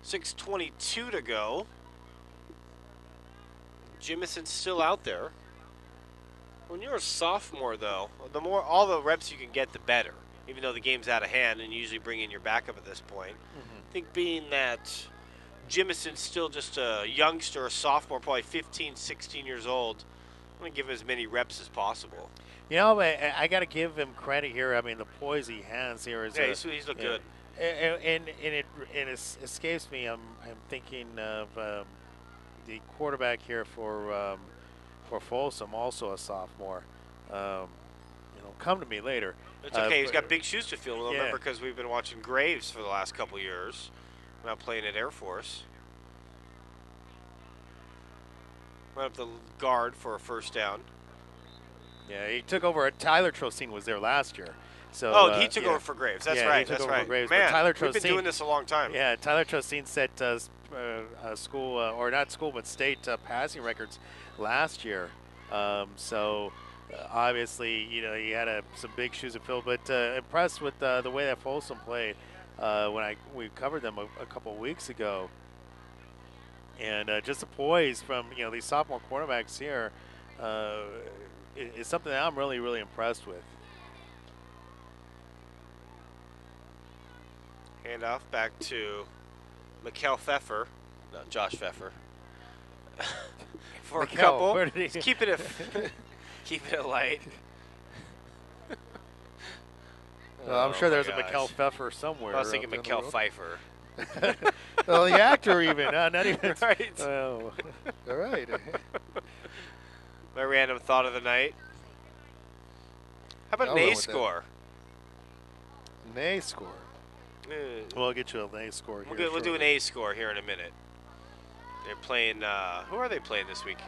.6:22 to go. Jimison's still out there. When you're a sophomore, though, all the reps you can get, the better. Even though the game's out of hand, and you usually bring in your backup at this point. I think being that Jimison's still just a youngster, a sophomore, probably 15, 16 years old, I'm going to give him as many reps as possible. I got to give him credit here. I mean, the poise he has here is he's looked good. And it escapes me. I'm thinking of the quarterback here for Folsom, also a sophomore. Come to me later. It's okay. He's got big shoes to fill. We'll remember because we've been watching Graves for the last couple years. Now playing at Air Force. Went up the guard for a first down. Yeah, he took over. Tyler Trocine was there last year. So he took over for Graves. That's right. He took over right. for Graves. Man, Tyler we've been doing this a long time. Yeah, Tyler Trocine set school or not school but state passing records last year. Obviously, he had some big shoes to fill, but impressed with the way that Folsom played when we covered them a couple weeks ago. And just the poise from these sophomore quarterbacks here is something that I'm really, really impressed with. Handoff back to Mikkel Pfeffer, no, Josh Pfeffer, for a couple. He's keeping it. Keeping it light. I'm sure there's a Mikkel Pfeffer somewhere. I was thinking Mikkel Pfeiffer. Well, the actor even. Not even. Right. Oh, all right. My random thought of the night. How about an A score? An A score. We'll get you an A score. We'll do an A score here in a minute. They're playing. Who are they playing this week?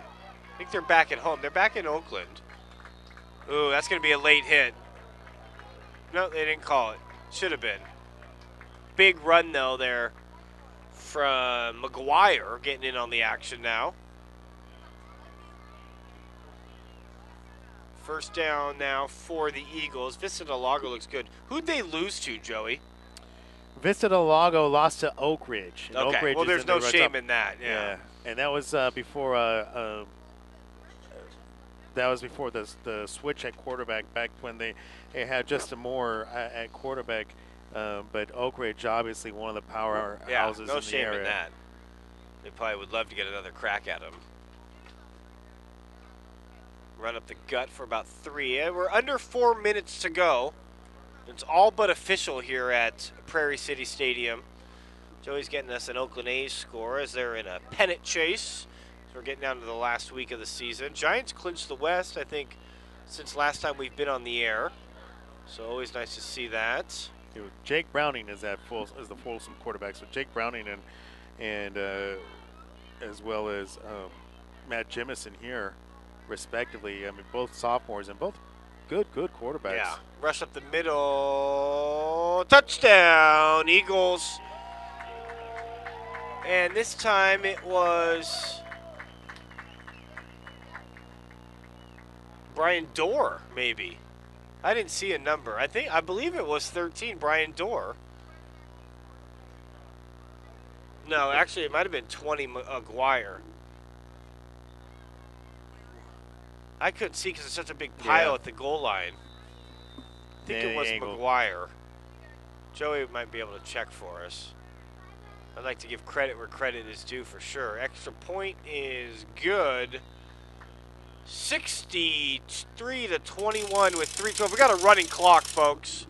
I think they're back at home. They're back in Oakland. Ooh, that's going to be a late hit. No, they didn't call it. Should have been. Big run, though, there from McGuire getting in on the action now. First down now for the Eagles. Vista Del Lago looks good. Who'd they lose to, Joey? Vista Del Lago lost to Oak Ridge. And Okay, Oak Ridge well, is there's in no the shame in that. Yeah. And that was before the switch at quarterback, back when they had Justin Moore at quarterback. But Oak Ridge, obviously one of the powerhouses in the area. No shame in that. They probably would love to get another crack at him. Run up the gut for about 3. We're under 4 minutes to go. It's all but official here at Prairie City Stadium. Joey's getting us an Oakland A's score as they're in a pennant chase. So we're getting down to the last week of the season. Giants clinched the West, I think, since last time we've been on the air. So always nice to see that. Jake Browning is the Folsom quarterback. So Jake Browning and as well as Matt Jemison here, respectively. I mean, both sophomores and both good quarterbacks. Yeah. Rush up the middle. Touchdown, Eagles. And this time it was Brian Dorr, maybe. I didn't see a number. I believe it was 13, Brian Dorr. No, actually it might have been 20, Aguirre. I couldn't see because it's such a big pile at the goal line. I think it was McGuire. Joey might be able to check for us. I'd like to give credit where credit is due for sure. Extra point is good. 63-21 with 3:12. We got a running clock, folks.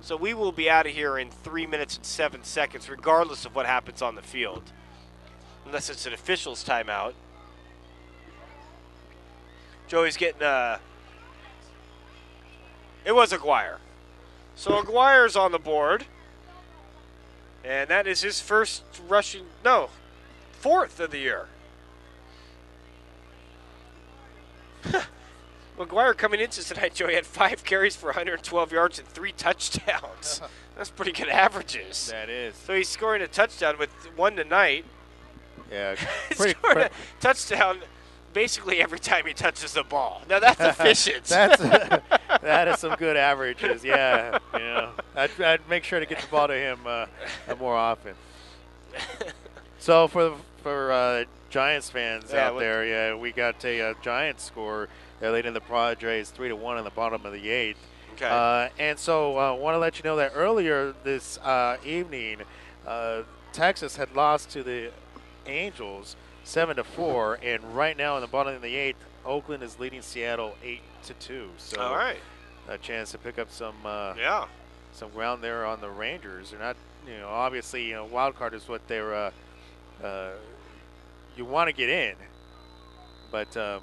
So we will be out of here in 3 minutes and 7 seconds, regardless of what happens on the field. Unless it's an official's timeout. Joey's getting it was Aguirre. So Aguirre's on the board. And that is his fourth of the year. McGuire coming into tonight, Joey, had 5 carries for 112 yards and 3 touchdowns. That's pretty good averages. That is. So he's scoring a touchdown with 1 tonight. Yeah. Scoring a touchdown basically every time he touches the ball. Now that's efficient. That is some good averages. Yeah. You know, I'd make sure to get the ball to him more often. So for Giants fans out there, we got a Giants score leading the Padres 3-1 in the bottom of the 8th. Okay. And so want to let you know that earlier this evening, Texas had lost to the Angels 7-4, and right now in the bottom of the 8th, Oakland is leading Seattle 8-2. So all right, a chance to pick up some ground there on the Rangers. They're not, obviously, wild card is what they're you want to get in, but I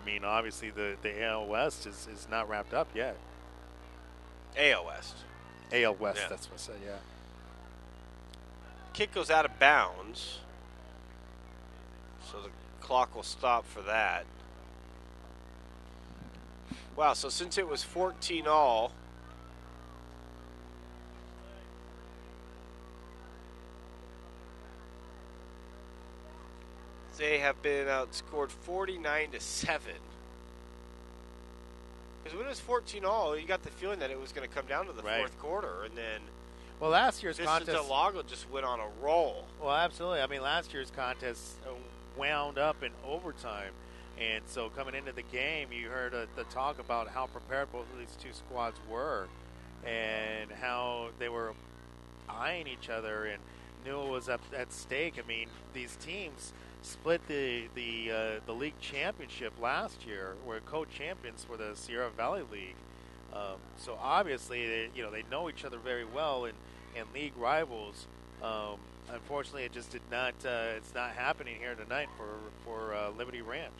mean, obviously the AL West is not wrapped up yet. AL West. AL West, that's what I said. Yeah. Kick goes out of bounds. So the clock will stop for that. Wow, so since it was 14-all, they have been outscored 49-7. Because when it was 14-all, you got the feeling that it was going to come down to the fourth quarter, and then well, last year's Vista contest, Del Lago just went on a roll. Well, absolutely. I mean, last year's contest wound up in overtime. And so coming into the game, you heard the talk about how prepared both of these two squads were and how they were eyeing each other and knew it was at stake. I mean, these teams split the league championship last year, were co-champions for the Sierra Valley League. So obviously, they know each other very well and league rivals. Unfortunately, it just did not. It's not happening here tonight for Liberty Ranch.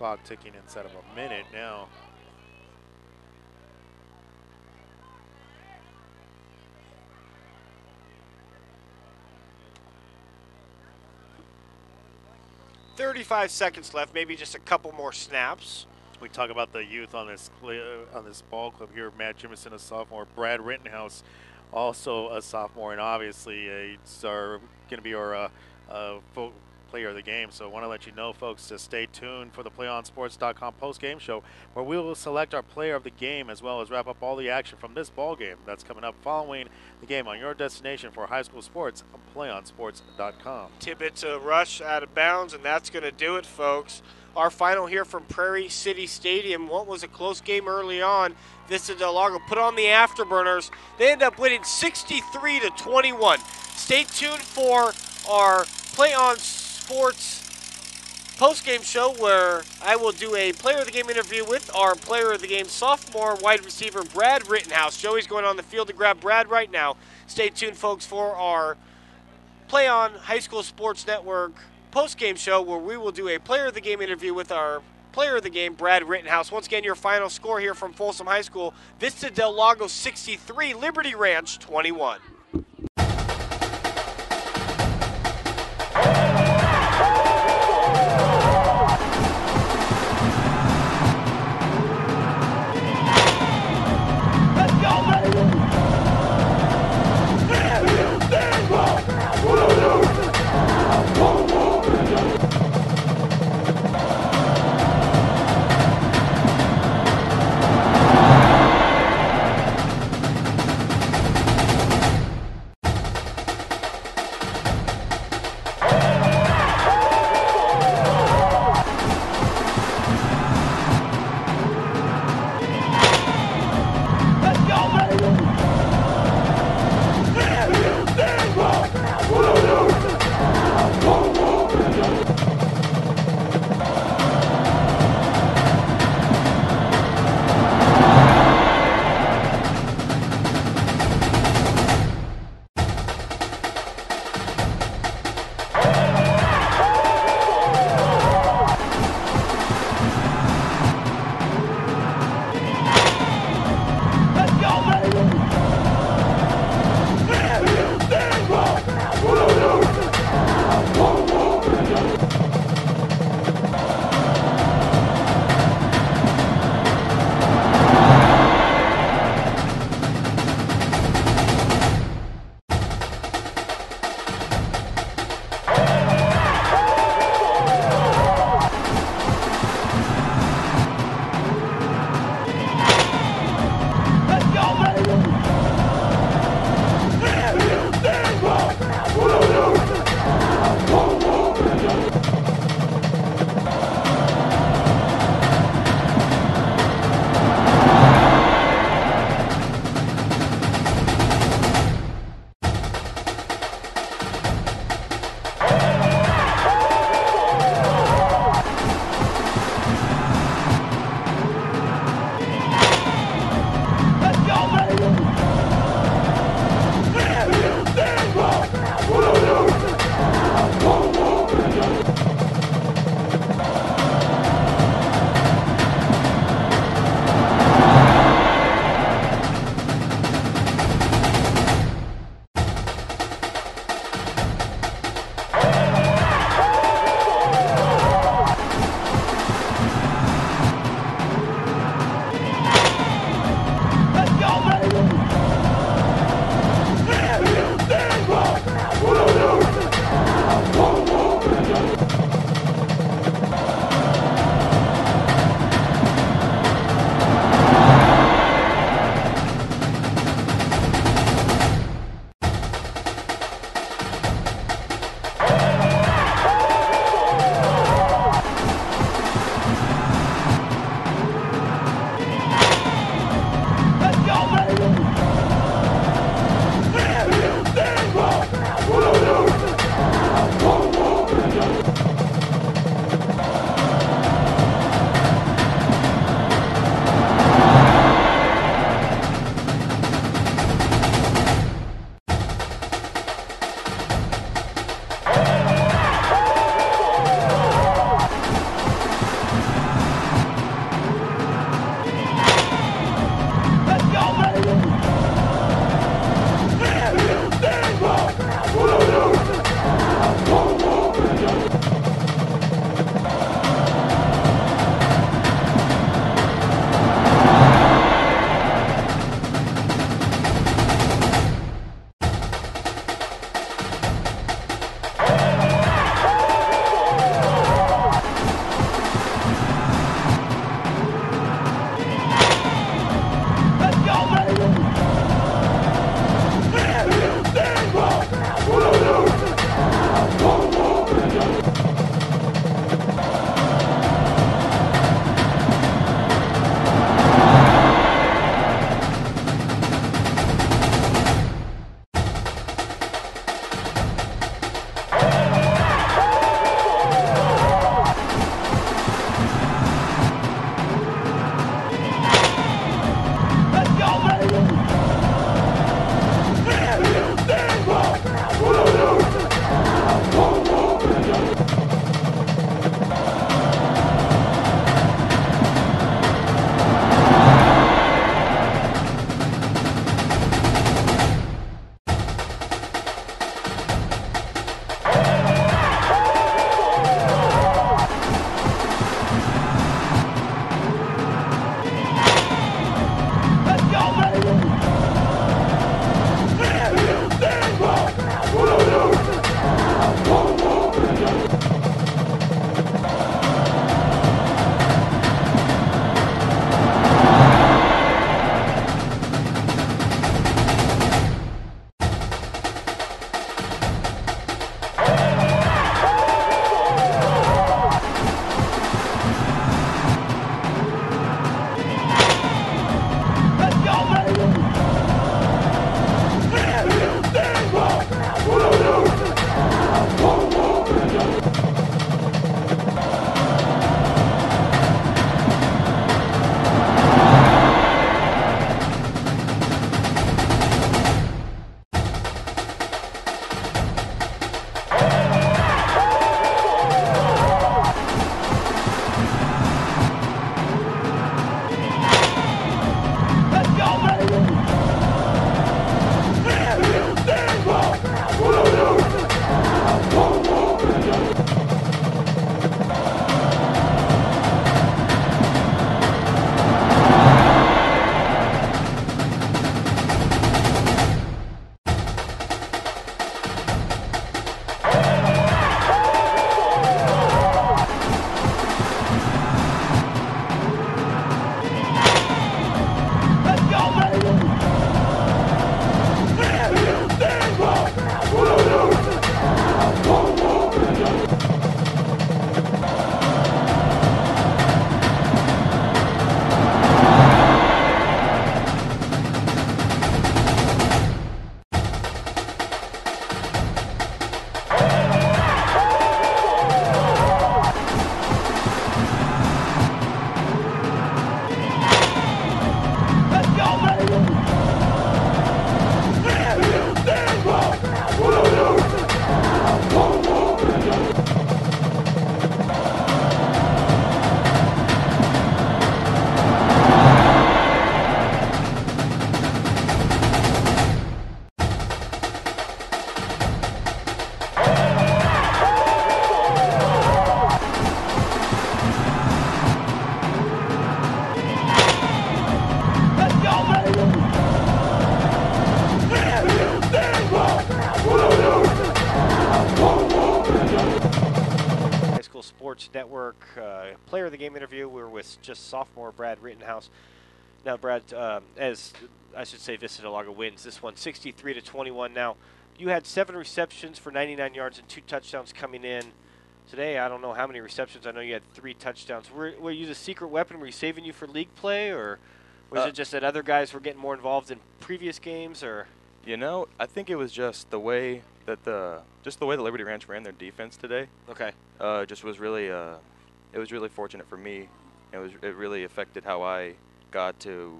clock ticking instead of a minute now. "35 seconds left, maybe just a couple more snaps." We talk about the youth on this ball club here. Matt Jimison, a sophomore. Brad Rittenhouse, also a sophomore, and obviously it's going to be our player of the game. So I want to let you know, folks, to stay tuned for the PlayOnSports.com post-game show, where we will select our player of the game as well as wrap up all the action from this ball game that's coming up following the game on your destination for high school sports on PlayOnSports.com. Tibbetts a rush out of bounds, and that's going to do it, folks. Our final here from Prairie City Stadium. What was a close game early on. Vista Del Lago put on the afterburners. They end up winning 63-21. Stay tuned for our Play On Sports post-game show, where I will do a player of the game interview with our player of the game sophomore wide receiver Brad Rittenhouse. Joey's going on the field to grab Brad right now. Stay tuned, folks, for our Play On High School Sports Network post-game show, where we will do a player of the game interview with our player of the game, Brad Rittenhouse. Once again, your final score here from Folsom High School: Vista Del Lago 63, Liberty Ranch 21. Sports Network Player of the Game interview. We're with just sophomore Brad Rittenhouse. Now, Brad, as I should say, Vista Del Lago wins this one 63-21. Now, you had 7 receptions for 99 yards and 2 touchdowns coming in. Today, I don't know how many receptions. I know you had 3 touchdowns. Were you the secret weapon? Were you saving you for league play, or was it just that other guys were getting more involved in previous games, or? You know, I think it was just the way that the Liberty Ranch ran their defense today. Okay. Just was really it was really fortunate for me. It really affected how I got to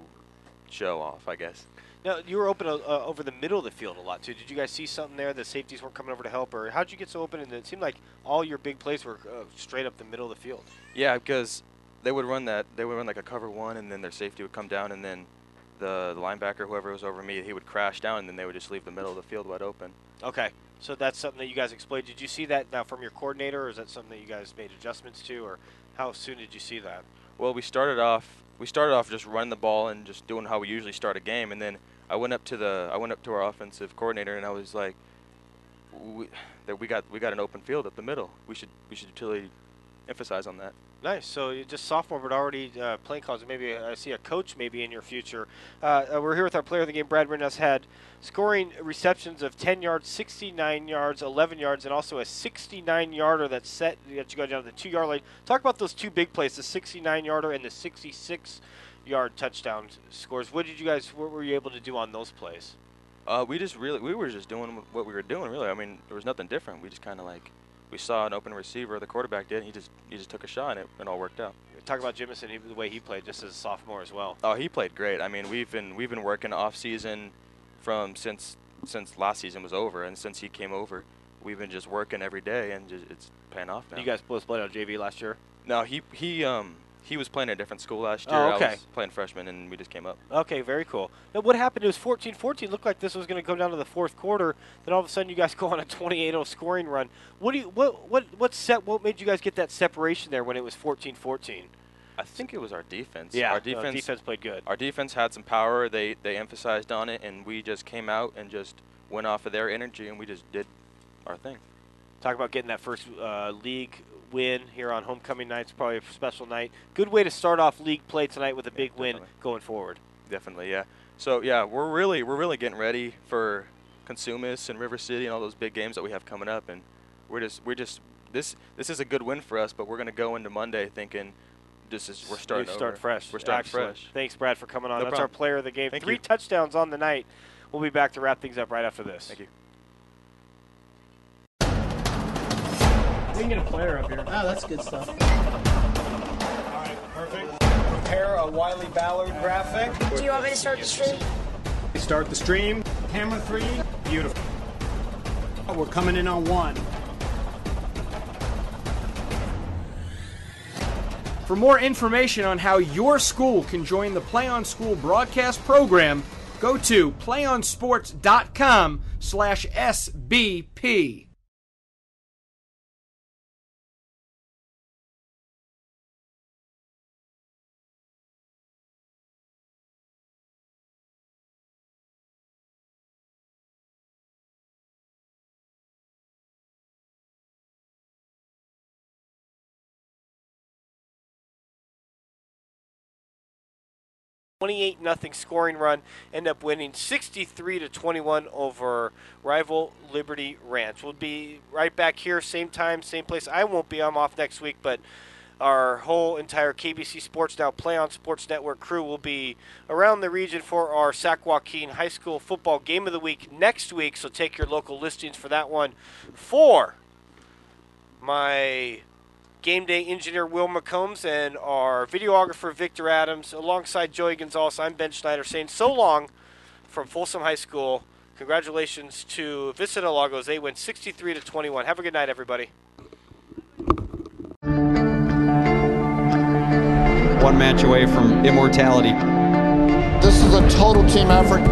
show off, I guess. Now, you were open over the middle of the field a lot, too. Did you guys see something there? The safeties weren't coming over to help, or how'd you get so open? And it seemed like all your big plays were straight up the middle of the field. Yeah, because they would run like a cover 1, and then their safety would come down, and then the linebacker, whoever was over me, he would crash down, and then they would just leave the middle of the field wide open. Okay, so that's something that you guys exploited. Did you see that now from your coordinator, or is that something that you guys made adjustments to, or how soon did you see that? Well, we started off just running the ball and just doing how we usually start a game, and then I went up to our offensive coordinator, and I was like, we got an open field up the middle. We should really emphasize on that. Nice. So you're just sophomore, but already playing calls. Maybe I see a coach maybe in your future. We're here with our player of the game. Brad Rittenhouse had scoring receptions of 10 yards, 69 yards, 11 yards, and also a 69-yarder that you go down to the 2-yard line. Talk about those 2 big plays, the 69-yarder and the 66-yard touchdown scores. What were you able to do on those plays? We were just doing what we were doing, really. I mean, there was nothing different. We just kind of we saw an open receiver, the quarterback did, and he just took a shot, and it all worked out. Talk about Jimison, the way he played just as a sophomore as well. Oh, he played great. I mean, we've been working off season since last season was over, and since he came over, we've been just working every day, and it's paying off now. You guys both played on JV last year? No, he was playing at a different school last year. Oh, okay. I was playing freshman, and we just came up. Okay, very cool. Now, what happened? It was 14-14. Looked like this was going to go down to the 4th quarter. Then all of a sudden, you guys go on a 28-0 scoring run. What made you guys get that separation there when it was 14-14? I think it was our defense. Yeah, our defense played good. Our defense had some power. They emphasized on it, and we just came out and just went off of their energy, and we just did our thing. Talk about getting that first league win here on homecoming night. It's probably a special night. Good way to start off league play tonight with a big win going forward. Definitely, yeah. So yeah, we're really getting ready for Consumas and River City and all those big games that we have coming up, and this is a good win for us. But we're going to go into Monday thinking we're starting fresh. We're starting fresh. Thanks, Brad, for coming on. No That's problem. Our player of the game. Thank 3 you. touchdowns on the night. We'll be back to wrap things up right after this. Thank you. We can get a player up here. Oh, that's good stuff. All right, perfect. Prepare a Wiley Ballard graphic. Do you want me to start the stream? Start the stream. Camera 3. Beautiful. We're coming in on 1. For more information on how your school can join the PlayOn School broadcast program, go to playonsports.com/SBP. 28-0 scoring run, end up winning 63-21 over rival Liberty Ranch. We'll be right back here, same time, same place. I won't be. I'm off next week, but our whole entire KBC Sports Now PlayOn Sports Network crew will be around the region for our Sac-Joaquin High School football game of the week next week, so take your local listings for that one. For my game day engineer Will McCombs and our videographer Victor Adams, alongside Joey Gonzalez, I'm Ben Schneider saying so long from Folsom High School. Congratulations to Vista Del Lago. They win 63-21. Have a good night, everybody. One match away from immortality. This is a total team effort.